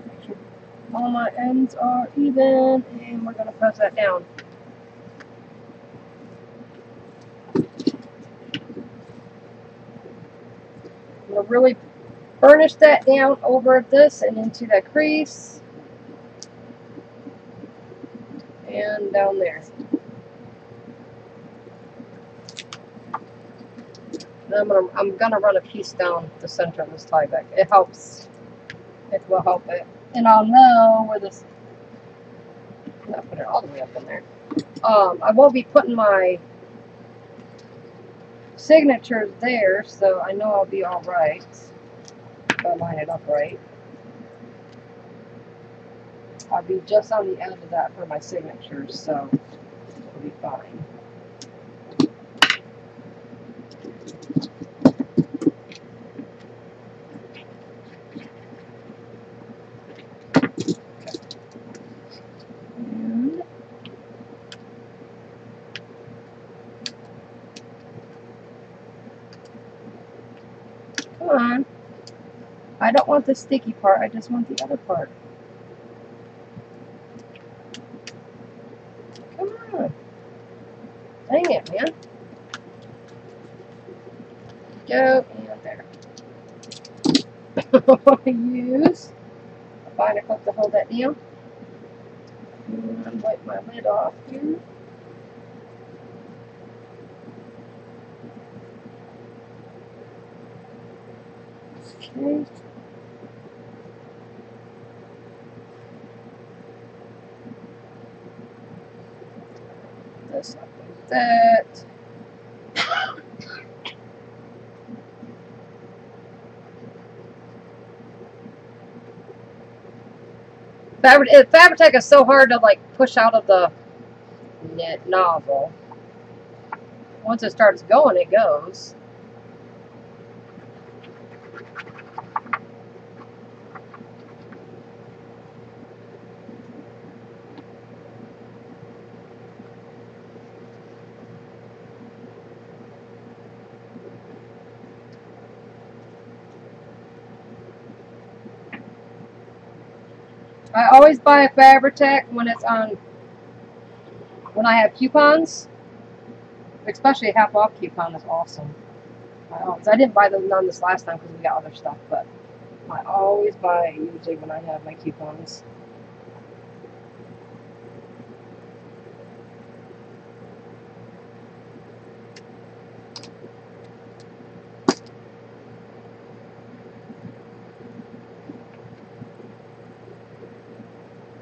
Make sure all my ends are even, and we're going to press that down. I'm going to really burnish that down over this and into that crease. And down there. Then I'm gonna run a piece down the center of this tie back. It helps. It will help it. And I'll know where this. I'm not put it all the way up in there. I won't be putting my signatures there, so I know I'll be all right if I line it up right. I'll be just on the end of that for my signatures, so it'll be fine. And come on. I don't want the sticky part, I just want the other part. Come on. Dang it, man. Go, and there. Use a binder clip to hold that down. And wipe my lid off here. Okay. This up like that. Fabri-Tac is so hard to like push out of the knit nozzle. Once it starts going, it goes. I always buy a Fabri-Tac when I have coupons. Especially a half off coupon is awesome. I didn't buy none this last time because we got other stuff, but I always buy it usually when I have my coupons.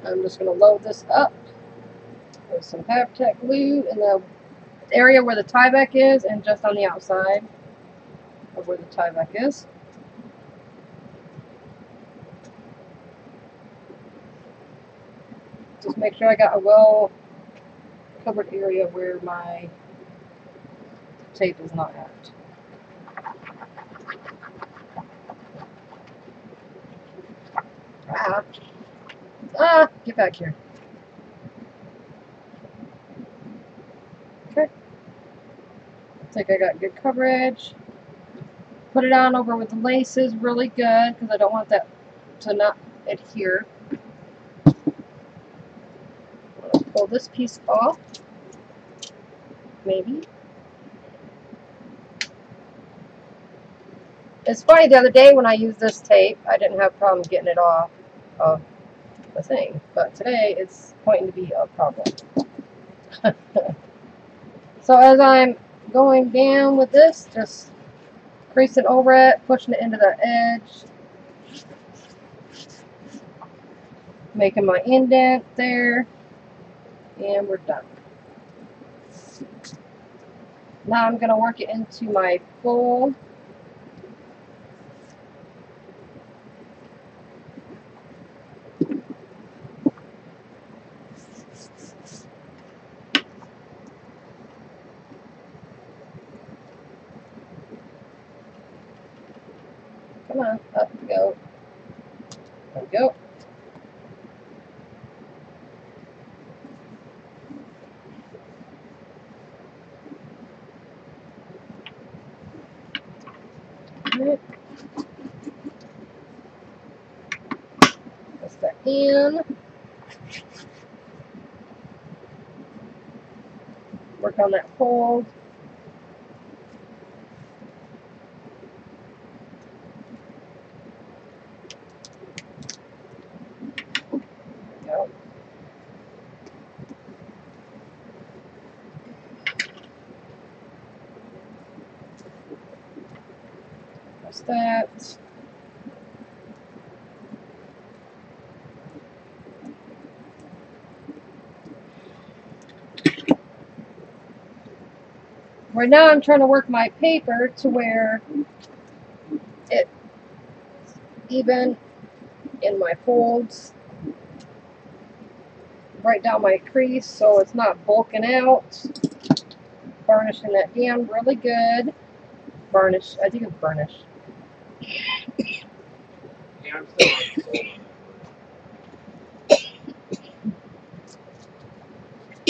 I'm just going to load this up with some Fabri-Tac glue in the area where the tie-back is and just on the outside of where the tie-back is. Just make sure I got a well covered area where my tape is not at. Get back here. Okay. Looks like I got good coverage. Put it on over with the laces really good because I don't want that to not adhere. Pull this piece off. Maybe. It's funny, the other day when I used this tape, I didn't have a problem getting it off of the thing. But today, it's pointing to be a problem. So as I'm going down with this, just creasing over it, pushing it into the edge. Making my indent there. And we're done. Now I'm going to work it into my fold. Come on, up we go. There we go. Alright. Press that in. Work on that fold. That. Right now I'm trying to work my paper to where it's even in my folds, right down my crease so it's not bulking out. Varnishing that down really good. Varnish, I think it's burnish. Yeah, I'm still on the soul on that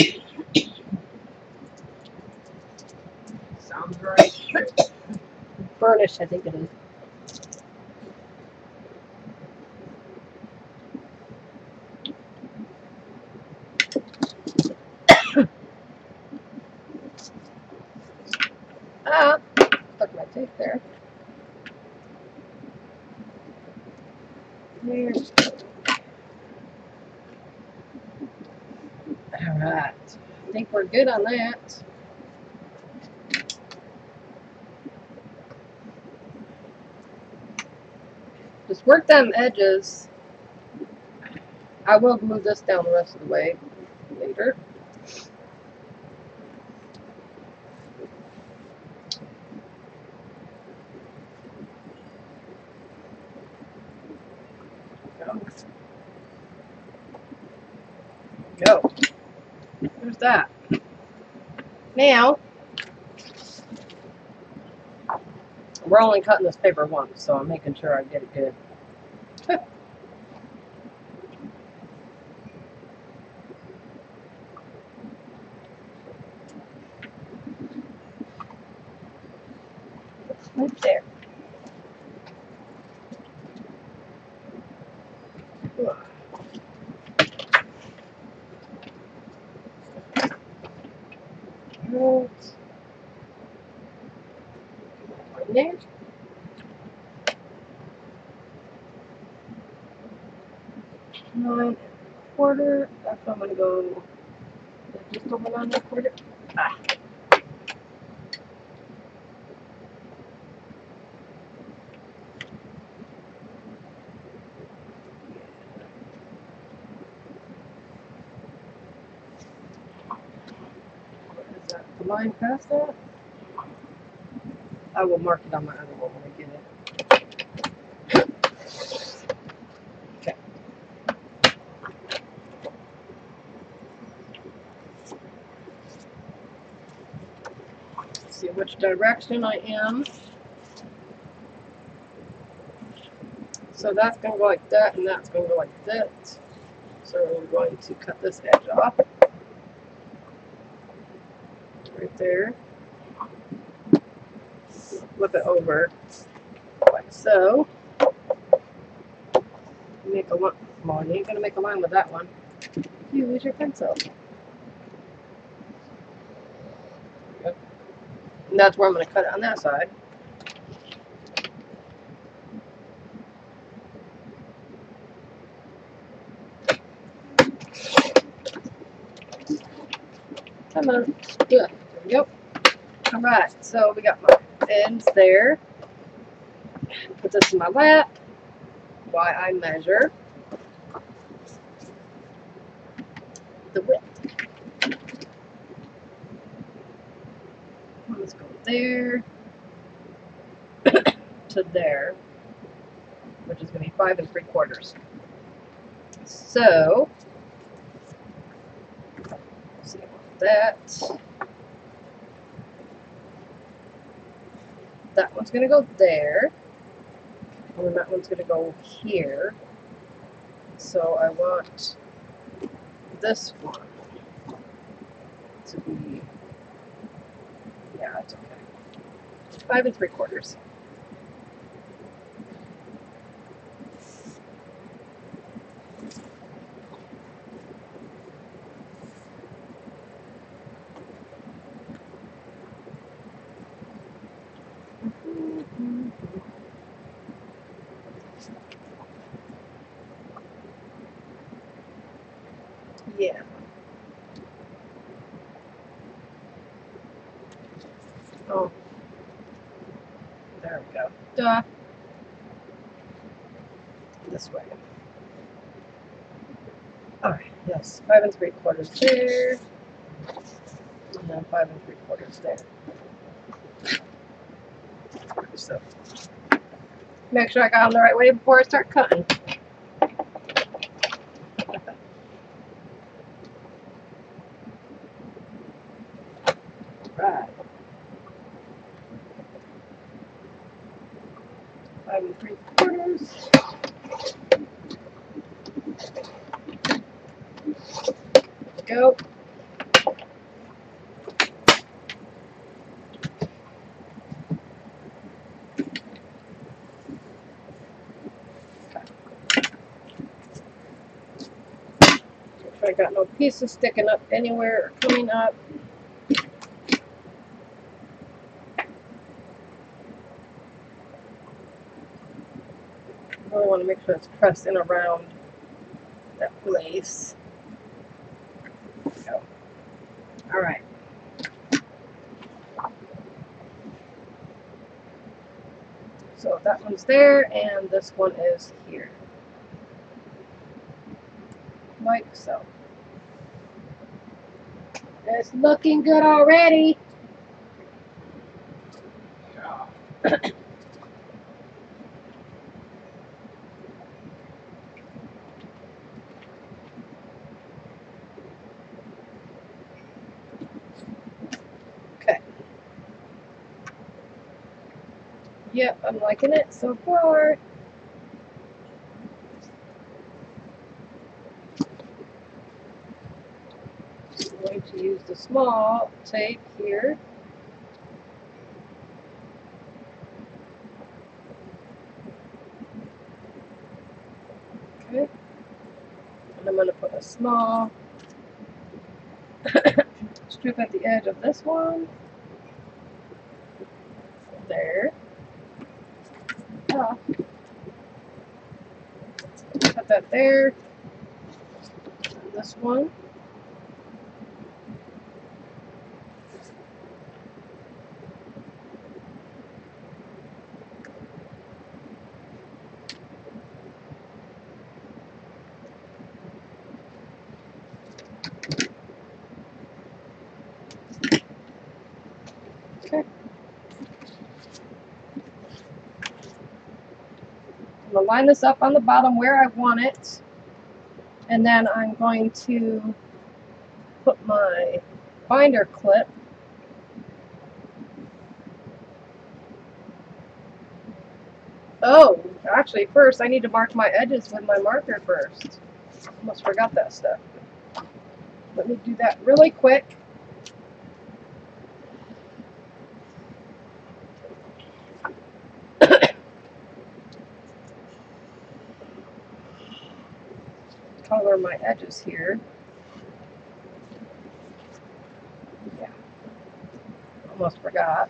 one. Sounds right. Burnish, I think it is. Stuck my tape there. There. Alright. I think we're good on that. Just work them edges. I will move this down the rest of the way later. go. There's that. Now, we're only cutting this paper once, so I'm making sure I get it good. Right there. Right there. 9 1/4. That's what I'm gonna go just over 9 1/4. Ah. Is that the line past that? I will mark it on my other one when I get it. Okay. Let's see which direction I am. So that's going to go like that, and that's going to go like that. So we're going to cut this edge off. Right there. Flip it over like so. Make a line. Well, you ain't going to make a line with that one. Use your pencil. Yep. And that's where I'm going to cut it on that side. Come on. Good. There we go. Alright, so we got my ends there. Put this in my lap while I measure the width. Let's go there to there, which is going to be 5 3/4. So, let's see about that. That one's going to go there, and then that one's going to go here. So I want this one to be, yeah, it's okay. 5 3/4. Yeah. Oh. There we go. Duh. This way. Alright, yes. 5 3/4 there. And then 5 3/4 there. So, make sure I got them the right way before I start cutting. Right. 5 3/4. Go. Make sure I got no pieces sticking up anywhere or coming up. I really want to make sure it's pressed in around that place. There we go. Alright. So that one's there, and this one is here. Like so. It's looking good already. Yeah. Yep, I'm liking it so far. I'm going to use the small tape here. Okay. And I'm going to put a small strip at the edge of this one. There. Oh. Put that there. And this one. Okay. I'm going to line this up on the bottom where I want it. And then I'm going to put my binder clip Oh, actually, first I need to mark my edges with my marker first. Almost forgot that stuff. Let me do that really quick. Color my edges here. Yeah, almost forgot.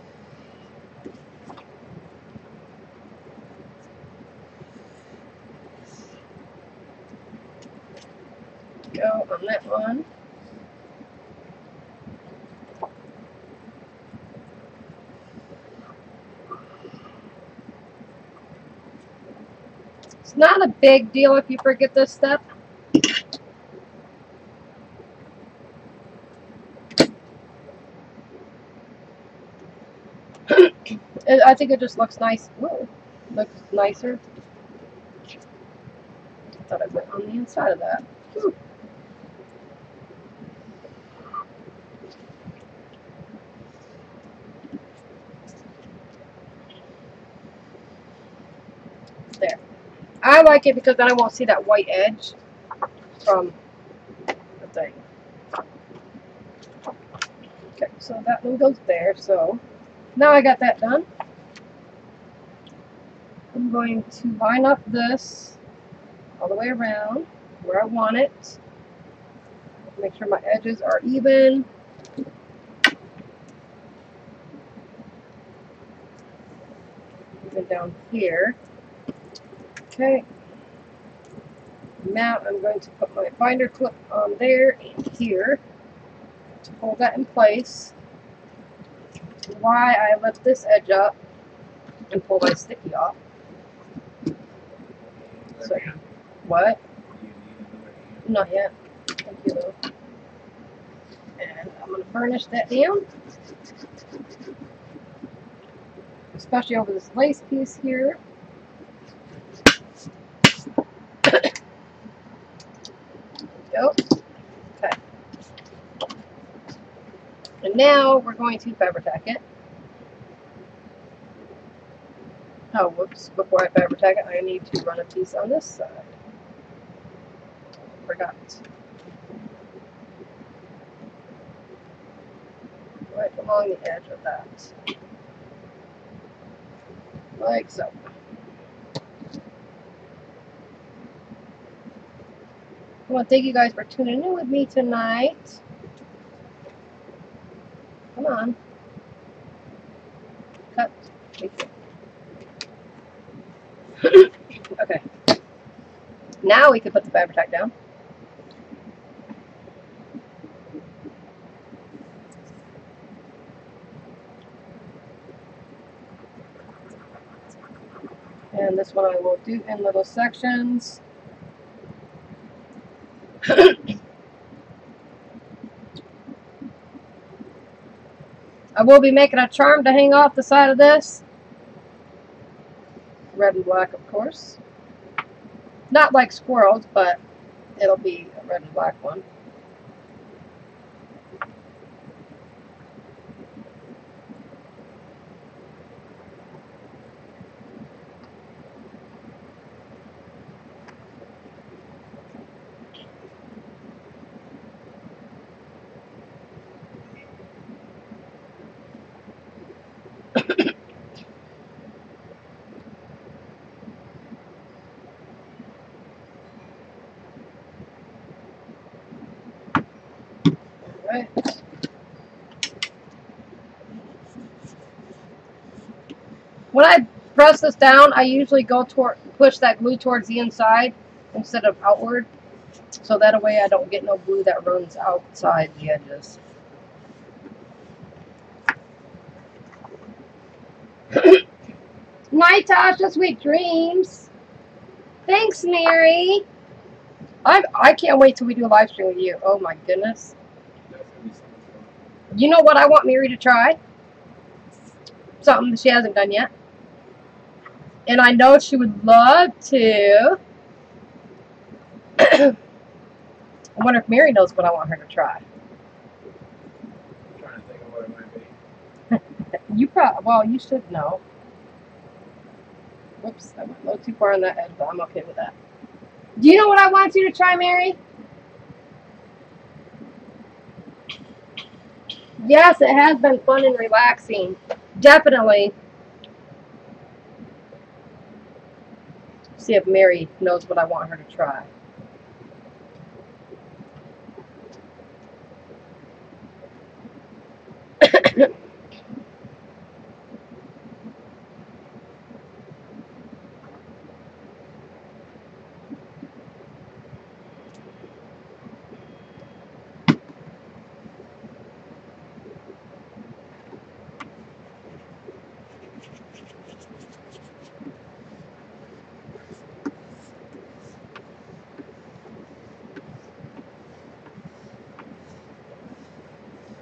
Go on that one. It's not a big deal if you forget this step. I think it just looks nice. Whoa, looks nicer. I thought I went on the inside of that. Ooh. There. I like it because then I won't see that white edge from the thing. Okay, so that one goes there. So now I got that done. I'm going to line up this all the way around where I want it. Make sure my edges are even. Even down here. Okay. Now I'm going to put my binder clip on there and here to hold that in place. Why I lift this edge up and pull my sticky off. So, what? Not yet. Thank you though. And I'm going to burnish that down. Especially over this lace piece here. Go. Okay. And now we're going to Fabri-Tac it. Oh, whoops. Before I Fabri-Tac it, I need to run a piece on this side. Forgot. Right along the edge of that. Like so. I want to thank you guys for tuning in with me tonight. Come on. Cut. Okay. Now we can put the Fabri-Tac down. And this one I will do in little sections. I will be making a charm to hang off the side of this. Red and black, of course. Not like squirrels, but it'll be a red and black one. Right. When I press this down, I usually go push that glue towards the inside instead of outward, so that way I don't get no glue that runs outside the edges. Night, Tasha, sweet dreams. Thanks, Mary. I can't wait till we do a live stream with you. Oh my goodness. That's gonna be so much fun. You know what I want Mary to try? Something that she hasn't done yet. And I know she would love to. I wonder if Mary knows what I want her to try. I'm trying to think of what it might be. Well, you should know. Whoops, I went a little too far on that edge, but I'm okay with that. Do you know what I want you to try, Mary? Yes, it has been fun and relaxing. Definitely. See if Mary knows what I want her to try.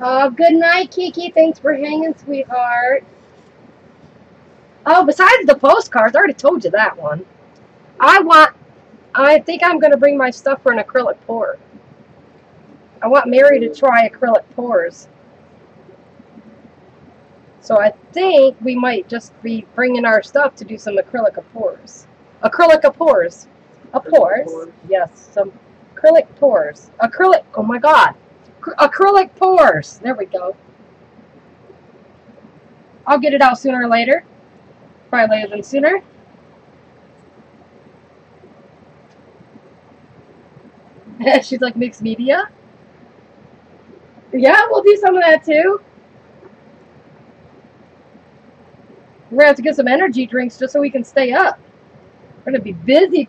Oh, good night, Kiki. Thanks for hanging, sweetheart. Oh, besides the postcards, I already told you that one. I think I'm going to bring my stuff for an acrylic pour. I want Mary to try acrylic pours. So I think we might just be bringing our stuff to do some acrylic pours. Acrylic pours. Pours. Yes, some acrylic pours. Acrylic, oh my God. Acrylic pours. There we go. I'll get it out sooner or later. Probably later than sooner. She's like, mixed media? Yeah, we'll do some of that too. We're going to have to get some energy drinks just so we can stay up. We're going to be busy.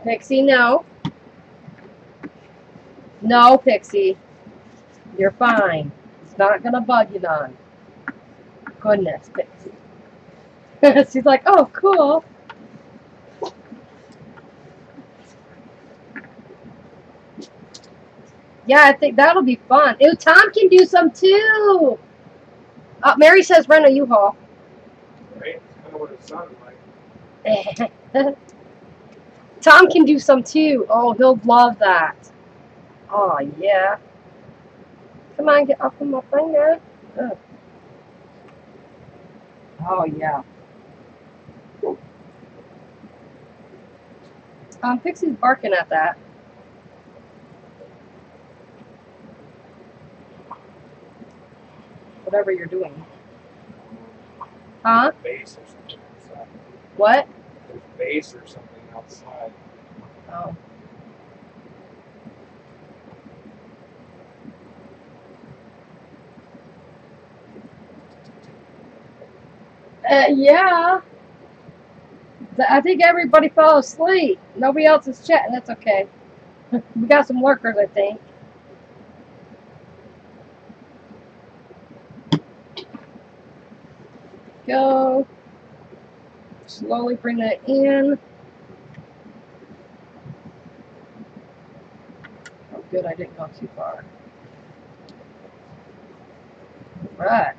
Pixie, no. No, Pixie. You're fine. It's not going to bug you none. Goodness, Pixie. She's like, oh, cool. Yeah, I think that'll be fun. Ew, Tom can do some too. Mary says rent a U-Haul. Right? That's kind of what it sounded like. Tom can do some too. Oh, he'll love that. Oh, yeah. Come on, get off of my finger. Ugh. Oh, yeah. Pixie's barking at that. Whatever you're doing. Huh? Base or something outside. What? There's base or something outside. Oh. Yeah. I think everybody fell asleep. Nobody else is chatting. That's okay. We got some lurkers, I think. Go. Slowly bring that in. Oh, good. I didn't go too far. All right.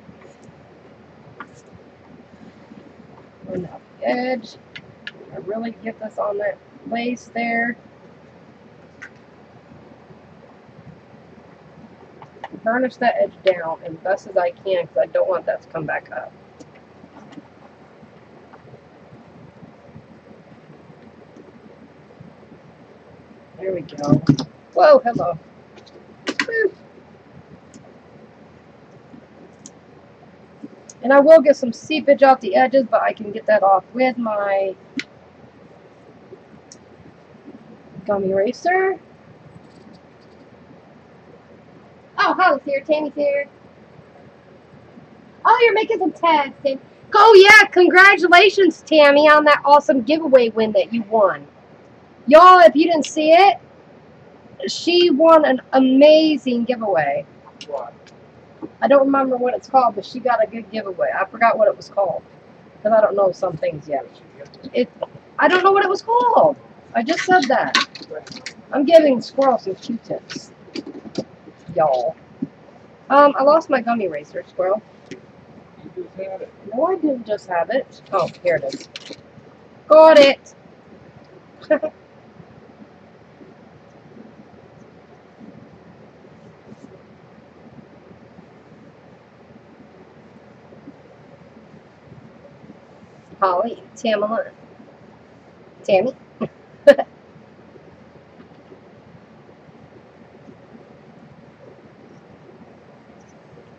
Bring out the edge. I really get this on that lace there. Burnish that edge down as best as I can because I don't want that to come back up. There we go. Whoa, hello. Woo. And I will get some seepage off the edges, but I can get that off with my gummy eraser. Oh, Holly's here. Tammy's here. Oh, you're making some tags, Tammy. Oh yeah, congratulations, Tammy, on that awesome giveaway win that you won. Y'all, if you didn't see it, she won an amazing giveaway. What? I don't remember what it's called, but she got a good giveaway. I forgot what it was called, because I don't know some things yet. I don't know what it was called. I just said that. I'm giving Squirrel some Q-tips. Y'all. I lost my gummy eraser, Squirrel. You just had it. No, I didn't just have it. Oh, here it is. Got it. Holly, Tamala. Tammy.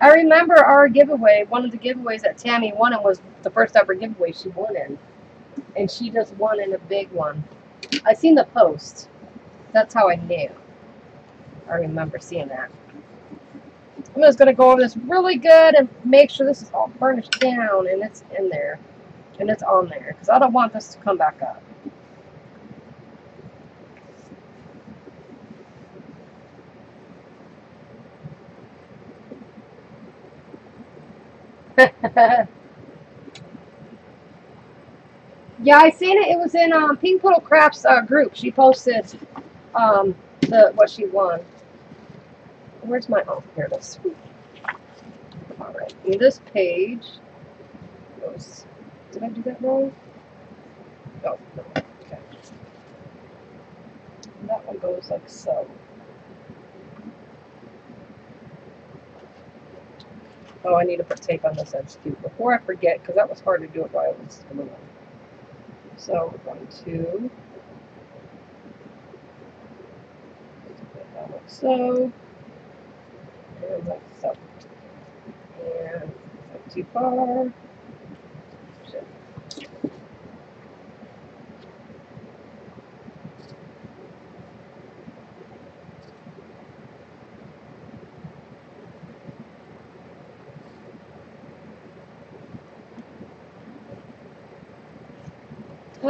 I remember our giveaway, one of the giveaways that Tammy won, and was the first ever giveaway she won in. And she just won in a big one. I seen the post. That's how I knew. I remember seeing that. I'm just going to go over this really good and make sure this is all burnished down and it's in there. And it's on there. Because I don't want this to come back up. Yeah, I seen it. It was in Pink Little Crafts group. She posted what she won. Where's my here it is. All right, in this page goes. Did I do that wrong? Oh, no. Okay. And that one goes like so. Oh, I need to put tape on this edge too before I forget, because that was hard to do it while I was gluing. So we're going to put that like so, and like so, and not too far. Shit.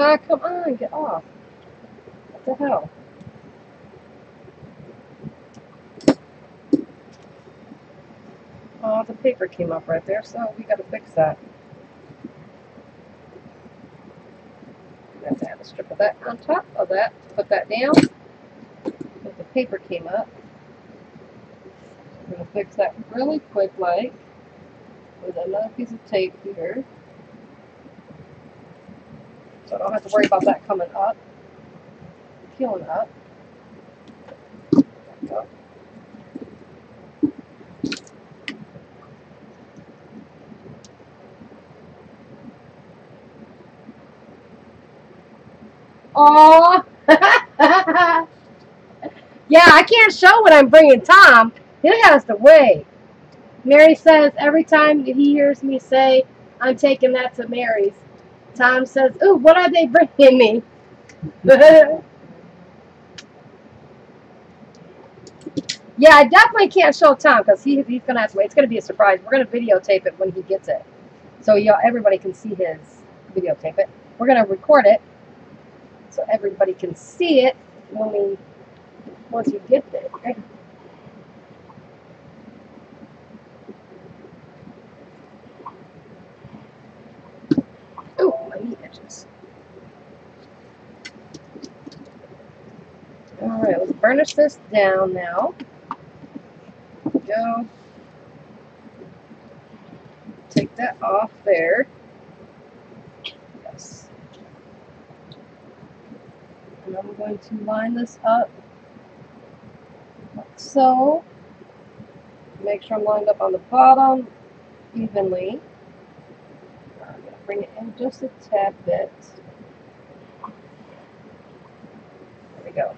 Ah, come on, get off. What the hell? Oh, the paper came up right there, so we gotta fix that. We have to have a strip of that on top of that. Put that down. But the paper came up. We're gonna fix that really quick, like with another piece of tape here. So I don't have to worry about that coming up, peeling up. There we go. Aww. Yeah, I can't show what I'm bringing Tom. He has to wait. Mary says every time he hears me say, I'm taking that to Mary's, Tom says, ooh, what are they bringing me? Yeah, I definitely can't show Tom because he's going to have to wait. It's going to be a surprise. We're going to videotape it when he gets it. So everybody can see his videotape it. We're going to record it so everybody can see it once you get there. Ooh, my meat edges. Alright, let's burnish this down now. Go. Take that off there. Yes. And I'm going to line this up like so. Make sure I'm lined up on the bottom evenly. I'm going to bring it in just a tad bit. There we go.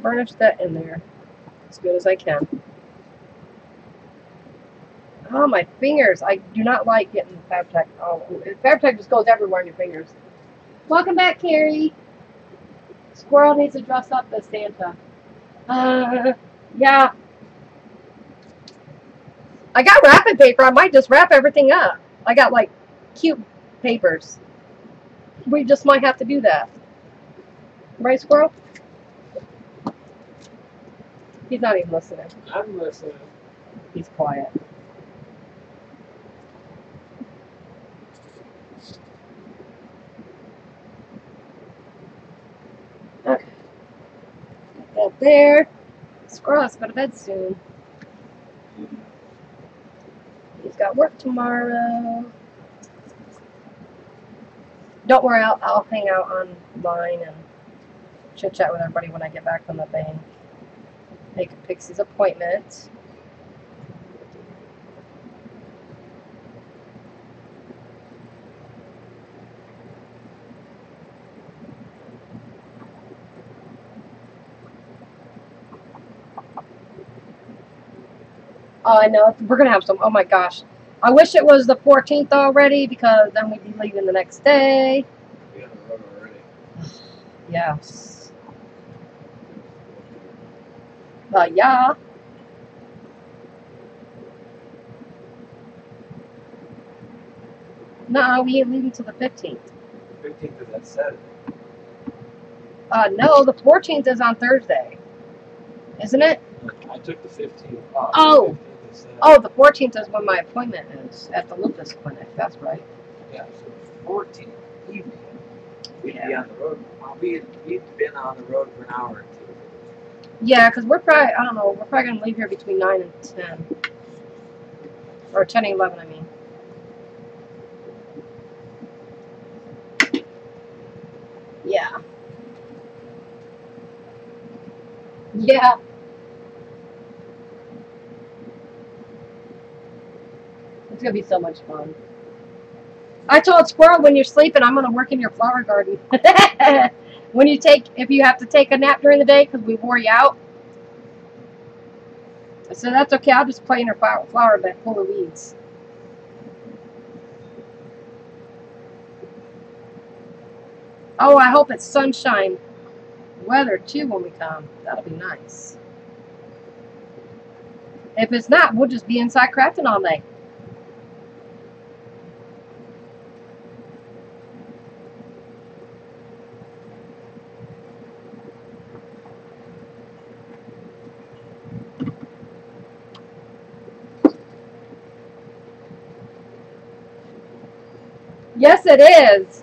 Burnish that in there as good as I can. Oh, my fingers. I do not like getting Fabtech. Oh, Fabtech just goes everywhere in your fingers. Welcome back, Carrie. Squirrel needs to dress up as Santa. Yeah. I got wrapping paper. I might just wrap everything up. I got like cute papers. We just might have to do that. Right, Squirrel? He's not even listening. I'm listening. He's quiet. Okay. Put that there. Squirrel has to go to bed soon. He's got work tomorrow. Don't worry, I'll hang out online and chit chat with everybody when I get back from the thing. Make Pixie's appointment. Oh, I know. We're going to have some. Oh my gosh. I wish it was the 14th already because then we'd be leaving the next day. Be on the road already. Yes. Yeah. No, we ain't leaving till the 15th. 15th is that Saturday. No, the 14th is on Thursday. Isn't it? I took the 15th off. Oh. The 15th is Saturday. Oh, the 14th is when my appointment is at the lupus clinic. That's right. Yeah, so 14th evening. We'd be Yeah. on the road. We'd been on the road for an hour or two. Yeah, because we're probably, I don't know, we're probably going to leave here between 9 and 10. Or 10 and 11, I mean. Yeah. Yeah. It's going to be so much fun. I told Squirrel, when you're sleeping, I'm going to work in your flower garden. If you have to take a nap during the day because we wore you out. I said, that's okay. I'll just play in your flower bed full of weeds. Oh, I hope it's sunshine weather too when we come. That'll be nice. If it's not, we'll just be inside crafting all day. Yes, it is.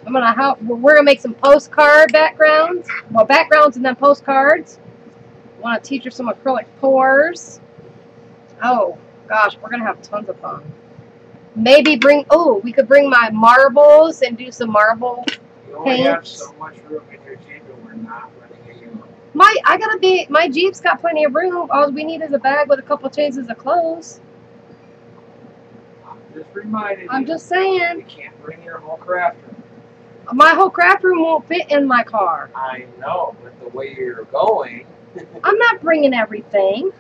We're gonna make some postcard backgrounds. Well, backgrounds and then postcards. Want to teach her some acrylic pours. Oh gosh, we're gonna have tons of fun. Maybe we could bring my marbles and do some marble. You only have Paints. so much room in your Jeep, and we're not running you. My Jeep's got plenty of room. All we need is a bag with a couple changes of clothes. I'm just reminding you. I'm just saying. You can't bring your whole craft room. My whole craft room won't fit in my car. I know, but the way you're going. I'm not bringing everything.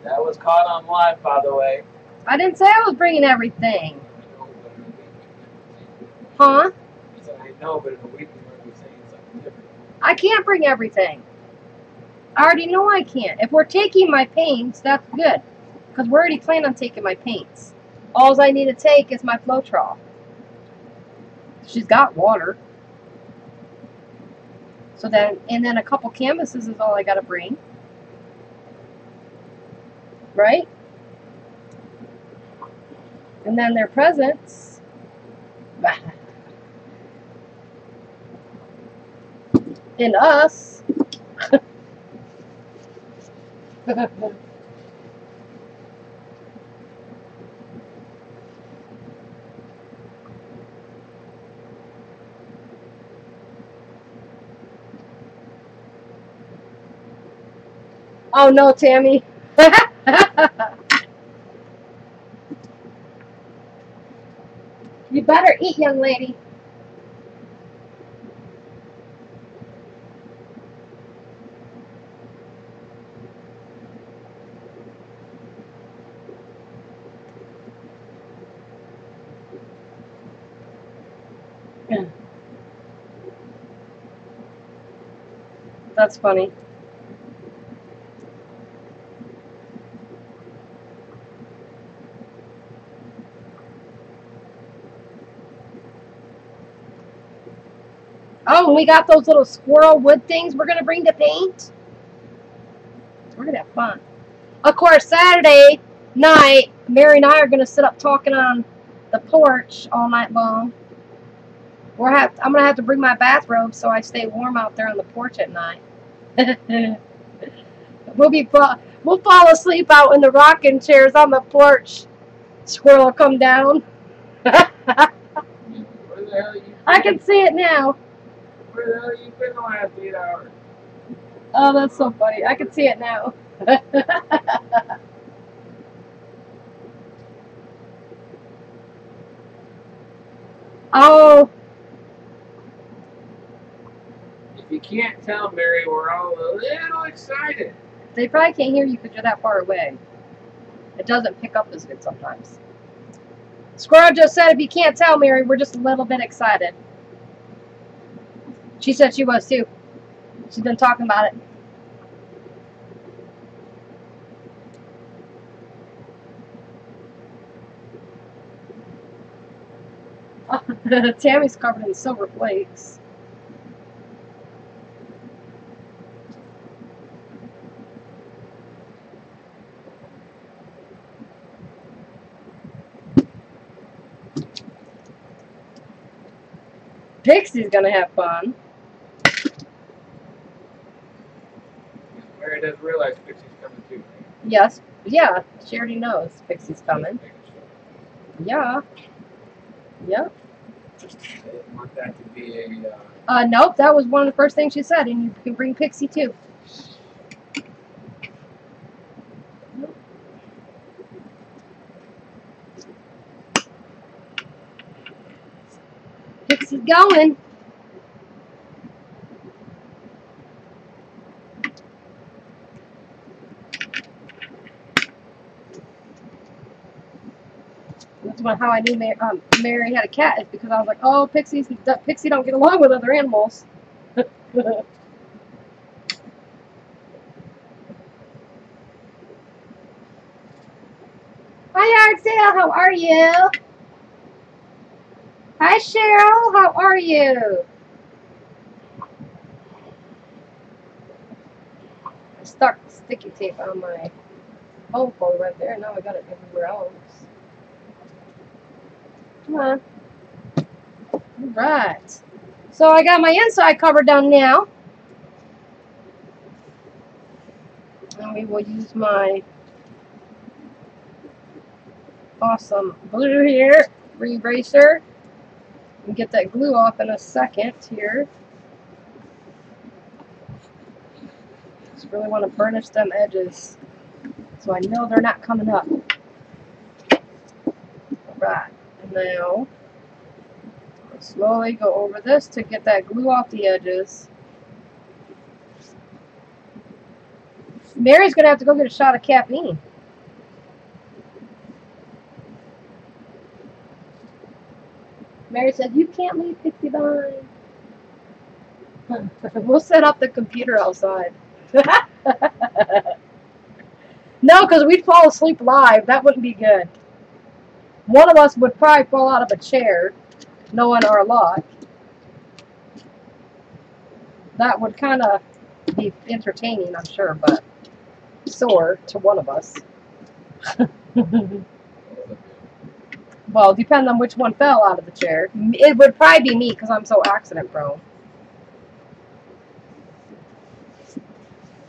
That was caught on live, by the way. I didn't say I was bringing everything. Huh? I said, I know, but in a week we're going to be saying something different. I can't bring everything. I already know I can't. If we're taking my paints, that's good. Because we're already planning on taking my paints. All I need to take is my Floetrol. She's got water. And then a couple canvases is all I got to bring. Right? And then their presents. And us. Oh no, Tammy. You better eat, young lady. That's funny. Oh, and we got those little squirrel wood things we're going to bring to paint. We're going to have fun. Of course, Saturday night, Mary and I are going to sit up talking on the porch all night long. I'm going to have to bring my bathrobe so I stay warm out there on the porch at night. We'll fall asleep out in the rocking chairs on the porch. Squirrel will come down. Where the hell you been? I can see it now. Where the hell you been the last 8 hours? Oh, that's so funny. I can see it now. Oh, If you can't tell, Mary, we're all a little excited. they probably can't hear you because you're that far away. It doesn't pick up as good sometimes. Squirrel just said, if you can't tell, Mary, we're just a little bit excited. She said she was too. She's been talking about it. Oh, Tammy's covered in silver flakes. Pixie's gonna have fun. Mary doesn't realize Pixie's coming too. Yes. Yeah, she already knows Pixie's coming. Yeah. Yep. I didn't want that to be a. Nope, that was one of the first things she said, and you can bring Pixie too. Nope. Pixie's going. That's how I knew Mary had a cat, is because I was like, oh, Pixie don't get along with other animals. Hi, Artsdale, how are you? Hi, Cheryl, how are you? I stuck sticky tape on my phone folder right there, and now I got it everywhere else. Come on. Alright. So I got my inside covered down now. And we will use my awesome glue here, re-eraser, and get that glue off in a second here. Just really want to burnish them edges so I know they're not coming up. Alright, and now I'll slowly go over this to get that glue off the edges. Mary's going to have to go get a shot of caffeine. Mary said, you can't leave Pixie behind. We'll set up the computer outside. No, because we'd fall asleep live. That wouldn't be good. One of us would probably fall out of a chair, knowing our luck. That would kind of be entertaining, I'm sure, but sore to one of us. Well, depending on which one fell out of the chair. It would probably be me because I'm so accident prone.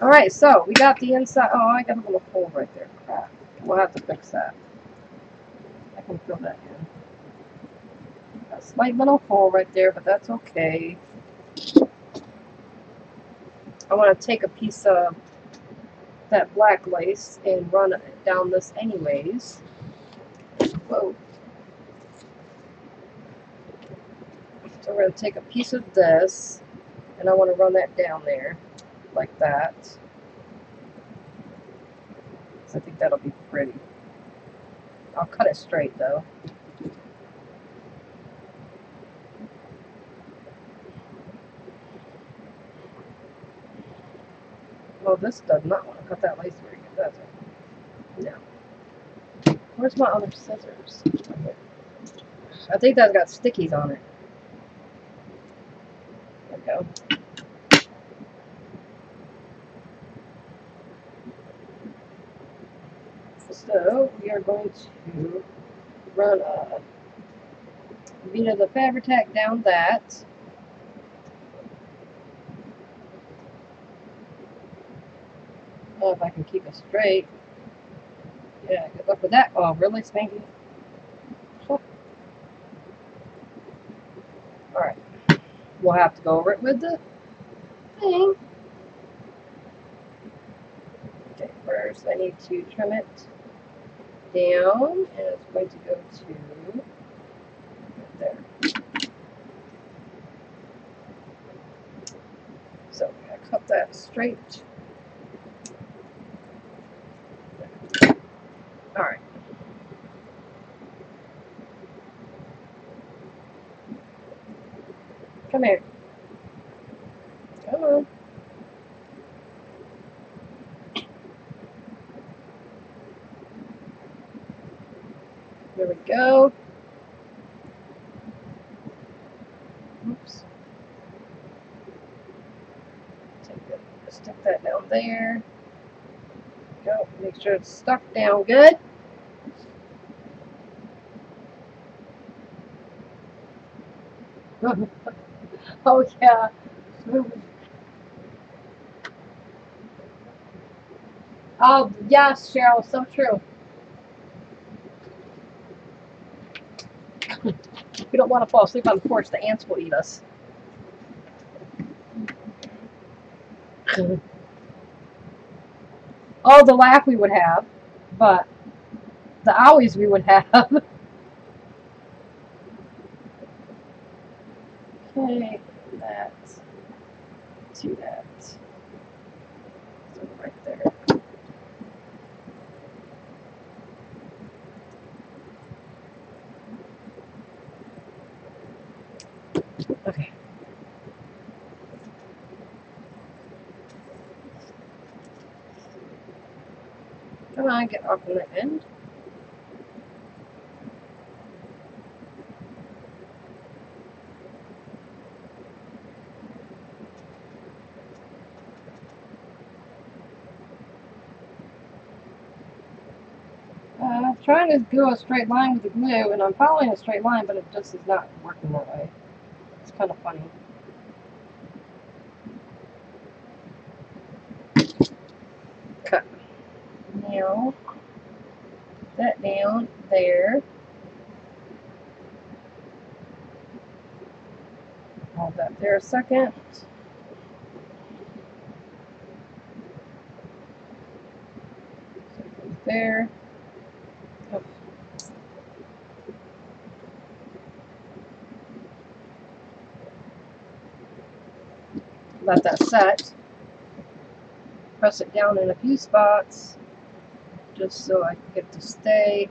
Alright, so we got the inside. Oh, I got a little hole right there. Crap. We'll have to fix that. I can fill that in. A slight little hole right there, but that's okay. I want to take a piece of that black lace and run it down this anyways. Whoa. So we're going to take a piece of this, and I want to run that down there, like that. So I think that'll be pretty. I'll cut it straight though. Oh, this does not want to cut that lace very good, does it? No. Where's my other scissors? I think that's got stickies on it. There we go. So we are going to run a bead of the Fabri-Tac down that. I don't know if I can keep it straight. Yeah, good luck with that. Oh, really, Spankie? Oh. Alright. We'll have to go over it with the thing. Okay, first I need to trim it down, and it's going to go to right there. So I'm going to cut that straight. Alright. Come here. Come on. There we go. Oops. Stick that down there. Go. Make sure it's stuck down good. Oh yeah. Oh yes, Cheryl, so true. We don't want to fall asleep on the porch. The ants will eat us. Oh, the laugh we would have, but the owies we would have. Okay, that to that. So right there. Okay. Come on, get off on the end. I'm trying to go a straight line with the glue, and I'm following a straight line, but it just is not working that way. It's kind of funny. Cut. Now, that down there. Hold that there a second. There. Oh. Let that set. Press it down in a few spots just so I can get it to stay.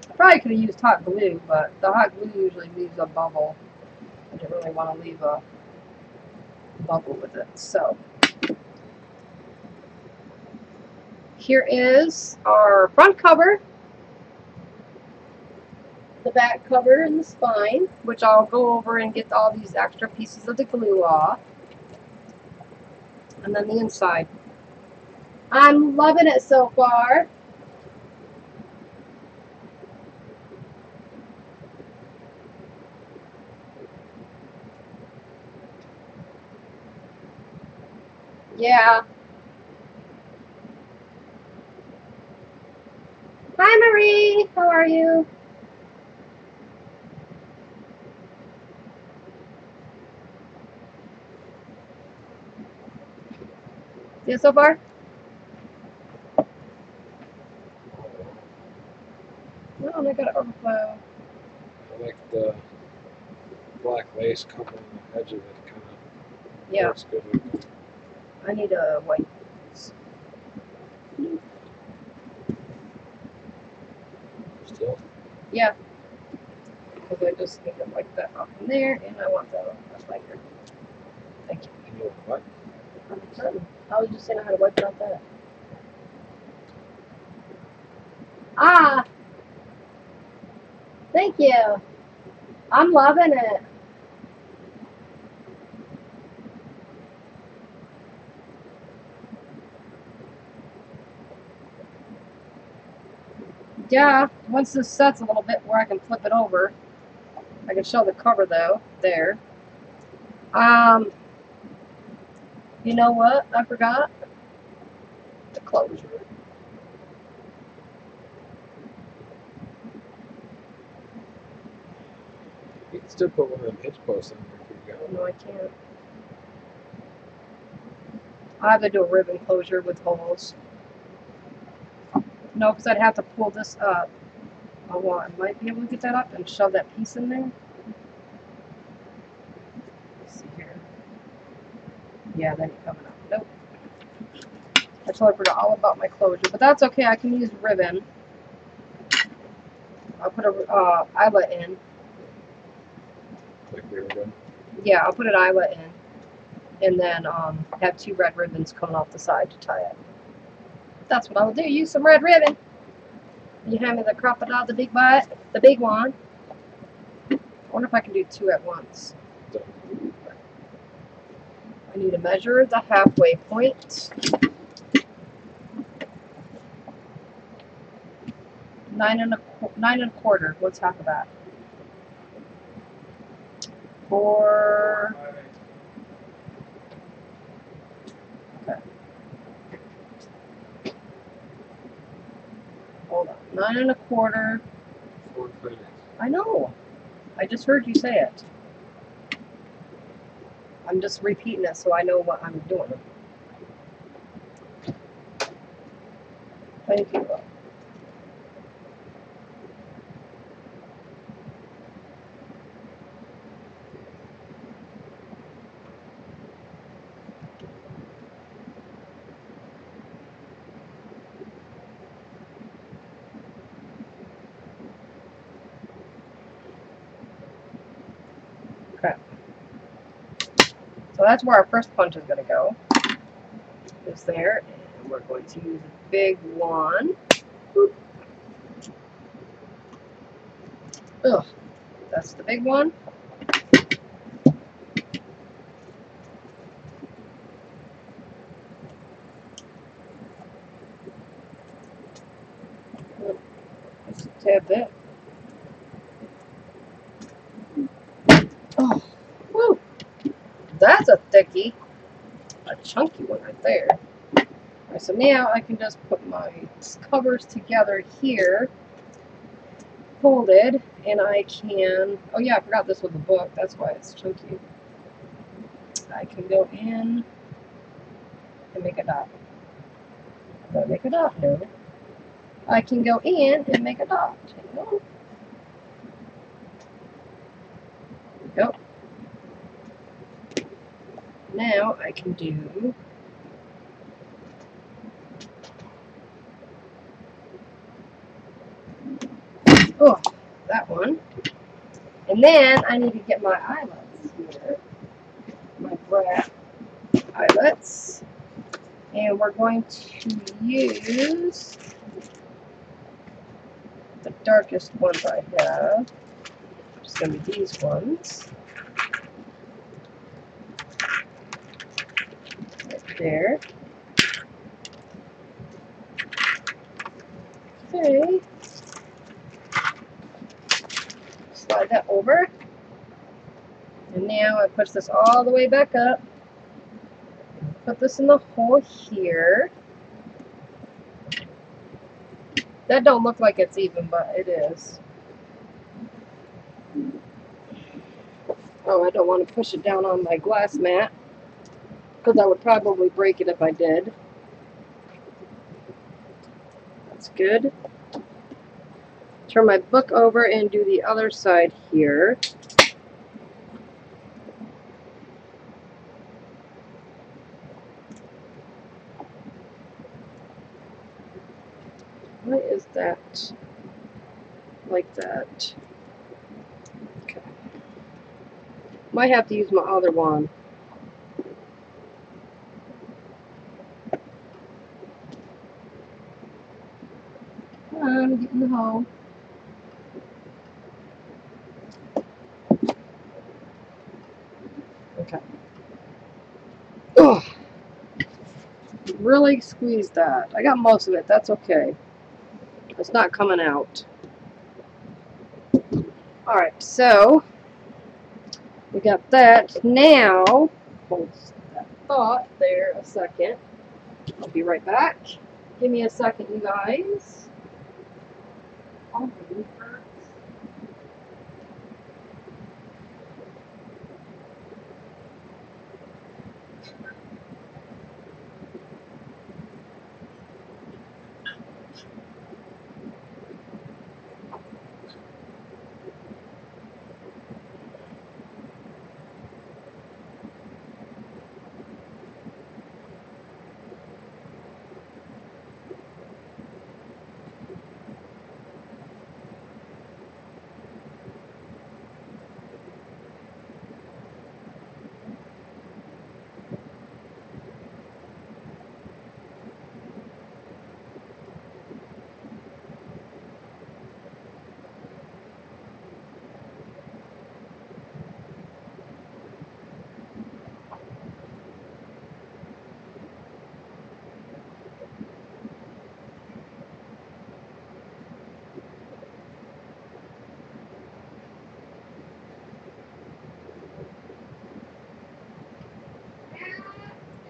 I probably could have used hot glue, but the hot glue usually leaves a bubble. I didn't really want to leave a bubble with it. So here is our front cover, the back cover, and the spine, which I'll go over and get all these extra pieces of the glue off. And then the inside. I'm loving it so far. Yeah. Hi, Marie. How are you? See it so far? No, I got it overflow. I like the black lace covering the edge of it, kind of. Yeah. Looks good with it. I need a white. Still? Yeah. Because I just need to wipe that off from there, and I want that lighter. Thank you. You know what? I'm certain. I was just saying how to wipe out that. Ah! Thank you. I'm loving it. Yeah, once this sets a little bit where I can flip it over. I can show the cover though. There. You know what? I forgot the closure. You can still put one of them hitch posts on there if you got. No, I can't. I have to do a ribbon closure with holes. No, because I'd have to pull this up. Oh, well, I might be able to get that up and shove that piece in there. Let's see here. Yeah, that ain't coming up. Nope. I totally forgot all about my closure, but that's okay. I can use ribbon. I'll put a eyelet in. Like ribbon. Yeah, I'll put an eyelet in, and then have 2 red ribbons coming off the side to tie it. That's what I will do. Use some red ribbon. You hand me the crocodile, the big bite, the big one. I wonder if I can do 2 at once. I need to measure the halfway point. 9 1/4. What's half of that? 4. Okay. Hold on. 9 1/4. 4 5. I know. I just heard you say it. I'm just repeating it so I know what I'm doing. Thank you. Okay. So that's where our first punch is going to go. Is there. And we're going to use a big one. Boop. Ugh. That's the big one. Just a tad bit. Oh, woo! That's a thickie. A chunky one right there. Alright, so now I can just put my covers together here, folded, and I can, oh yeah, I forgot this was a book, that's why it's chunky. I can go in and make a dot. Did I make a dot? No. I can go in and make a dot. Hang on. There we go. Now I can do that one. And then I need to get my eyelets here. My black eyelets. And we're going to use the darkest ones I have. It's going to be these ones. Right there. Okay. Slide that over. And now I push this all the way back up. Put this in the hole here. That don't look like it's even, but it is. Oh, I don't want to push it down on my glass mat, because I would probably break it if I did. That's good. Turn my book over and do the other side here. Why is that like that? Okay. Might have to use my other one. home. Okay. Ugh. Really squeezed that. I got most of it. That's okay. It's not coming out. Alright, so we got that. Now, hold that thought there a second. I'll be right back. Give me a second, you guys. Oh, my hurts.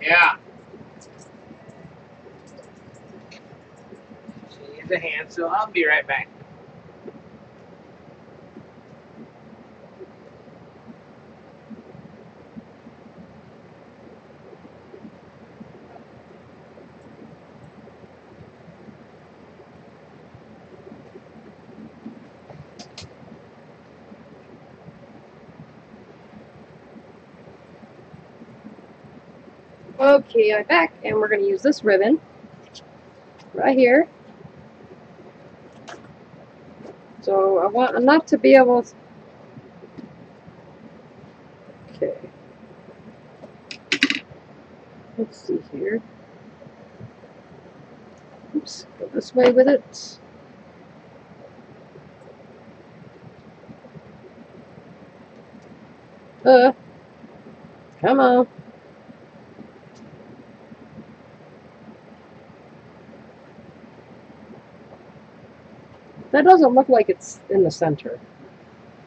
Yeah. She needs a hand, so I'll be right back. Okay, I'm back, and we're going to use this ribbon right here. So I want enough to be able to... Okay. Let's see here. Oops, go this way with it. Come on. That doesn't look like it's in the center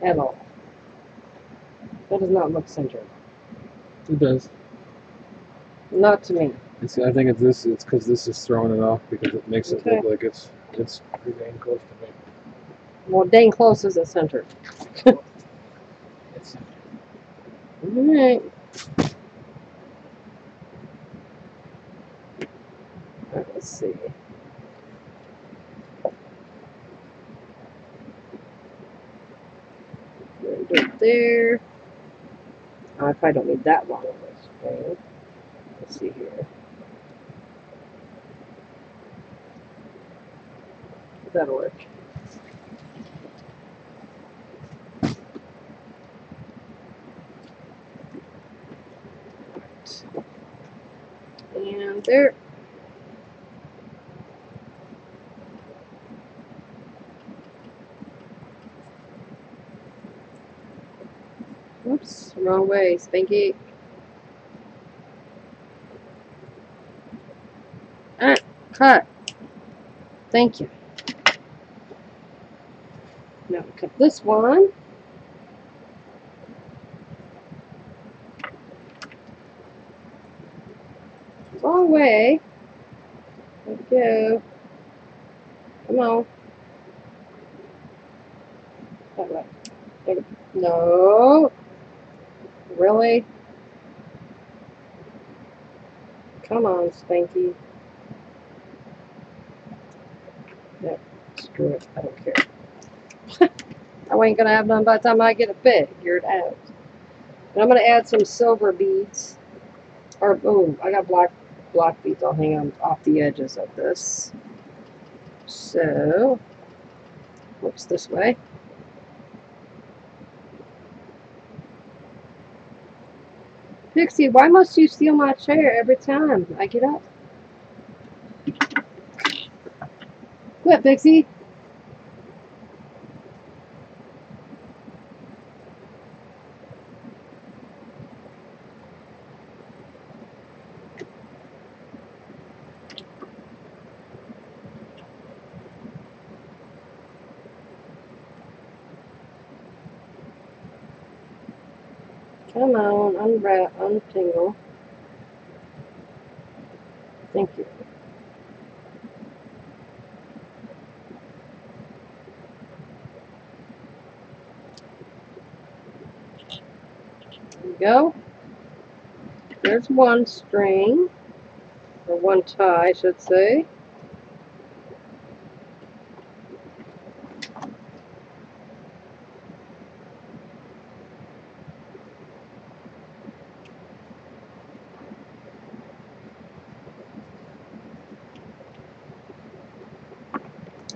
at all. That does not look centered. It does. Not to me. It's, I think it's this. It's because this is throwing it off because it makes it Okay. look like it's pretty dang close to me. Well, dang close is it centered. It's Alright. Let's see. Do it there. I probably don't need that long of this thing. Let's see here. That'll work. And there. Whoops, wrong way, Spankie. Ah, cut. Thank you. Now cut this one. Wrong way. There we go. Come on. That way. There we go. No. Really? Come on, Spankie. Yep. Screw it. I don't care. I ain't gonna have none by the time I get it figured out. And I'm gonna add some silver beads. Or oh, I got black beads. I'll hang on off the edges of this. So, whoops, this way. Pixie, why must you steal my chair every time I get up? Quit, Pixie. Come on, untangle. Thank you. There we go. There's one string, or one tie, I should say.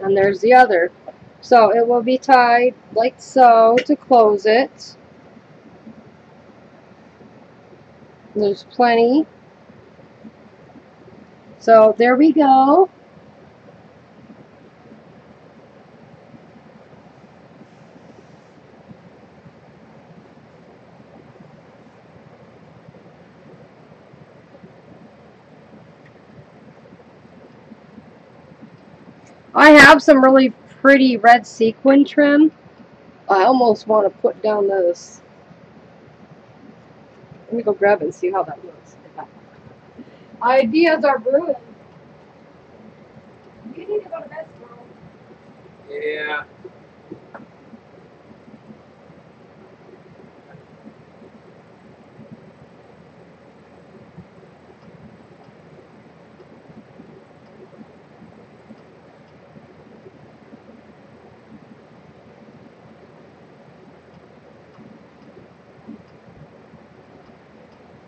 And there's the other. So it will be tied like so to close it. There's plenty. So there we go. I have some really pretty red sequin trim. I almost want to put down this. Let me go grab it and see how that looks. Ideas are brewing. You need to go to bed, Squirrel. Yeah.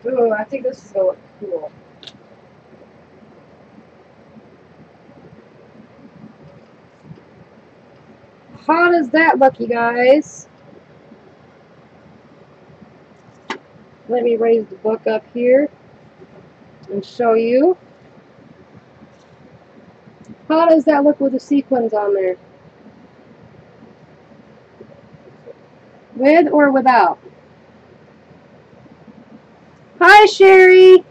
Ooh, I think this is going to look cool. How does that look, you guys? Let me raise the book up here and show you. How does that look with the sequins on there? With or without? Hi, Sherry.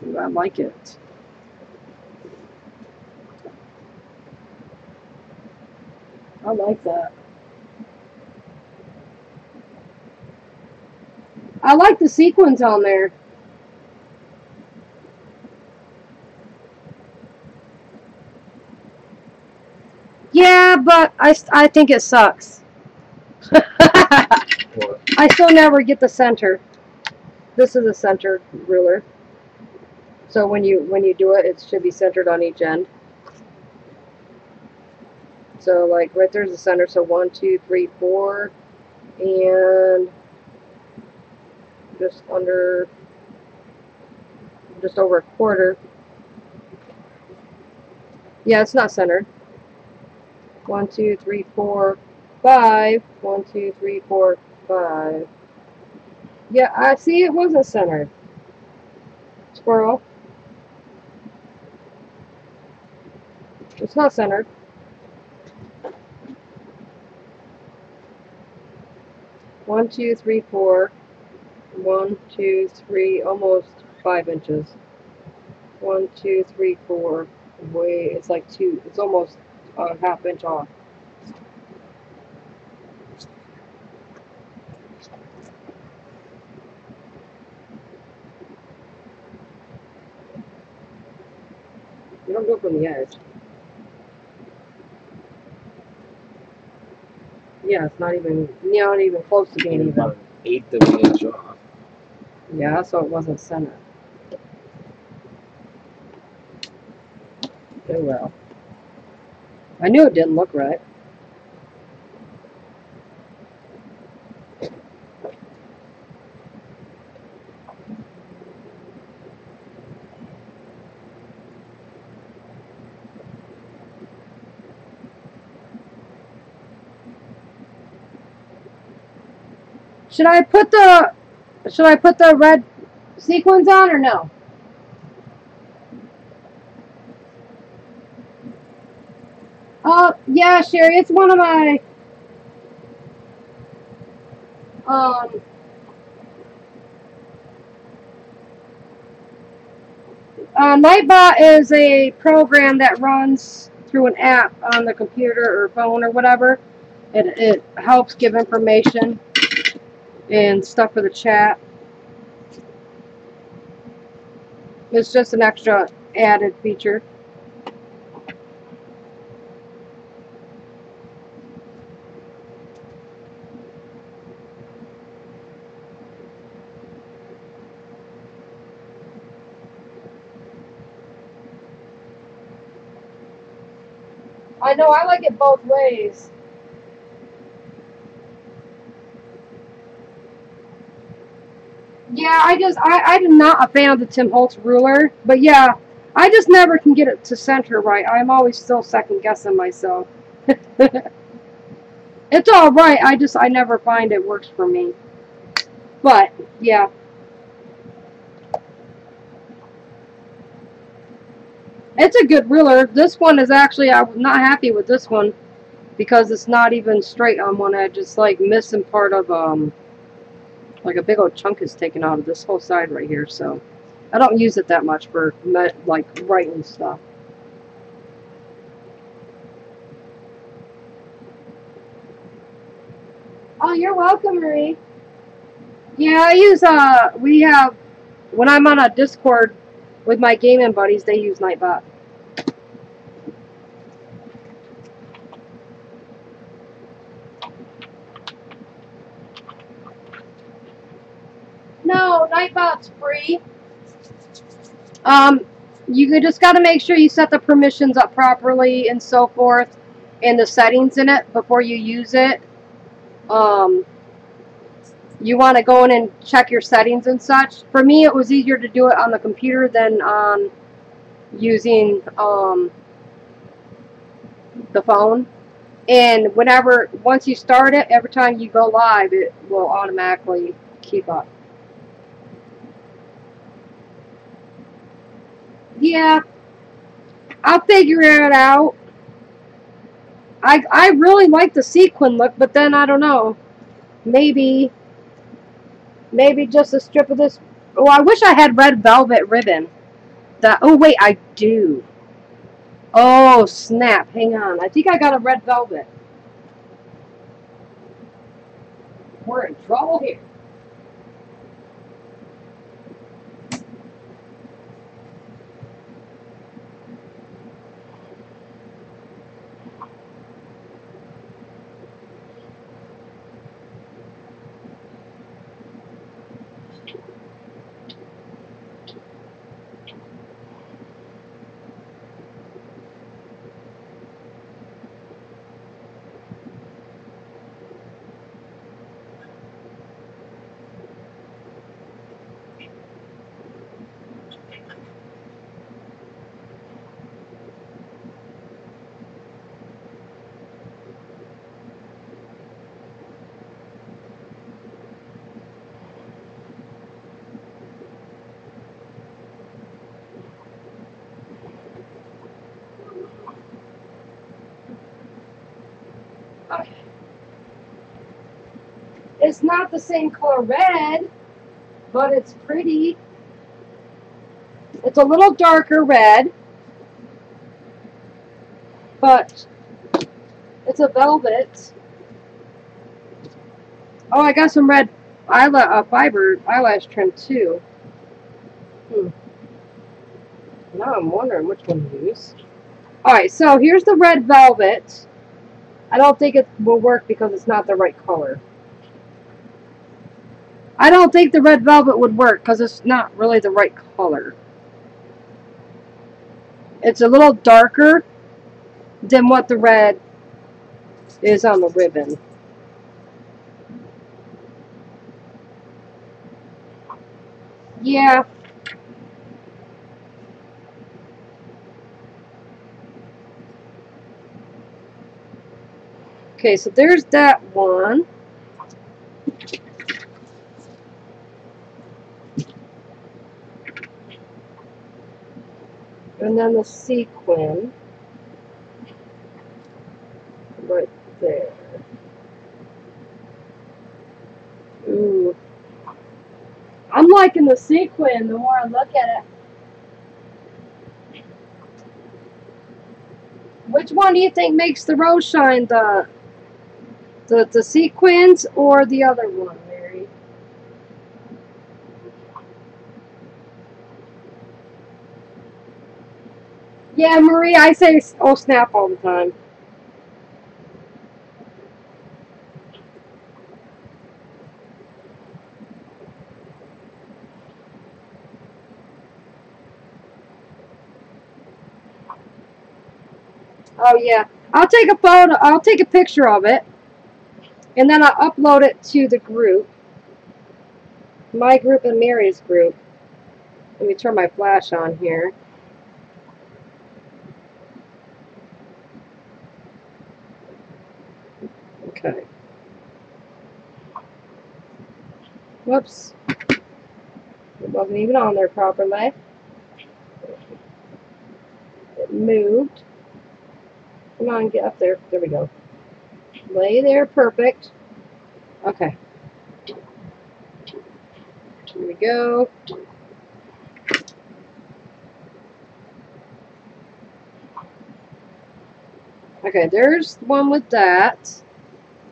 Ooh, I like it. I like that. I like the sequins on there. Yeah, but I think it sucks. What? I still never get the center. This is a centered ruler. So when you do it, it should be centered on each end. So like right there's the center. So 1, 2, 3, 4, and just over a quarter. Yeah, it's not centered. 1, 2, 3, 4, 5. 1, 2, 3, 4, 5. Yeah, I see it wasn't centered. Squirrel. It's not centered. One, 2, 3, 4. 1, 2, 3, almost 5 inches. 1, 2, 3, 4. Way, it's like 2. It's almost a half inch off. You don't go from the edge. Yeah, it's not even close to being even. About 1/8 of an inch off. Yeah, so it wasn't centered. Oh well. I knew it didn't look right. Should I put the red sequins on or no? Yeah, Sherry, it's one of my Nightbot is a program that runs through an app on the computer or phone or whatever, It helps give information and stuff for the chat. It's just an extra added feature. I know, I like it both ways. Yeah, I'm not a fan of the Tim Holtz ruler, but yeah, I just never can get it to center right. I'm always still second guessing myself. It's alright, I never find it works for me. But, yeah. It's a good ruler. This one is actually, I'm not happy with this one because it's not even straight on one edge. It's like missing part of, like a big old chunk is taken out of this whole side right here. So I don't use it that much for like writing stuff. Oh, you're welcome, Marie. Yeah, I use, when I'm on a Discord with my gaming buddies, they use Nightbot. No, Nightbot's free. You just got to make sure you set the permissions up properly and so forth, and the settings in it before you use it. You want to go in and check your settings and such. For me, it was easier to do it on the computer than on using the phone. And once you start it, every time you go live, it will automatically keep up. Yeah, I'll figure it out. I really like the sequin look, but then I don't know. Maybe just a strip of this. Oh, I wish I had red velvet ribbon. Oh wait, I do. Oh snap! Hang on, I think I got a red velvet. We're in trouble here. It's not the same color red, but it's pretty. It's a little darker red, but it's a velvet. Oh, I got some red fiber eyelash trim too. Now I'm wondering which one to use. Alright, so here's the red velvet. I don't think it will work because it's not the right color. I don't think the red velvet would work because it's not really the right color. It's a little darker than what the red is on the ribbon. Yeah. Okay, so there's that one. And then the sequin right there. Ooh. I'm liking the sequin the more I look at it. Which one do you think makes the rose shine the The sequins or the other one, Mary? Yeah, Marie, I say oh snap all the time. Oh yeah, I'll take a photo. I'll take a picture of it, and then I'll upload it to the group, my group and Mary's group. Let me turn my flash on here. Okay. Whoops. It wasn't even on there properly. It moved. Come on, get up there. There we go. Lay there, perfect. Okay. Here we go. Okay, there's one with that.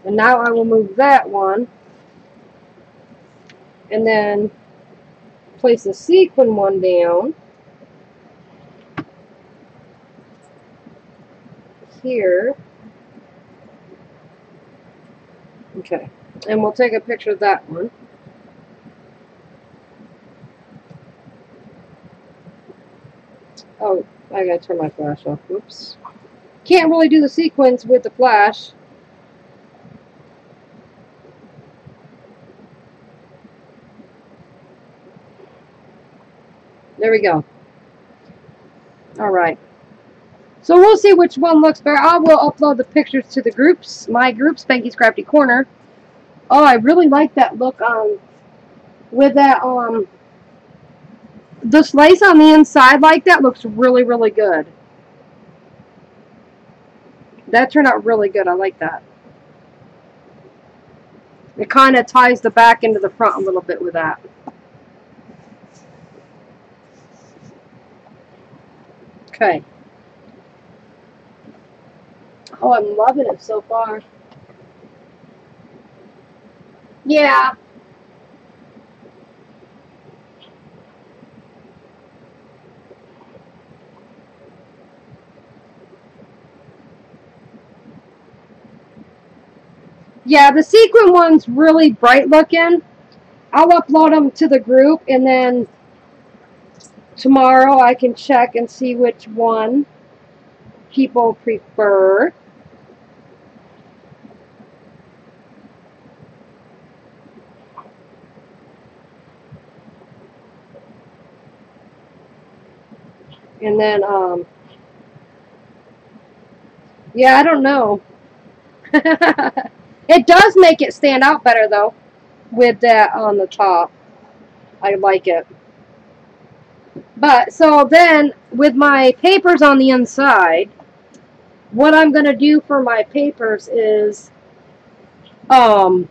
And now I will move that one. And then place the sequin one down. Here. Okay. And we'll take a picture of that one. Oh, I gotta turn my flash off. Whoops. Can't really do the sequins with the flash. There we go. Alright. So we'll see which one looks better. I will upload the pictures to the groups. My group, Spankie's Crafty Corner. Oh, I really like that look with that this lace on the inside like that looks really, really good. That turned out really good. I like that. It kind of ties the back into the front a little bit with that. Okay. Oh, I'm loving it so far. Yeah. Yeah, the sequin one's really bright looking. I'll upload them to the group, and then tomorrow I can check and see which one people prefer. And then, yeah, I don't know. It does make it stand out better, though, with that on the top. I like it. But, so then, with my papers on the inside, what I'm going to do for my papers is, I'm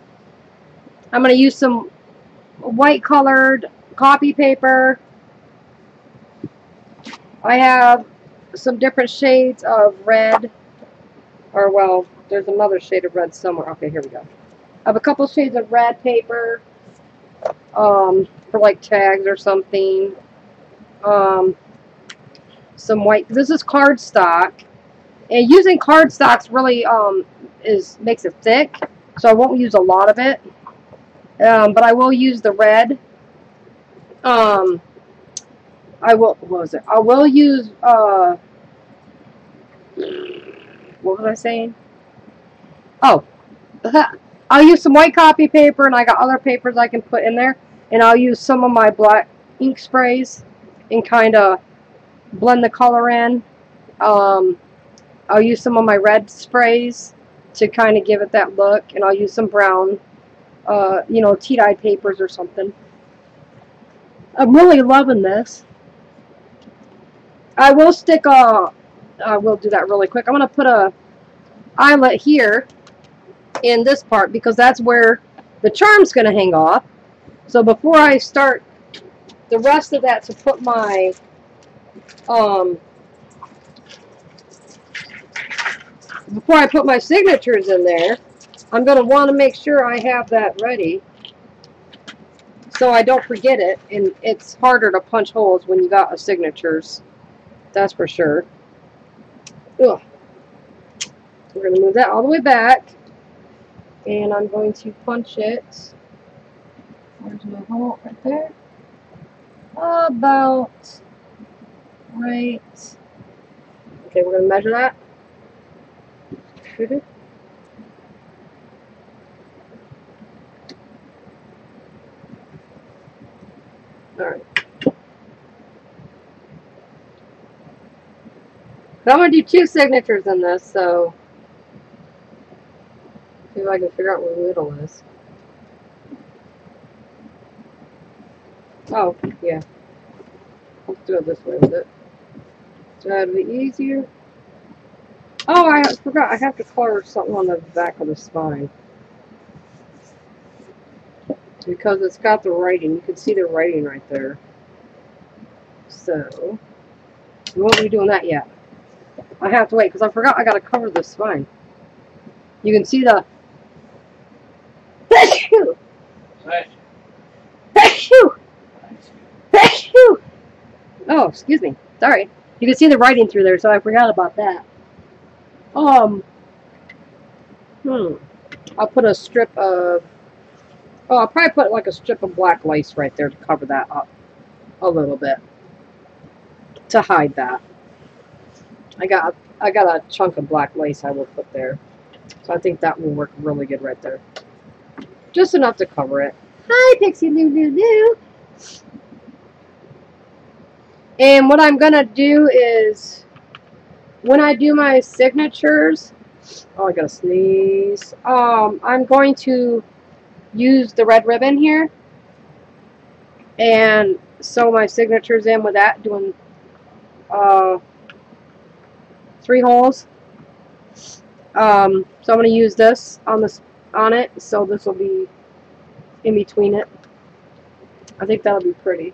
going to use some white colored copy paper. I have some different shades of red, or well, there's another shade of red somewhere. Okay, here we go. I have a couple shades of red paper, for like tags or something. Some white. This is cardstock, and using cardstocks really makes it thick, so I won't use a lot of it. But I will use the red. I will. What was it? I will use. What was I saying? Oh, I'll use some white copy paper, and I got other papers I can put in there, and I'll use some of my black ink sprays and kind of blend the color in. I'll use some of my red sprays to kind of give it that look, and I'll use some brown, you know, tea-dyed papers or something. I'm really loving this. I will stick a, I will do that really quick. I'm going to put a eyelet here in this part because that's where the charm's going to hang off. So before I start the rest of that to put my before I put my signatures in there, I'm going to want to make sure I have that ready so I don't forget it. And it's harder to punch holes when you got a signatures. That's for sure. Ugh. We're going to move that all the way back. And I'm going to punch it. Where's my hole? Right there. About right. Okay, we're going to measure that. Alright. I'm going to do 2 signatures in this, so see if I can figure out where the middle is. Oh, yeah. Let's do it this way with it. So that'll be easier. Oh, I forgot. I have to color something on the back of the spine. Because it's got the writing. You can see the writing right there. So, we won't be doing that yet. I have to wait because I forgot I got to cover the spine. You can see the... Oh, excuse me. Sorry. You can see the writing through there, so I forgot about that. I'll put a strip of... Oh, I'll probably put like a strip of black lace right there to cover that up a little bit. To hide that. I got a chunk of black lace I will put there. So I think that will work really good right there. Just enough to cover it. Hi, Pixie Lou. And what I'm going to do is, when I do my signatures, oh, I gotta sneeze. I'm going to use the red ribbon here and sew my signatures in with that, doing 3 holes. So I'm going to use this on it, so this will be in between it. I think that'll be pretty.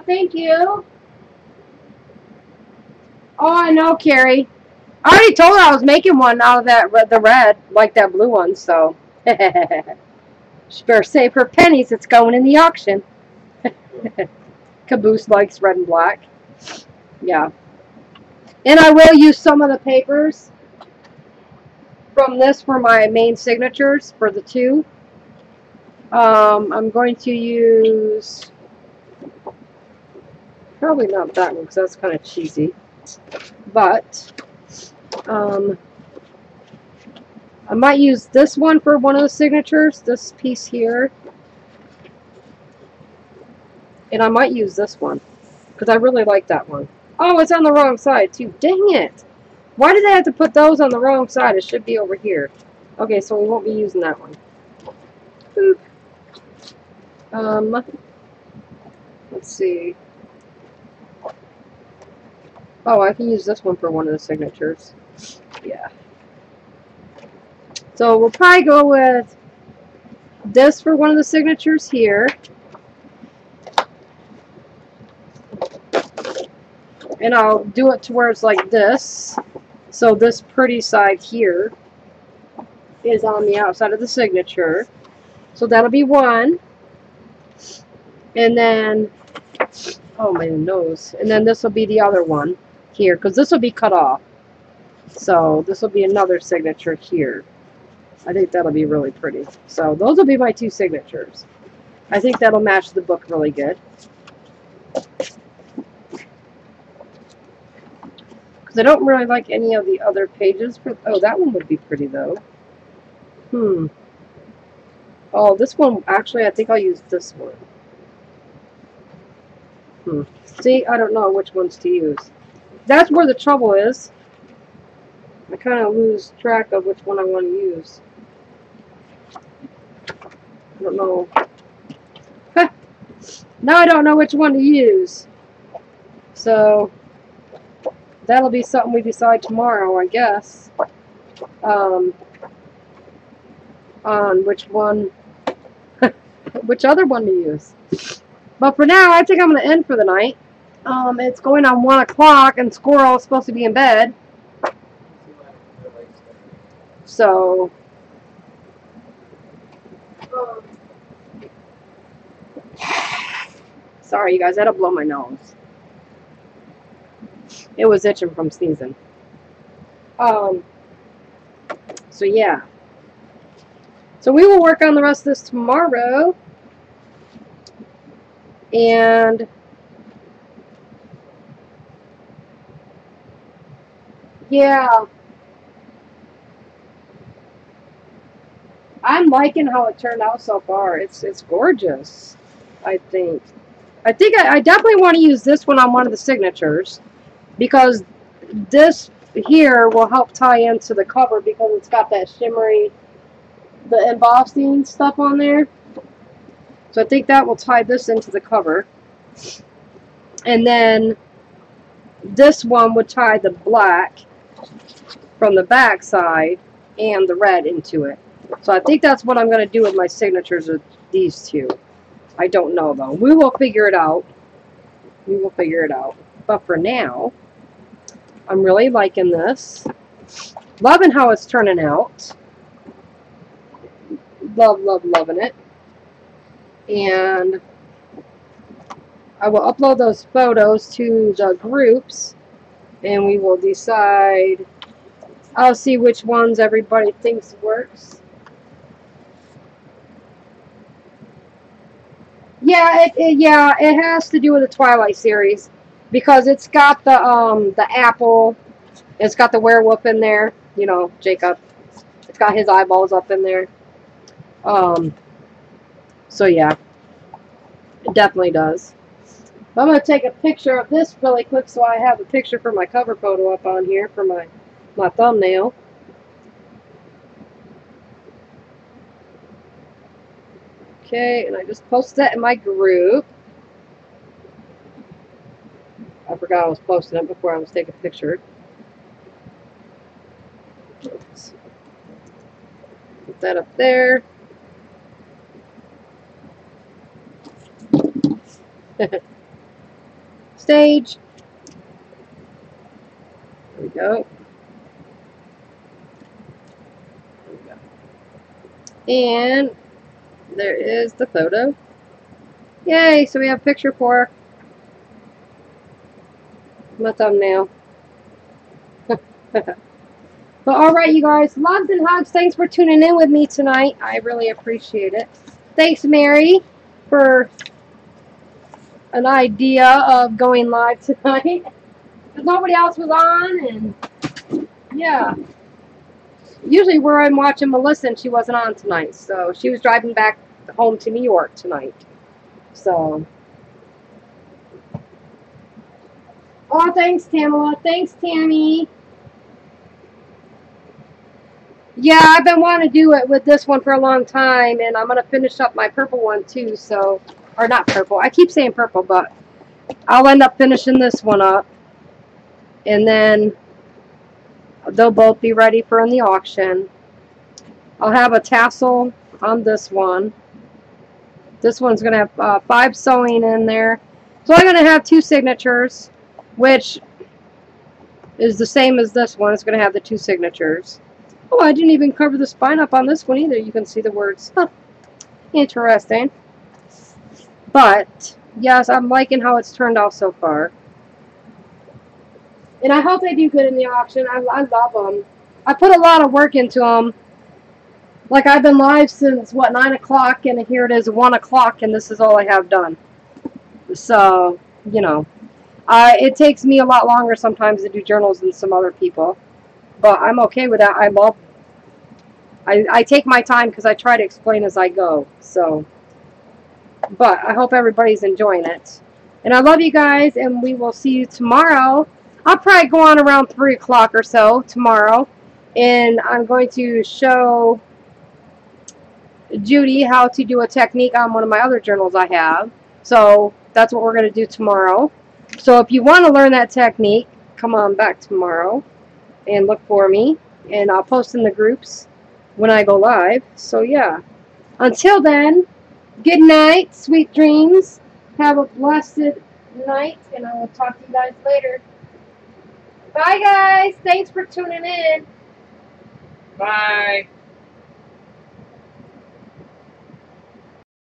Thank you. Oh, I know, Carrie. I already told her I was making one out of the red, like that blue one, so. She better save her pennies. It's going in the auction. Caboose likes red and black. Yeah. And I will use some of the papers from this for my main signatures for the 2. I'm going to use... Probably not that one because that's kind of cheesy. But I might use this one for one of the signatures, this piece here. And I might use this one because I really like that one. Oh, it's on the wrong side too. Dang it. Why did I have to put those on the wrong side? It should be over here. Okay, so we won't be using that one. Boop. Let's see. Oh, I can use this one for one of the signatures. Yeah. So we'll probably go with this for one of the signatures here. And I'll do it to where it's like this. So this pretty side here is on the outside of the signature. So that'll be one. And then, oh, my nose. And then this will be the other one here, because this will be cut off. So this will be another signature here. I think that'll be really pretty. So those will be my 2 signatures. I think that'll match the book really good. Because I don't really like any of the other pages. Oh, that one would be pretty though. Oh, this one, actually, I think I'll use this one. See, I don't know which ones to use. That's where the trouble is. I kind of lose track of which one I want to use. I don't know. Now I don't know which one to use. So, that'll be something we decide tomorrow, I guess. On which one, which other one to use. But for now, I think I'm going to end for the night. It's going on 1 o'clock and Squirrel is supposed to be in bed. So So, sorry, you guys, I had to blow my nose. It was itching from sneezing. So yeah. So we will work on the rest of this tomorrow. And yeah. I'm liking how it turned out so far. It's gorgeous, I think. I definitely want to use this one on one of the signatures, because this here will help tie into the cover, because it's got that shimmery, the embossing stuff on there. So I think that will tie this into the cover. And then this one would tie the black from the back side and the red into it. So I think that's what I'm going to do with my signatures with these two. I don't know, though. We will figure it out. We will figure it out. But for now, I'm really liking this. Loving how it's turning out. Loving it. And I will upload those photos to the groups, and we will decide. I'll see which ones everybody thinks works. Yeah, it has to do with the Twilight series, because it's got the apple, it's got the werewolf in there, you know, Jacob. It's got his eyeballs up in there. So yeah, it definitely does. I'm gonna take a picture of this really quick, so I have a picture for my cover photo up on here for my thumbnail. Okay, and I just posted that in my group. I forgot I was posting it before I was taking a picture. Oops. Put that up there. Stage. There we go. There we go. And there is the photo. Yay, so we have a picture for my thumbnail. But alright, you guys, loves and hugs. Thanks for tuning in with me tonight. I really appreciate it. Thanks, Mary, for an idea of going live tonight. Because nobody else was on, and yeah. Usually where I'm watching Melissa, and she wasn't on tonight. So she was driving back home to New York tonight. So. Oh, thanks, Tamala. Thanks, Tammy. Yeah, I've been wanting to do it with this one for a long time, and I'm going to finish up my purple one too, so, or not purple, I keep saying purple, but I'll end up finishing this one up, and then they'll both be ready for in the auction. I'll have a tassel on this one. This one's going to have 5 sewing in there, so I'm going to have 2 signatures, which is the same as this one. It's going to have the 2 signatures. Oh, I didn't even cover the spine up on this one either. You can see the words. Huh. Interesting. But, yes, I'm liking how it's turned out so far. And I hope they do good in the auction. I love them. I put a lot of work into them. Like, I've been live since, what, 9 o'clock, and here it is 1 o'clock, and this is all I have done. So, you know. It takes me a lot longer sometimes to do journals than some other people. But I'm okay with that. I take my time because I try to explain as I go. So, but I hope everybody's enjoying it. And I love you guys, and we will see you tomorrow. I'll probably go on around 3 o'clock or so tomorrow. And I'm going to show Judy how to do a technique on one of my other journals I have. So, that's what we're going to do tomorrow. So, if you want to learn that technique, come on back tomorrow and look for me, and I'll post in the groups when I go live. So yeah, until then, good night, sweet dreams, have a blessed night, and I will talk to you guys later. Bye guys, thanks for tuning in. Bye.